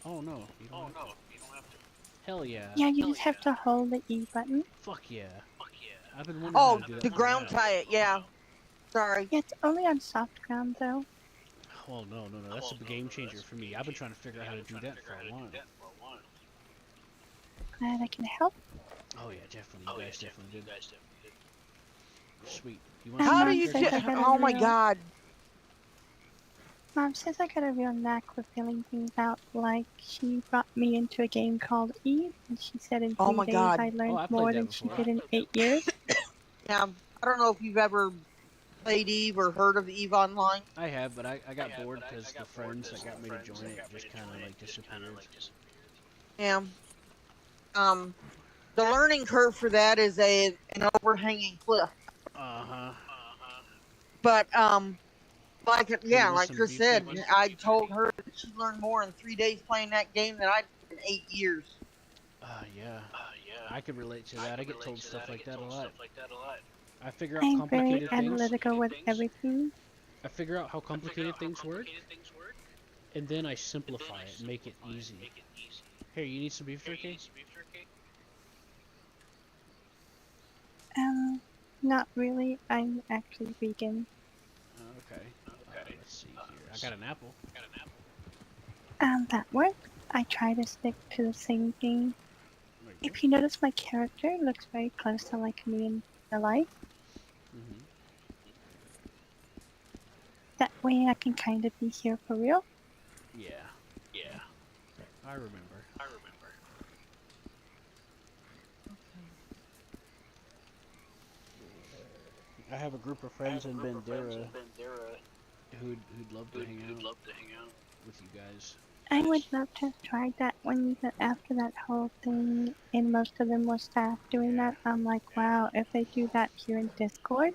Oh no, you don't have to. Hell yeah. Yeah, you just have to hold the E button. Fuck yeah. I've been wondering how Oh, to do that to for a ground while. tie it, yeah. Sorry. Yeah, it's only on soft ground though. Oh no, that's a game changer for me. I've been trying to figure out how to do that for a while. Glad I can help. Oh yeah, definitely. You guys definitely did. Sweet. You want How some do you trick? oh my god. Mom says I got a real knack for filling things out. Like, she brought me into a game called Eve, and she said in 3 my days God. I learned I played more that than she before. did in 8 years. Yeah, I don't know if you've ever played Eve or heard of Eve Online. I have, but I got bored because the friends that got me to join it just kind of like disappeared. Yeah. The learning curve for that is an overhanging cliff. But like Chris said, I told her that she learned more in 3 days playing that game than I did in 8 years. Yeah. I could relate to that. I get told stuff like that a lot. I figure out I'm very complicated things. analytical with everything. I figure out how complicated things work, and then I simplify it and make it easy. Here, you need some beef jerky? Not really. I'm actually vegan. Okay. Let's see here. I got an apple. That works. I try to stick to the same thing. If you notice, my character looks very close to like me in real life. That way I can kind of be here for real. Yeah. I remember. I have a group of friends in Bandera who'd love to hang out with you guys. I would love to have tried that one, but after that whole thing, and most of them were staff doing that, I'm like, wow, if they do that here in Discord,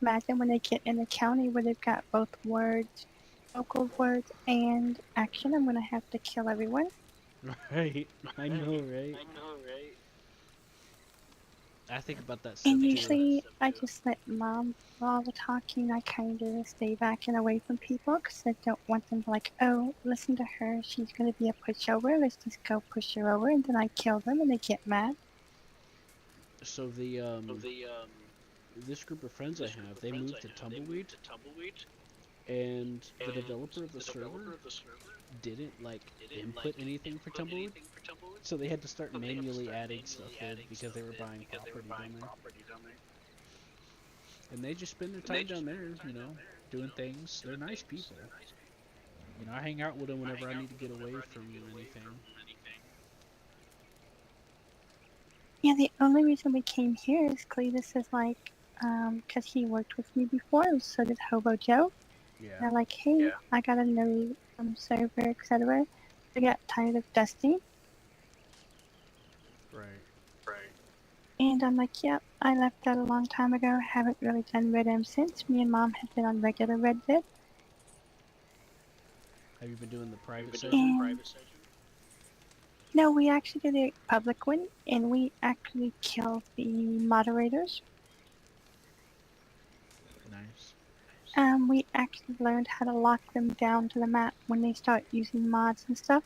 imagine when they get in the county where they've got both words, vocal words, and action, I'm gonna have to kill everyone. Right. I know, right? I think about that stuff And too. usually, I just let Mom do all the talking. I kind of stay back and away from people because I don't want them to like, oh, listen to her. She's going to be a pushover. Let's just go push her over. And then I kill them and they get mad. So this group of friends I have, they moved to Tumbleweed, and the developer of the server didn't like input anything for Tumbleweed, so they had to start manually adding stuff in because they were buying property down there. And they just spend their time down there, doing things. They're nice people. I hang out with them whenever I need to get away from anything. Yeah, the only reason we came here is Cletus is like, because he worked with me before, and so did Hobo Joe. Yeah. They're like, hey, I got a new server, etc. I got tired of Dusty. Right. And I'm like, yep, I left that a long time ago. Haven't really done Red M since. Me and Mom have been on regular Red Dead. Have you been doing the private session? No, we actually did a public one, and we actually killed the moderators. Nice. We actually learned how to lock them down to the map when they start using mods and stuff.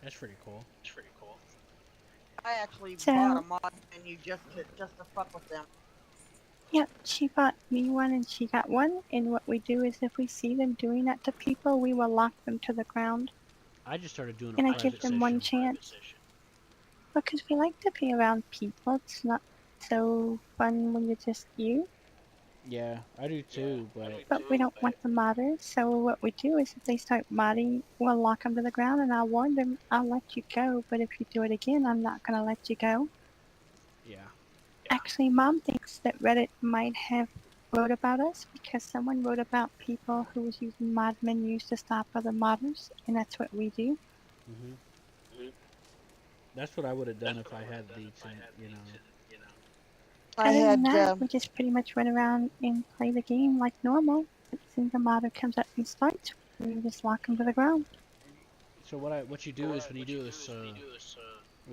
That's pretty cool. I actually bought a mod menu just to fuck with them. Yep, she bought me one and she got one, and what we do is if we see them doing that to people, we will lock them to the ground. I just started doing and a I private give them session. one chance. Because we like to be around people. It's not so fun when you're just you. Yeah, I do too, But we don't want the modders, so what we do is if they start modding, we'll lock them to the ground and I'll warn them, I'll let you go, but if you do it again, I'm not going to let you go. Yeah. Actually, Mom thinks that Reddit might have wrote about us because someone wrote about people who was using mod menus to stop other modders, and that's what we do. That's what I would have done if I had the, I Other than had that, we just pretty much run around and play the game like normal. As soon as the modder comes up and starts, we just lock him to the ground. So what you do is when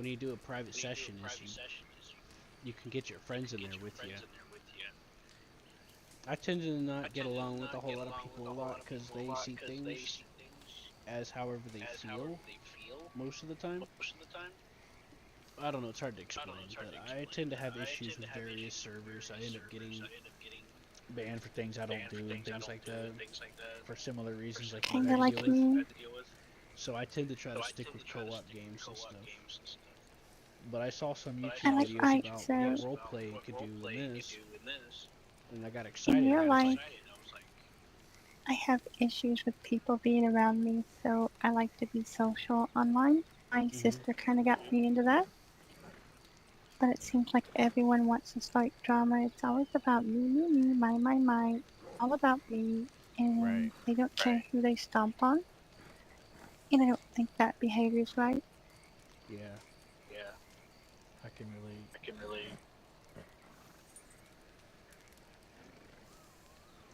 you do a private session is you can get your friends in there with you. I tend to not get along with a whole lot of people a lot because they see things as however they feel most of the time. I don't know, it's hard to explain, but I tend to have issues with various servers. I end up getting banned for things I don't do and things like that for similar reasons like you Kinda had to deal like with. me. So I tend to try to stick with co-op games and stuff. But I saw some I YouTube like videos Ike, about what so roleplay could do in this, and I got in excited. real I was life, like, I have issues with people being around me, so I like to be social online. My sister kind of got me into that, but it seems like everyone wants to start drama. It's always about me, my, all about me, and they don't care who they stomp on. And I don't think that behavior is right. yeah, I can relate.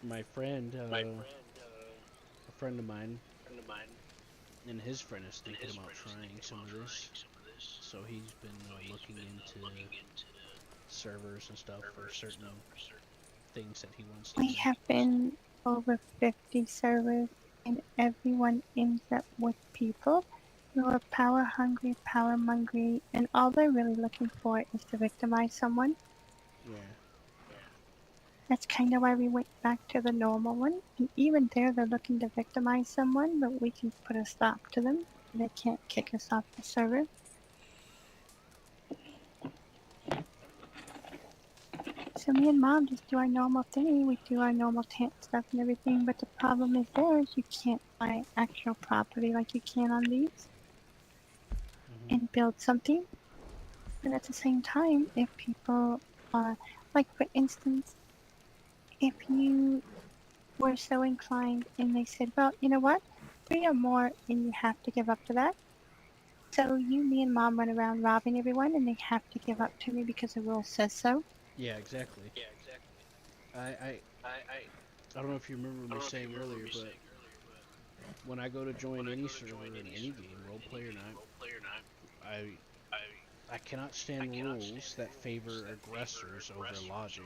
My friend, a friend of mine, and his friend is thinking about trying some of this. So he's been looking into servers and stuff for certain things that he wants to We do. have been over 50 servers, and everyone ends up with people who are power hungry, power hungry, and all they're really looking for is to victimize someone. Yeah. That's kind of why we went back to the normal one. And even there, they're looking to victimize someone, but we can put a stop to them. They can't kick us off the server. So me and Mom just do our normal thing. We do our normal tent stuff and everything, but the problem is there is you can't buy actual property like you can on these and build something. And at the same time, if people are, like for instance, if you were so inclined and they said, well, you know what, 3 or more and you have to give up to that. So you, me, and Mom run around robbing everyone and they have to give up to me because the rule says so. Yeah, exactly. I I don't know if you remember me saying earlier, but when I go to join any server in any game, roleplay or not, I I cannot stand rules that favor aggressors over logic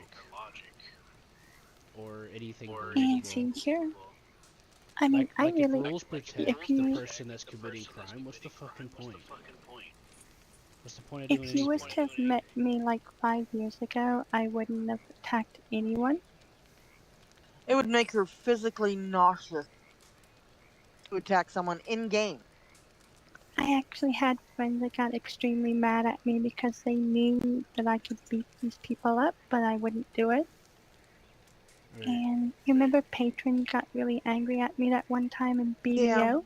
or anything And believable. see here, I mean, I Like if really, rules if protect the you, person that's committing crime, what's the fucking point? What's the point of doing if you was anything? to have met me like 5 years ago, I wouldn't have attacked anyone. it would make her physically nauseous to attack someone in game. I actually had friends that got extremely mad at me because they knew that I could beat these people up, but I wouldn't do it. And you remember Patron got really angry at me that one time in Yeah. BDO?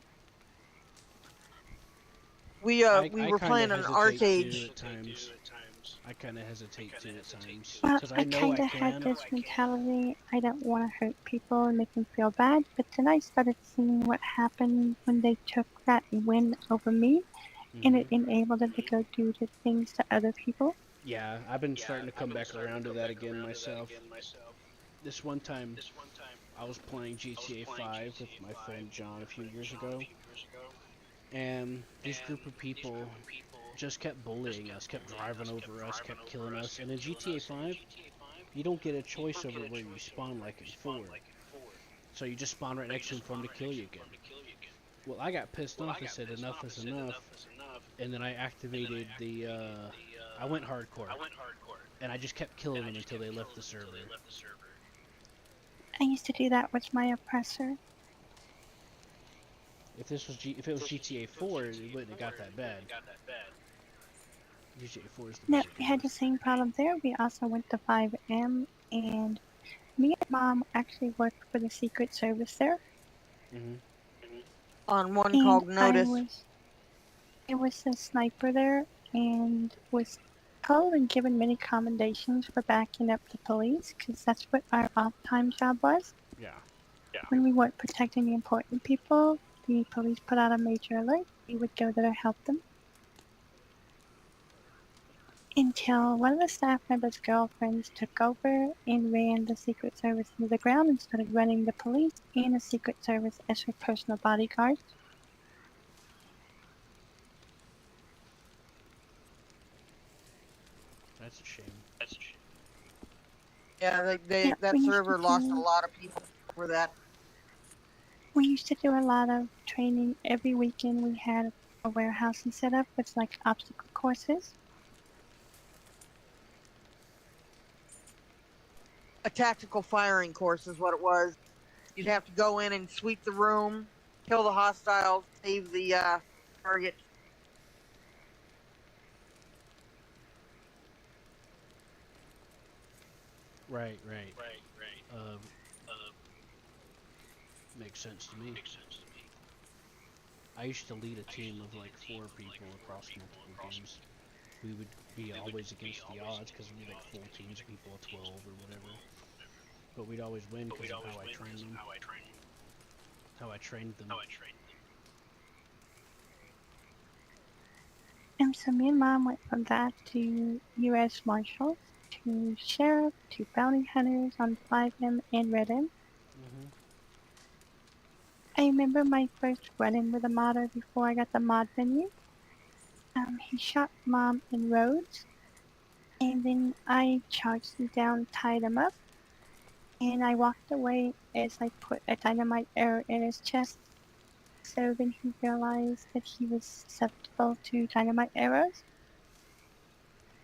We I were kind of playing an hesitate too Arcade. at times. I kind of hesitate too at times Well, because I I know kind I of had can. this mentality, I don't want to hurt people and make them feel bad, but then I started seeing what happened when they took that win over me, and it enabled them to go do the things to other people. Yeah, I've been starting to come back around to that again myself. This one time, I was playing GTA 5 with my friend John a few years ago, and this group of people just kept bullying us, kept driving over us, kept killing us. And in GTA 5, you don't get a choice over where you spawn like in 4. So you just spawn right next to him for him to kill you again. Well, I got pissed off and said enough is enough, and then I activated the, I went hardcore, and I just kept killing them until they left the server. I used to do that with my oppressor. If if it was GTA 4, it wouldn't have got that bad. GTA 4 is the No, better we game. had the same problem there. We also went to 5M, and me and Mom actually worked for the Secret Service there. On one And called Notice. I was a sniper there and was called and given many commendations for backing up the police because that's what our off-time job was. Yeah. When we weren't protecting the important people, the police put out a major alert. We would go there to help them. until one of the staff members' girlfriends took over and ran the Secret Service into the ground and started running the police and the Secret Service as her personal bodyguard. That's a shame. Yeah, Yeah, that we used to server lost a do lot of people over that. we used to do a lot of training every weekend. We had a warehouse and set up with like obstacle courses. A tactical firing course is what it was. You'd have to go in and sweep the room, kill the hostiles, save the target. Right. Makes sense to me. I used to lead a team of like 4 people across multiple games. We would be always against the odds because it'd be like full teams of people of 12 or whatever. But we'd always win because of how I trained them. How I trained them. And so me and Mom went from that to U.S. Marshals, to Sheriff, to Bounty Hunters on 5M and Red M. Mm-hmm. I remember my first run-in with a modder before I got the mod menu. He shot Mom in Rhodes, and then I charged him down, tied him up, and I walked away as I put a dynamite arrow in his chest. So then he realized that he was susceptible to dynamite arrows.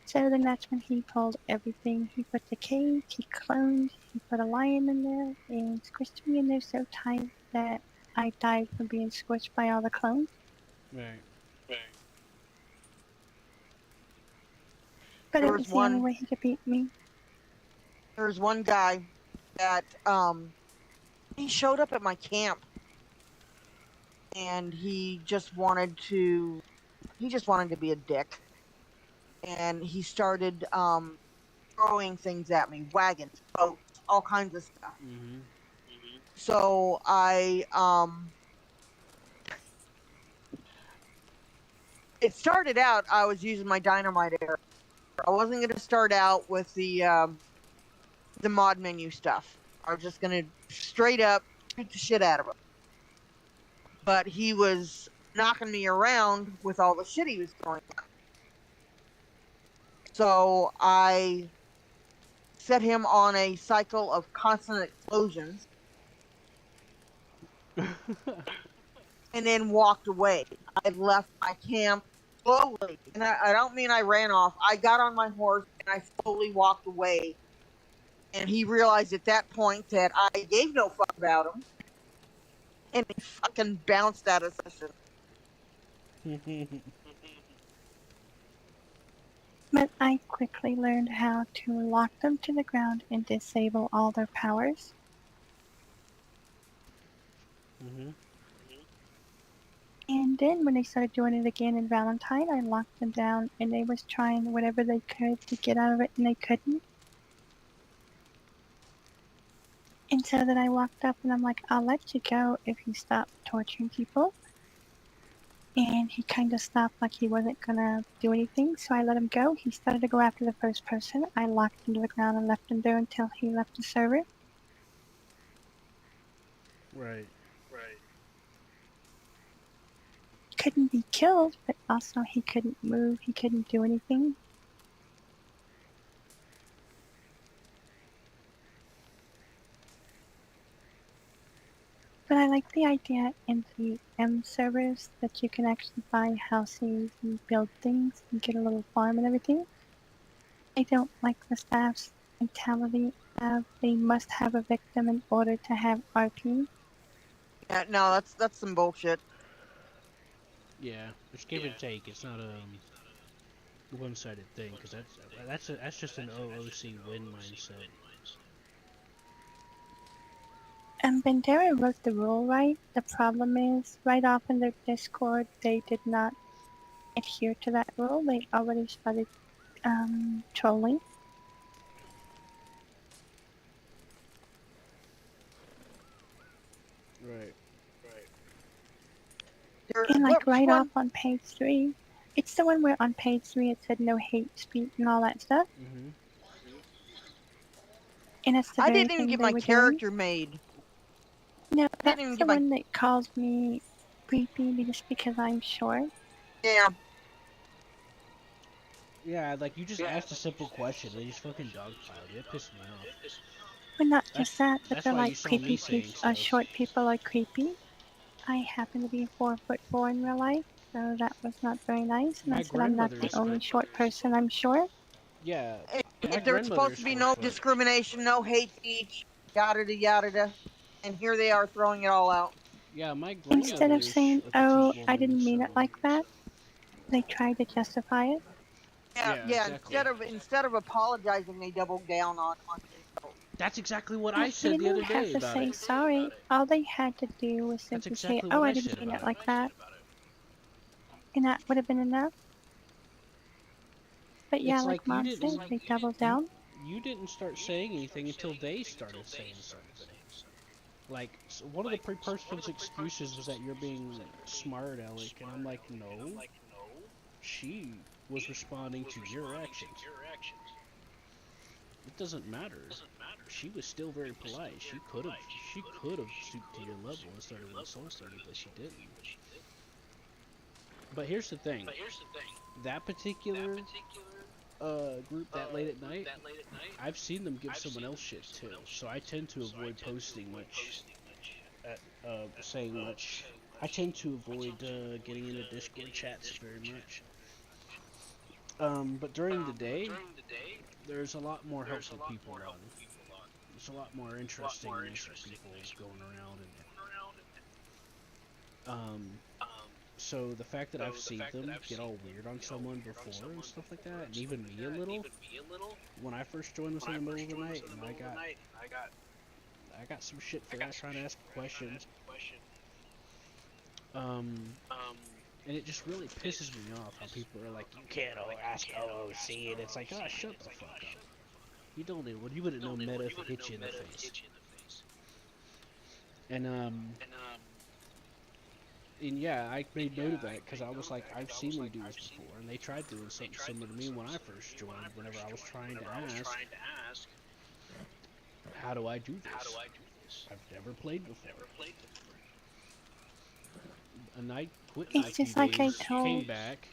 So then that's when he pulled everything. He put the cage, he cloned, he put a lion in there, and squished me in there so tight that I died from being squished by all the clones. Right. But There it was was the only one. way he could beat me. There was one guy that he showed up at my camp, and he just wanted to be a dick, and he started throwing things at me, wagons, boats, all kinds of stuff. Mm-hmm. So it started out I was using my dynamite arrow. I wasn't going to start out with the mod menu stuff. I was just going to straight up shoot the shit out of him. But he was knocking me around with all the shit he was throwing. So I set him on a cycle of constant explosions and then walked away. I left my camp slowly. And I don't mean I ran off. I got on my horse and I slowly walked away. And he realized at that point that I gave no fuck about him. And he fucking bounced out of session. But I quickly learned how to lock them to the ground and disable all their powers. Mm-hmm. And then when they started doing it again in Valentine, I locked them down and they was trying whatever they could to get out of it and they couldn't. And so then I walked up and I'm like, I'll let you go if you stop torturing people. And he kind of stopped like he wasn't gonna do anything, so I let him go. He started to go after the first person. I locked him to the ground and left him there until he left the server. Right. Couldn't be killed, but also he couldn't move, he couldn't do anything. But I like the idea in the M servers that you can actually buy houses and build things and get a little farm and everything. I don't like the staff's mentality of they must have a victim in order to have RP. Yeah, no, that's some bullshit. Yeah, it's give and take. It's not a one-sided thing because that's just an OOC win mindset. Bandera wrote the rule right. The problem is, right off in their Discord, they did not adhere to that rule. They already started trolling. Right. And like right off on page 3, It's the one where on page 3 it said no hate speech and all that stuff. Mm-hmm. And it's the I very didn't even thing get they my were doing. character made. No, I didn't even that's the get my. one that calls me creepy just because I'm short. Yeah. Yeah, like you just asked a simple question. They just fucking dogpiled you. It pissed me off. But not just that, but That's they're why you like saw me creepy saying people. stuff. Short people are creepy. I happen to be 4'4" in real life, so that was not very nice. And I My said I'm not the grandmother's only short person I'm short. yeah. My There's supposed grandmother's to be 4 no foot. discrimination, no hate speech, yada da yada da. And here they are throwing it all out. Yeah, my Instead of grandmother's saying, a "Oh, petite I woman, didn't mean so it like that," they tried to justify it. Yeah, yeah, yeah. exactly. Instead of apologizing, they doubled down on themselves. That's exactly what No, I they said the didn't other even have day to about say it. sorry. All they had to do was That's simply say, exactly "Oh, what I I didn't said mean about it it. like that," and that would have been enough. But yeah, It's like like you Mom said, didn't they doubled down. you didn't start saying anything until they started saying something. Like one of the person's excuses was that you're being smart, Alec, and I'm like, no. She was responding to your actions. It doesn't matter. She was still very polite. She could have stooped to your level and started insulting you, but she didn't. But here's the thing. That particular group that late at night, I've seen them give someone else shit too. So I tend to avoid posting much, saying much. I tend to avoid getting into Discord chats very much. But during the day, there's a lot more helpful people on. There's a lot more interesting, nicer people going around, and so the fact that I've seen them get all weird on someone before and stuff like that, and even me a little, when I first joined was in the middle of the night, and I got some shit for that trying to ask a question. Um, and it just really pisses me off how people are like, you can't ask OOC, and it's like, oh, shut the fuck up. You don't know what you wouldn't know meta if it hit you in the face. And yeah, I made note of that because I was like, I've seen them do this before, and they tried doing something similar to me when I first joined. Whenever I was trying to ask, how do I do this? I've never played before. And I quit for a It's few just like I days, came told. back,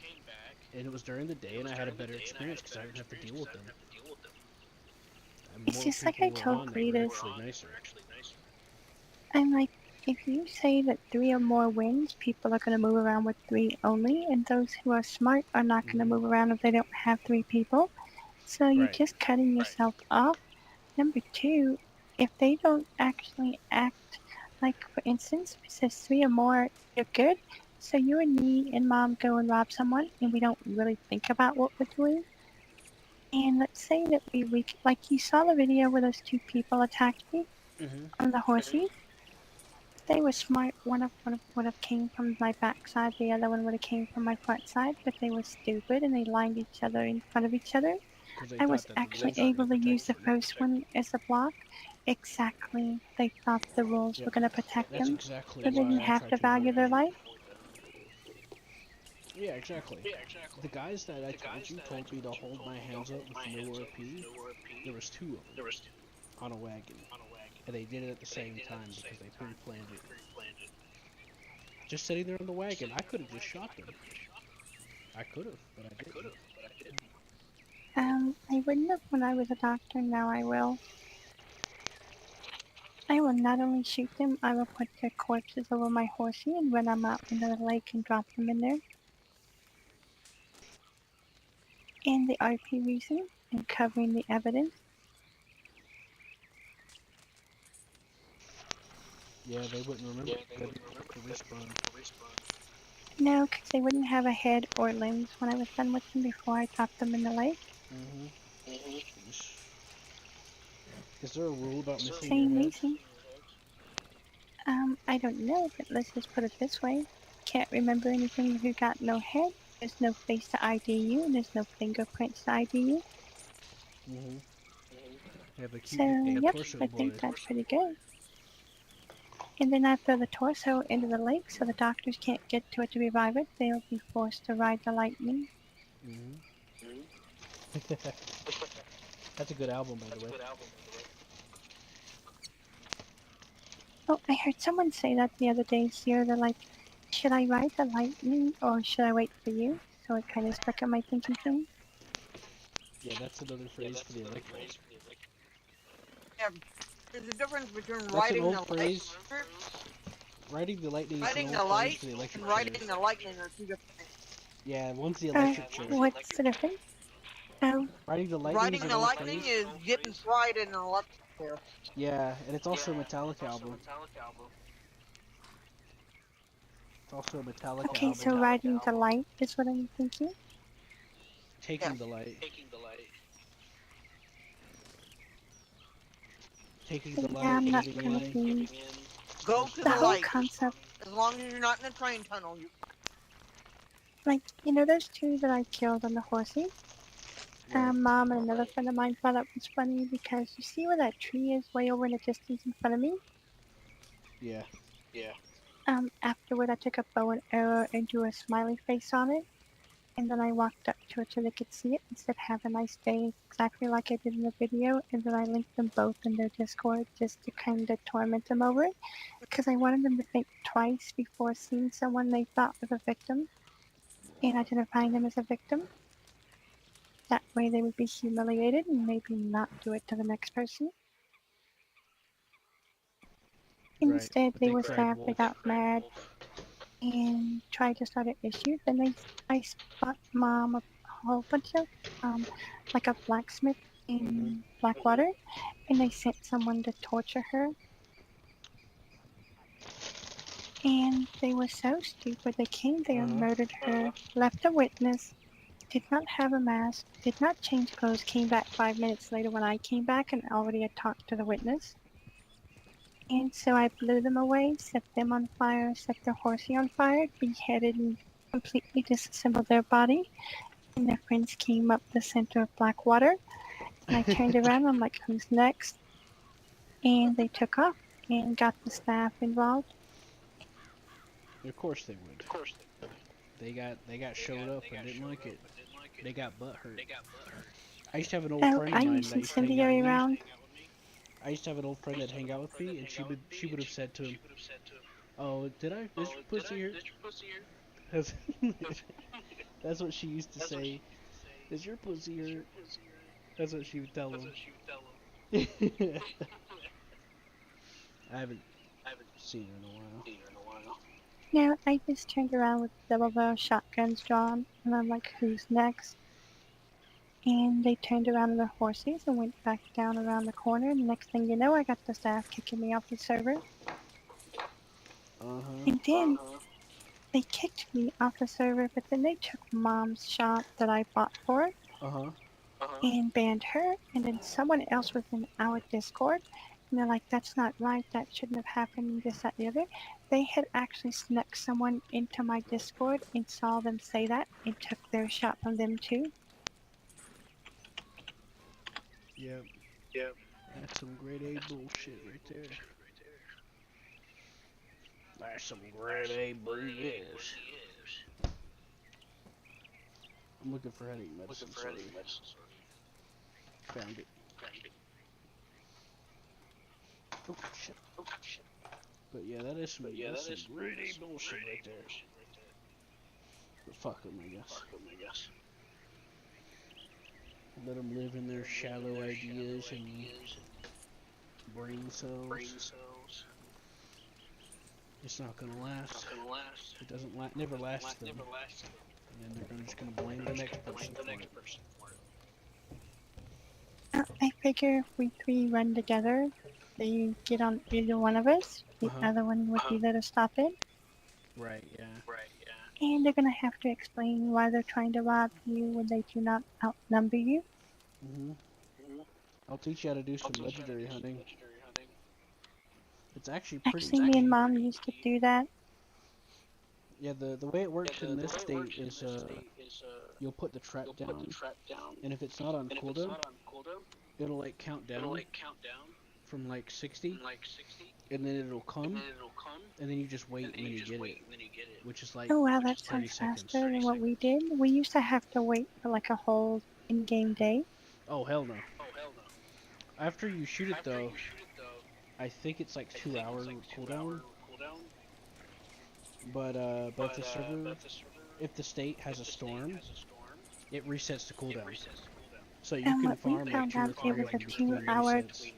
and it was during the day, and I had a better experience because I didn't have to deal with them. And It's more just like people I were told on that were Cletus. actually nicer. I'm like, if you say that 3 or more wins, people are going to move around with 3 only, and those who are smart are not going to move around if they don't have 3 people. So you're Right. just cutting yourself off. Number 2, if they don't actually act, like for instance, if it says 3 or more, you're good. So you and me and Mom go and rob someone, and we don't really think about what we're doing. And let's say that we like you saw the video where those 2 people attacked me on the horses. They were smart. One would have came from my backside. The other one would have came from my front side. But they were stupid and they lined each other in front of each other. They I thought was that the actually rules were able going to to use protect the them. first one as a block. Exactly. They thought the rules were going to protect That's them. exactly So they didn't why I have tried to to value avoid their them. life. Yeah, exactly. The guys that I told me to hold my hands up with no RP, there was 2 of them on a wagon. And they did it at the same time because they pre-planned it. Just sitting there on the wagon, I could have just shot them. I could have, but I didn't. I wouldn't have when I was a doctor. Now I will. I will not only shoot them, I will put their corpses over my horsey and run them out into the lake and drop them in there. And the RP reason and covering the evidence. Yeah, they wouldn't remember. They'd to respawn. No, because they wouldn't have a head or limbs when I was done with them before I dropped them in the lake. Is there a rule about missing your Same heads? reason. I don't know, but let's just put it this way. Can't remember anything if you got no head. There's no face to ID you, and there's no fingerprints to ID you. They have a So, cute nickname, yep, Torso I Boy. think that's pretty good. And then I throw the torso into the lake so the doctors can't get to it to revive it. They'll be forced to ride the lightning. That's a good album, by the way. Oh, I heard someone say that the other day here. They're like, should I ride the lightning or should I wait for you? So it kind of stuck in my thinking thing. Yeah, that's another phrase for the electric. Yeah, there's a difference between That's an riding old the phrase. light. Riding the lightning is an Riding old the phrase light for the electric and riding chairs. the lightning are two different things. Yeah, one's the electric chair. What's the difference? Oh. Riding the lightning Riding is an the old lightning phrase. is getting fried in an electric chair. Yeah, and it's also a Metallica album. It's also a Metallica Okay, album. so riding the light is what I'm thinking. Taking the light. Taking the light, Yeah, I'm not giving gonna in. be. Go to The the whole light. concept, As long as you're not in a train tunnel, you. like, you know, those two that I killed on the horsey? Mom and another friend of mine thought it was funny because you see where that tree is way over in the distance in front of me? Yeah. Afterward I took a bow and arrow and drew a smiley face on it. And then I walked up to it so they could see it and said, have a nice day, exactly like I did in the video. And then I linked them both in their Discord just to kind of torment them over it. Because I wanted them to think twice before seeing someone they thought was a victim and identifying them as a victim. That way they would be humiliated and maybe not do it to the next person. Instead, Right, they but were cried sad, they wolf. got mad, and tried to start an issue. Then I bought Mom a whole bunch of, like a blacksmith in Blackwater, and they sent someone to torture her. And they were so stupid. They came there, murdered her, left a witness, did not have a mask, did not change clothes, came back 5 minutes later when I came back and already had talked to the witness. And so I blew them away, set them on fire, set their horsey on fire, beheaded and completely disassembled their body. And their friends came up the center of Blackwater. And I turned around, I'm like, who's next? And they took off and got the staff involved. Of course they would. They got showed up and didn't like it. They got butt hurt. I used to have an old friend I of mine used that used to hang out incendiary with me. round. I used to have an old friend that hang out with me, and she would have said to him, "Oh, did I? Is your pussy hurt?" That's what she used to say. Is your pussy hurt? That's what she would tell him. I haven't seen her in a while. Now I just turned around with double barrel shotguns drawn, and I'm like, who's next? And they turned around on their horses and went back down around the corner. And the next thing you know, I got the staff kicking me off the server. And then they kicked me off the server, but then they took Mom's shot that I bought for her and banned her. And then someone else was in our Discord. And they're like, that's not right. That shouldn't have happened. This, that, the other. They had actually snuck someone into my Discord and saw them say that and took their shot from them too. Yep. That's some grade A bullshit right there. That's some grade A bullshit. I'm looking for headache medicine. Found it. Oh shit. But yeah, that is some grade A bullshit right there. But fuck them, I guess. Let them live in their shallow ideas and brain cells. It's not gonna last. It doesn't never lasts them. And then they're just gonna blame the next person for it. I figure if we three run together, they get on either one of us, the other one would be there to stop it. Right, yeah. And they're gonna have to explain why they're trying to rob you when they do not outnumber you. I'll teach you how to do some legendary hunting. It's actually pretty Actually, me and Mom used to do that. Yeah, the way it works in this state is you'll put the trap down, and if it's not on cooldown, it'll like count down from like 60, and then it'll come, and then you just wait, and then you get it, which is like Oh wow, that 30 sounds seconds. faster than what we did. We used to have to wait for like a whole in-game day. Oh hell no. After you shoot it though, I think it's like 2 hour cooldown. But if the state has a storm, it resets the cooldown. So you And can what we farm like found 2 or out, 3 it was of a them between 2 hour. resets.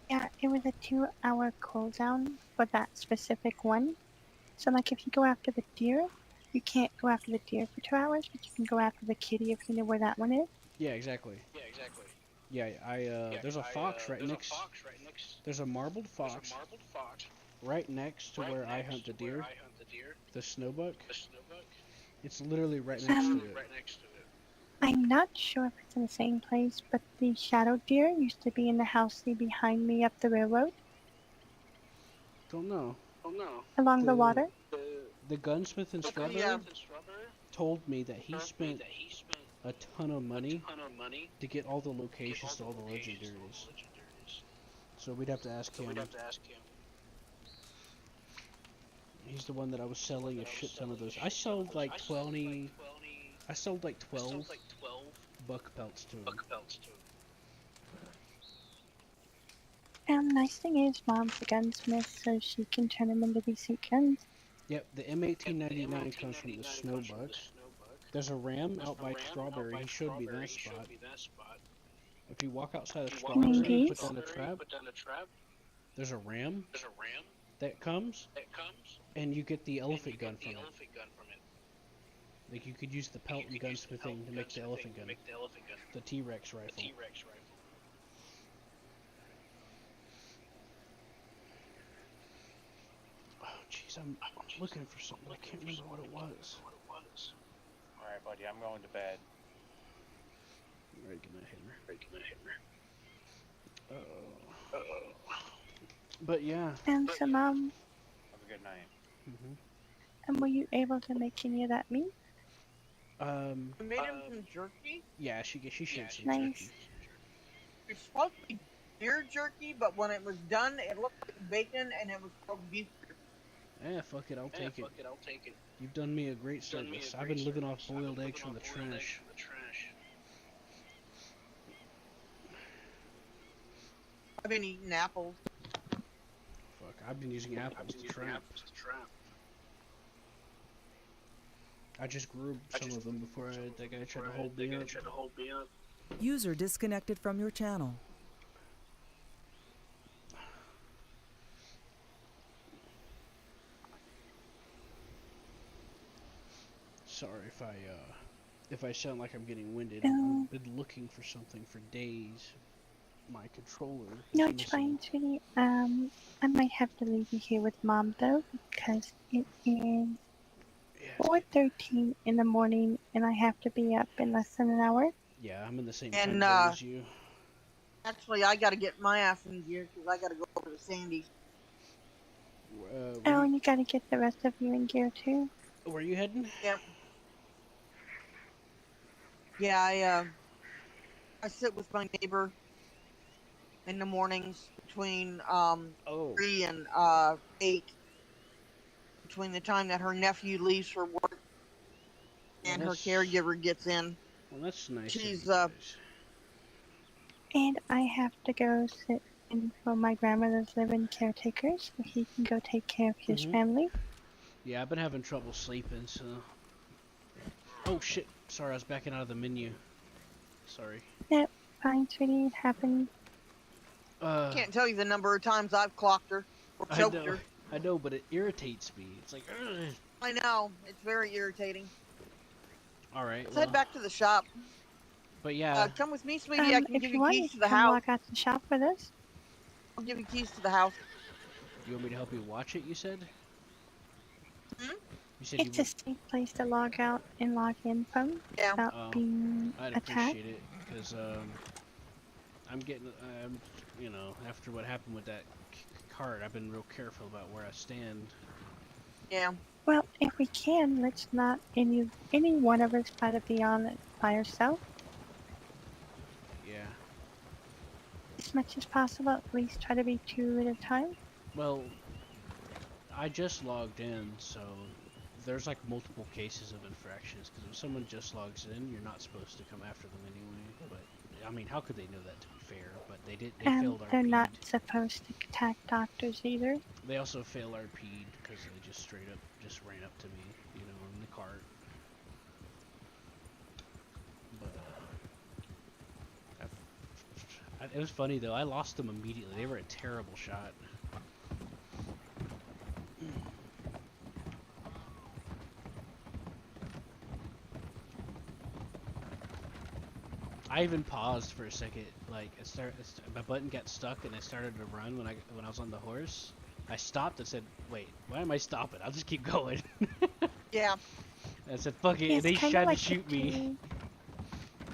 Yeah, it was a 2 hour cooldown for that specific one. So like if you go after the deer, you can't go after the deer for 2 hours, but you can go after the kitty if you know where that one is. Yeah, exactly. Yeah, there's a fox right next. There's a marbled fox right next to where I hunt the deer. The snowbuck. It's literally right next to it. I'm not sure if it's in the same place, but the shadow deer used to be in the house behind me up the railroad. Don't know. Along the water. The gunsmith in Strawberry told me that he spent a ton of money to get all the locations to all the legendaries. So we'd have to ask him. He's the one that I was selling a shit ton of those. I sold like 20. I sold like 12 buck pelts to him. Nice thing is, Mom's a gunsmith, so she can turn them into decent guns. Yep, the M1899 comes from the snowbuck. There's a ram out by Strawberry. He showed me that spot. If you walk outside of Strawberry and put down a trap, there's a ram that comes, and you get the elephant gun from it. Like you could use the pelt and gunsmithing to make the elephant gun, the T-Rex rifle. Oh jeez, I'm looking for something. I can't remember what it was. Alright, buddy, I'm going to bed. Alright, good night, Hitler. But yeah. And so, Mom. Have a good night. And were you able to make any of that meat? We made him some jerky. Yeah, she shared some nice. jerky. It's supposed to be deer jerky, but when it was done, it looked like bacon, and it was called beef jerky. Eh, fuck it, I'll take it. You've done me a great service. I've been living off boiled eggs from the trash. I've been eating apples. Fuck, I've been using apples to trap. I just grew some of them before that guy tried to hold me up. User disconnected from your channel. Sorry if I sound like I'm getting winded. I've been looking for something for days. My controller. No, it's fine, sweetie. I might have to leave you here with Mom though, because it is 4:13 in the morning, and I have to be up in less than an hour. Yeah, I'm in the same time zone as you. Actually, I gotta get my ass in gear because I gotta go over to Sandy. Oh, and you gotta get the rest of you in gear too. Where are you heading? Yep. Yeah, I sit with my neighbor in the mornings between 3 and 8. Between the time that her nephew leaves for work and her caregiver gets in. Well, that's nice. She's And I have to go sit in for my grandmother's living caretaker so he can go take care of his family. Yeah, I've been having trouble sleeping, so. Oh shit! Sorry, I was backing out of the menu. Sorry. Yep, fine, sweetie. It happened. Can't tell you the number of times I've clocked her or choked her. I know, but it irritates me. It's like. Ugh. I know. It's very irritating. All right. Let's head back to the shop. But yeah. Come with me, sweetie. I can give you keys to the come house. walk out the shop with us. I'll give you keys to the house. You want me to help you watch it? You said. You said It's a safe place to log out and log in from without being I'd attacked. appreciate it because I'm getting you know, after what happened with that card, I've been real careful about where I stand. Yeah. Well, if we can, let's not any one of us try to be on it by ourselves. Yeah. As much as possible, at least try to be 2 at a time. Well, I just logged in, so there's like multiple cases of infractions. Because if someone just logs in, you're not supposed to come after them anyway. But I mean, how could they know that? To be fair, but they did. They And failed they're not RP'd. supposed to attack doctors either. They also fail RP'd because they just straight up just ran up to me, in the cart. But it was funny though. I lost them immediately. They were a terrible shot. I even paused for a second. Like my button got stuck and I started to run when I was on the horse. I stopped and said, "Wait, why am I stopping? I'll just keep going." Yeah. I said, "Fuck it." Yeah, And they it's kind of tried to like shoot me.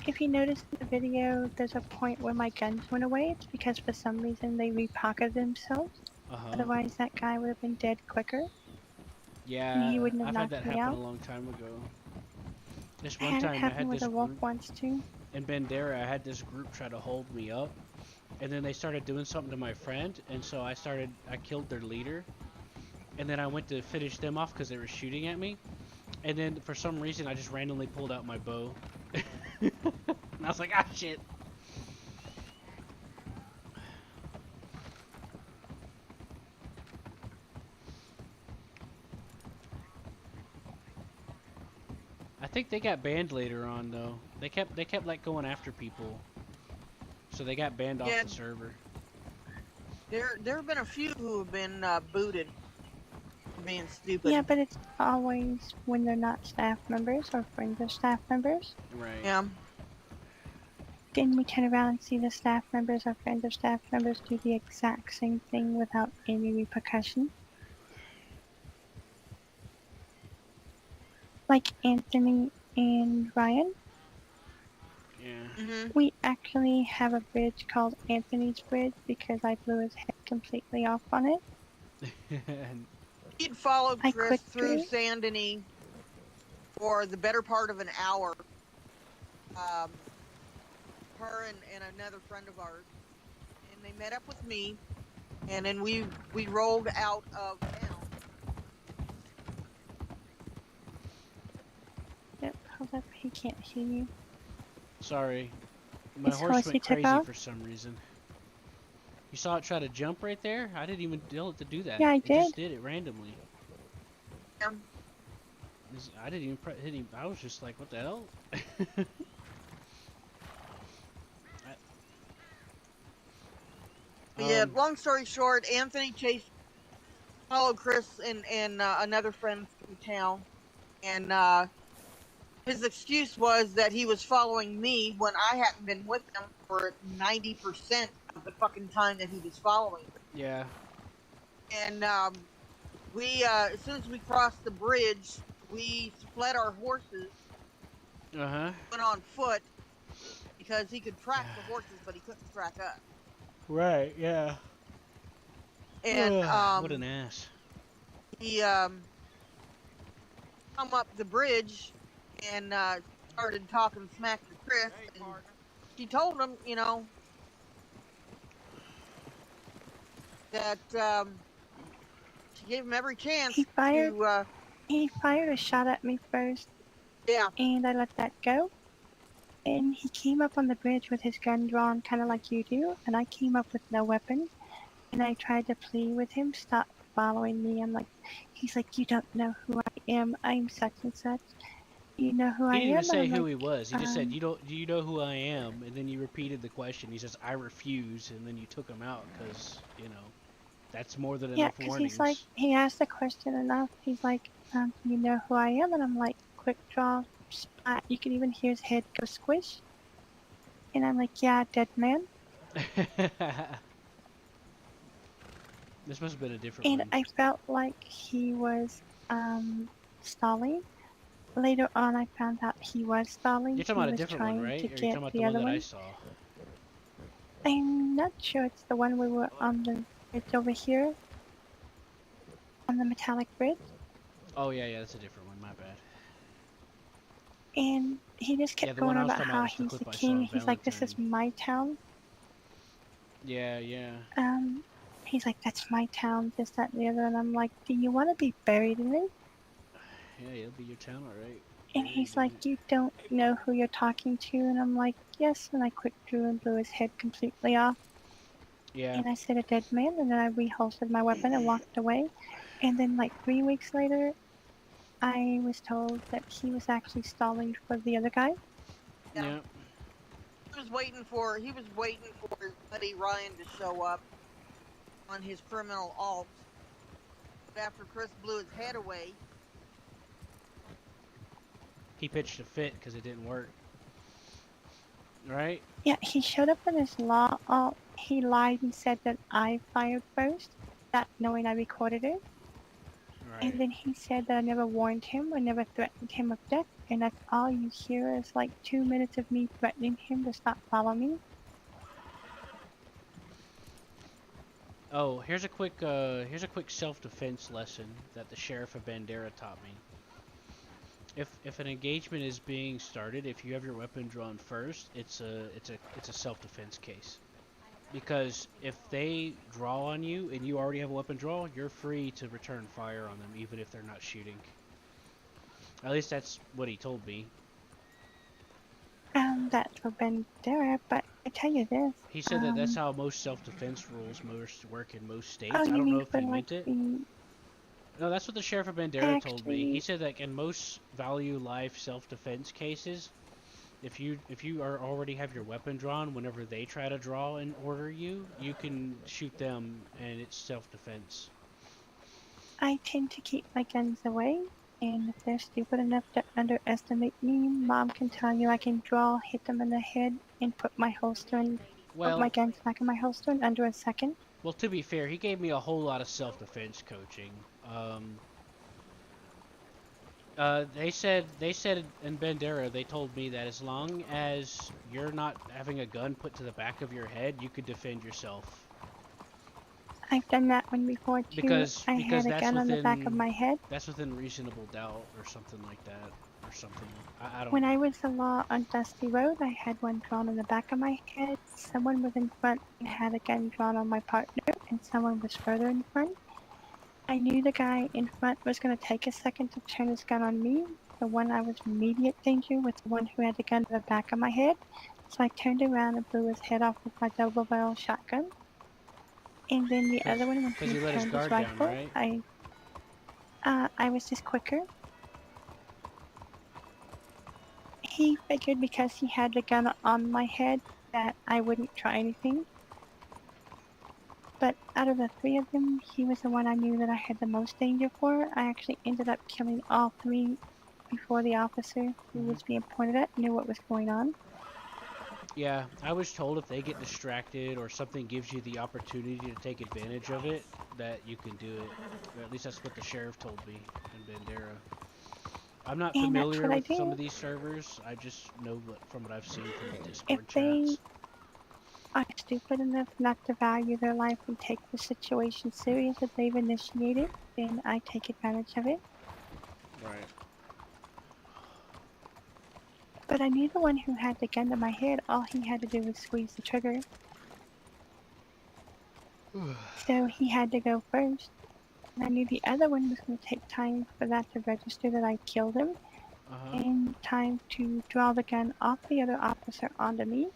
if you notice in the video, there's a point where my guns went away. It's because for some reason they repocketed themselves. Otherwise, that guy would have been dead quicker. And he Yeah, wouldn't have I've had knocked that me happen a out. long time ago. This I one had it time I happen had with this a wolf group once too. in Bandera. I had this group try to hold me up, and then they started doing something to my friend, and so I killed their leader, and then I went to finish them off because they were shooting at me, and then for some reason I just randomly pulled out my bow, and I was like, ah, shit. I think they got banned later on though. They kept like going after people, so they got banned off Yeah. the server. There have been a few who have been booted for being stupid. Yeah, but it's always when they're not staff members or friends of staff members. Right. Yeah. Then we turn around and see the staff members or friends of staff members do the exact same thing without any repercussion. Like Anthony and Ryan. Yeah. We actually have a bridge called Anthony's Bridge because I blew his head completely off on it. He'd followed I Chris quit through through. Saint Denis for the better part of an hour. Her and another friend of ours, and they met up with me, and then we rolled out of town. Yep, hold up, he can't hear you. Sorry. My His horse horse, he went took crazy off? for some reason. You saw it try to jump right there? I didn't even tell it to do that. Yeah, I It just did. did it randomly. Yeah. I didn't even hit him. I was just like, what the hell? Yeah, long story short, Anthony followed Chris and another friend through town, and his excuse was that he was following me when I hadn't been with him for 90% of the fucking time that he was following. Yeah. And we, as soon as we crossed the bridge, we split our horses, Uh-huh. went on foot, because he could track the horses, but he couldn't track us. Right, yeah. And what an ass. he come up the bridge and started talking smack to Chris. And she told him, that she gave him every chance He fired. to. He fired a shot at me first. Yeah. And I let that go. And he came up on the bridge with his gun drawn, kind of like you do. And I came up with no weapon. And I tried to plead with him, stop following me. He's like, you don't know who I am. I'm such and such. You know who I am? He didn't even say And I'm who like, he was. He just said, do you know who I am? And then you repeated the question. He says, I refuse. And then you took him out because, that's more than yeah, enough because warnings. he's like, he asked the question enough. He's like, you know who I am? And I'm like, quick draw, spot. You can even hear his head go squish. And I'm like, yeah, dead man. This must have been a different And one. I felt like he was stalling. Later on, I found out he was stalling. You're talking about a he was different one, trying right? to Or you're get talking about the the one other that I one. saw? I'm not sure it's the one we were on the bridge over here. On the metallic bridge. Oh, yeah, that's a different one. My bad. And he just kept the one going I was about talking how about was the he's the clip I saw king. of He's like, this is Valentine. my town. Yeah, yeah. he's like, "That's my town, this, that, and the other." And I'm like, "Do you want to be buried in it?" Yeah, it'll be your town, alright. And he's like, "You don't know who you're talking to." And I'm like, "Yes." And I quick drew and blew his head completely off. Yeah. And I said, "A dead man." And then I reholstered my weapon and walked away. And then, like 3 weeks later, I was told that he was actually stalling for the other guy. Yeah. He was waiting for his buddy Ryan to show up on his criminal alt. But after Chris blew his head away, He pitched a fit because it didn't work. Right? Yeah, he showed up in his law. He lied and said that I fired first, not knowing I recorded it. Right. And then he said that I never warned him, I never threatened him with death, and that's all you hear is like 2 minutes of me threatening him to stop following me. Oh, here's a quick self-defense lesson that the sheriff of Bandera taught me. If an engagement is being started, if you have your weapon drawn first, it's a self-defense case. Because if they draw on you and you already have a weapon draw, you're free to return fire on them even if they're not shooting. At least that's what he told me. That's for Bandera, but I tell you this. He said that that's how most self-defense rules most work in most states. Oh, I you don't know mean if for he like meant it. the... No, that's what the sheriff of Bandera told me. He said that in most value life self-defense cases, if you already have your weapon drawn, whenever they try to draw and order you, you can shoot them and it's self-defense. I tend to keep my guns away, and if they're stupid enough to underestimate me, Mom can tell you I can draw, hit them in the head, and put my guns back in my holster in under a second. Well, to be fair, he gave me a whole lot of self-defense coaching. They said in Bandera, they told me that as long as you're not having a gun put to the back of your head, you could defend yourself. I've done that one before too. Because I had a that's gun on the back of within my head. that's within reasonable doubt or something like that or something. I don't When know. I was the law on Dusty Road, I had one drawn on the back of my head. Someone was in front and had a gun drawn on my partner, and someone was further in front. I knew the guy in front was going to take a second to turn his gun on me. The one I was immediate danger was the one who had the gun to the back of my head. So I turned around and blew his head off with my double barrel shotgun. And then the other one, when he you let his turned guard his rifle, down, right? I was just quicker. He figured because he had the gun on my head that I wouldn't try anything. But out of the three of them, he was the one I knew that I had the most danger for. I actually ended up killing all three before the officer who was being pointed at knew what was going on. Yeah, I was told if they get distracted or something gives you the opportunity to take advantage of it, that you can do it. Or at least that's what the sheriff told me in Bandera. I'm not And that's familiar what I with some did. of these servers. I just know from what I've seen from the If Discord they chats. are stupid enough not to value their life and take the situation serious that they've initiated, then I take advantage of it. Right. But I knew the one who had the gun to my head, all he had to do was squeeze the trigger. So he had to go first. And I knew the other one was going to take time for that to register that I killed him, and time to draw the gun off the other officer onto me,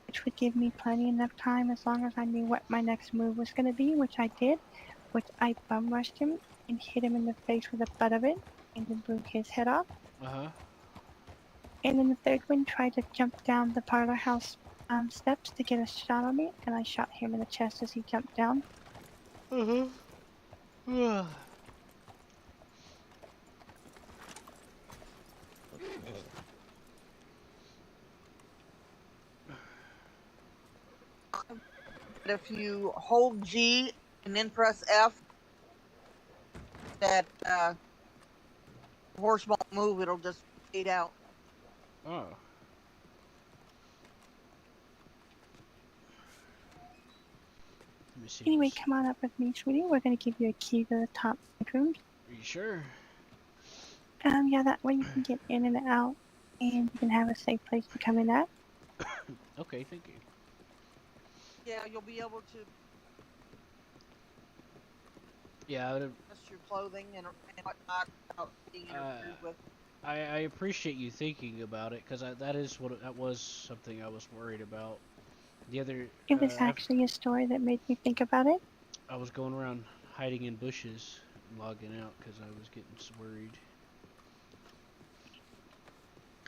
which would give me plenty enough time as long as I knew what my next move was going to be, which I did, which I bum rushed him and hit him in the face with the butt of it, and then blew his head off. And then the third one tried to jump down the parlor house steps to get a shot on me, and I shot him in the chest as he jumped down. but if you hold G and then press F, that horse won't move, it'll just fade out. Oh. Let me see. Anyway, come on up with me, sweetie. We're going to give you a key to the top bedrooms. Are you sure? Yeah, that way you can get in and out, and you can have a safe place to come in at. Okay, thank you. Yeah, you'll be able to Yeah, Just your clothing and whatnot without being interfered with. I appreciate you thinking about it because that was something I was worried about. The other, It was actually a story that made me think about it. I was going around hiding in bushes and logging out because I was getting worried.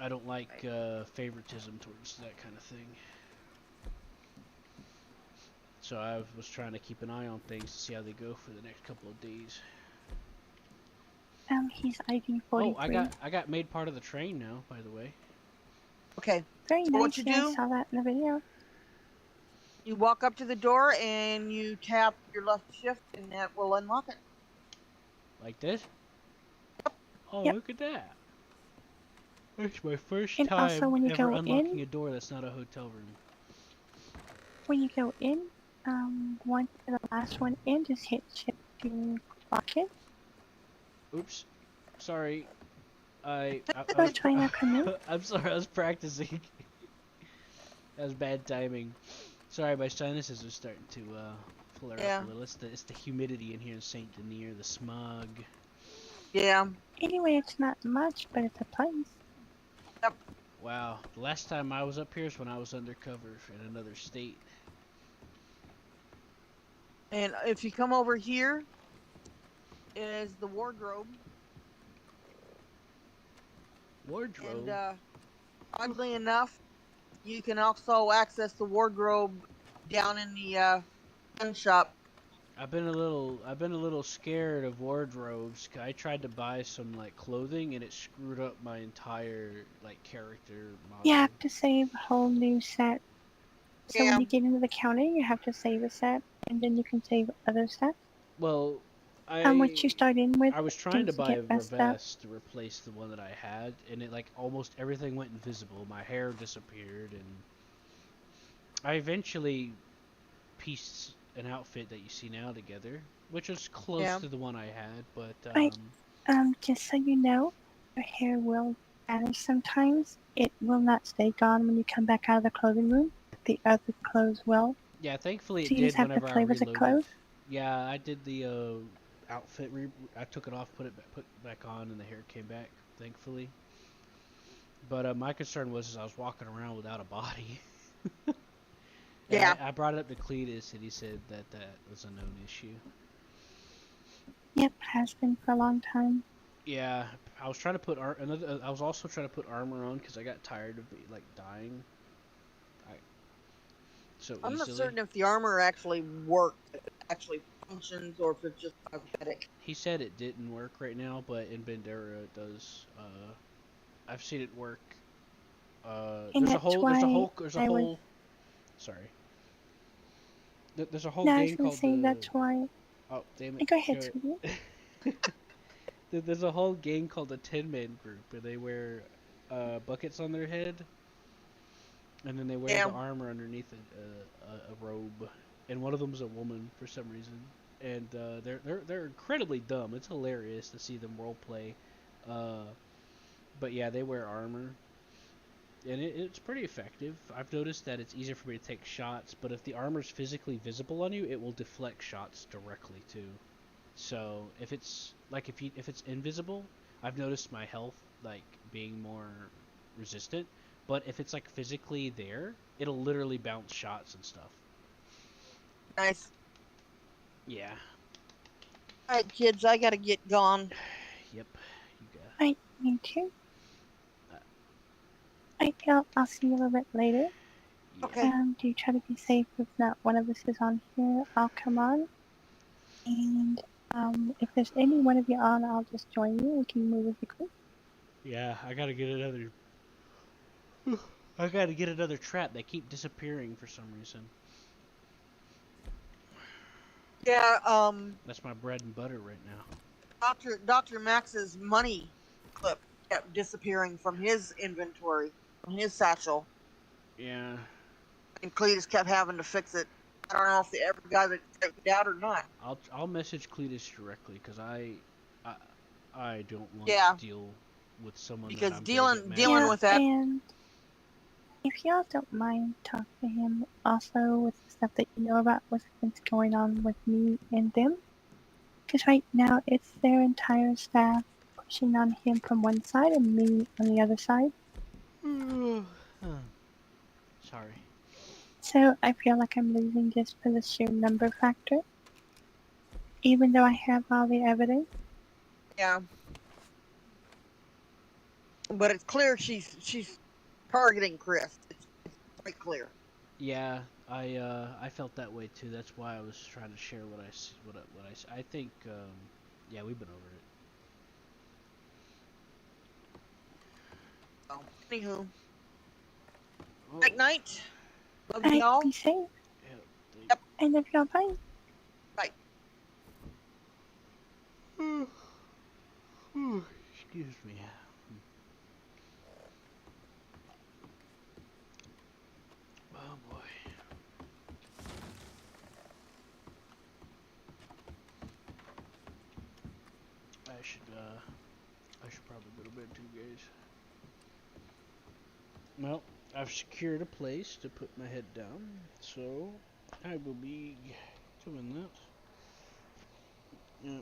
I don't like favoritism towards that kind of thing. So I was trying to keep an eye on things to see how they go for the next couple of days. He's ID 43. Oh, I got made part of the train now, by the way. Okay. Very So nice. what you Yeah, do? I saw that in the video. You walk up to the door and you tap your left shift, and that will unlock it. Like this? Oh, Yep. look at that. It's my first And also time when you ever go unlocking in, a door that's not a hotel room. when you go in, one the last one in, just hit shift to lock it. Oops. Sorry. I So was try not come in. I'm sorry, I was practicing. That was bad timing. Sorry, my sinuses are starting to flare up a little. It's the humidity in here in Saint Denis, the smog. Yeah. Anyway, it's not much, but it's a place. Yep. Wow, the last time I was up here is when I was undercover in another state. And if you come over here, is the wardrobe. Wardrobe? And oddly enough, you can also access the wardrobe down in the gun shop. I've been a little scared of wardrobes. I tried to buy some like clothing and it screwed up my entire like character model. You have to save a whole new set. So when you get into the county, you have to save a set, and then you can save other sets. Well, What you start in with, I was trying to things buy a get messed up. vest to replace the one that I had, and it like almost everything went invisible. My hair disappeared, and I eventually pieced an outfit that you see now together, which was close to the one I had, but Just so you know, your hair will vanish sometimes. It will not stay gone when you come back out of the clothing room. The other clothes will. yeah, thankfully So it you just did have to whenever I play with the reloaded. clothes. Yeah, I did the outfit. I took it off, put back on, and the hair came back. Thankfully. But my concern was I was walking around without a body. Yeah. I brought it up to Cletus, and he said that was a known issue. Yep, has been for a long time. Yeah, I was trying to put I was also trying to put armor on because I got tired of like dying. I'm not certain if the armor actually works, if it actually functions, or if it's just cosmetic. He said it didn't work right now, but in Bandera it does. I've seen it work. There's a whole. Sorry. There's a whole game called that's why. Oh, damn it. Go ahead, sweetie. There's a whole gang called the 10-Man Group, where they wear buckets on their head, and then they wear the armor underneath a robe, and one of them's a woman for some reason, and they're incredibly dumb. It's hilarious to see them role play, but yeah, they wear armor, and it's pretty effective. I've noticed that it's easier for me to take shots, but if the armor's physically visible on you, it will deflect shots directly too. So if it's like if it's invisible, I've noticed my health like being more resistant. But if it's like physically there, it'll literally bounce shots and stuff. Nice. Yeah. Alright, kids, I gotta get gone. Yep. You got. Me too. I'll see you a little bit later. Okay. Do you try to be safe if not one of us is on here? I'll come on. And if there's any one of you on, I'll just join you. We can move as a group. Yeah, I gotta get another. I gotta get another trap. They keep disappearing for some reason. Yeah. That's my bread and butter right now. Dr. Max's money clip kept disappearing from his inventory, from his satchel. Yeah. And Cletus kept having to fix it. I don't know if they ever got it straightened out or not. I'll message Cletus directly because I don't want to deal with someone because that I'm dealing with that. And if y'all don't mind, talk to him also with the stuff that you know about what's going on with me and them. Because right now it's their entire staff pushing on him from one side and me on the other side. Sorry. So I feel like I'm losing just for the sheer number factor, even though I have all the evidence. Yeah. But it's clear she's targeting Chris. It's quite clear. Yeah, I felt that way too. That's why I was trying to share I think yeah, we've been over it. So, anywho. Oh. Night night. Love Alright, y'all. be safe. Yep. I love y'all. Bye. Bye. Excuse me. Oh boy. I should probably go to bed too, guys. Well, I've secured a place to put my head down, so I will be doing that. Yeah.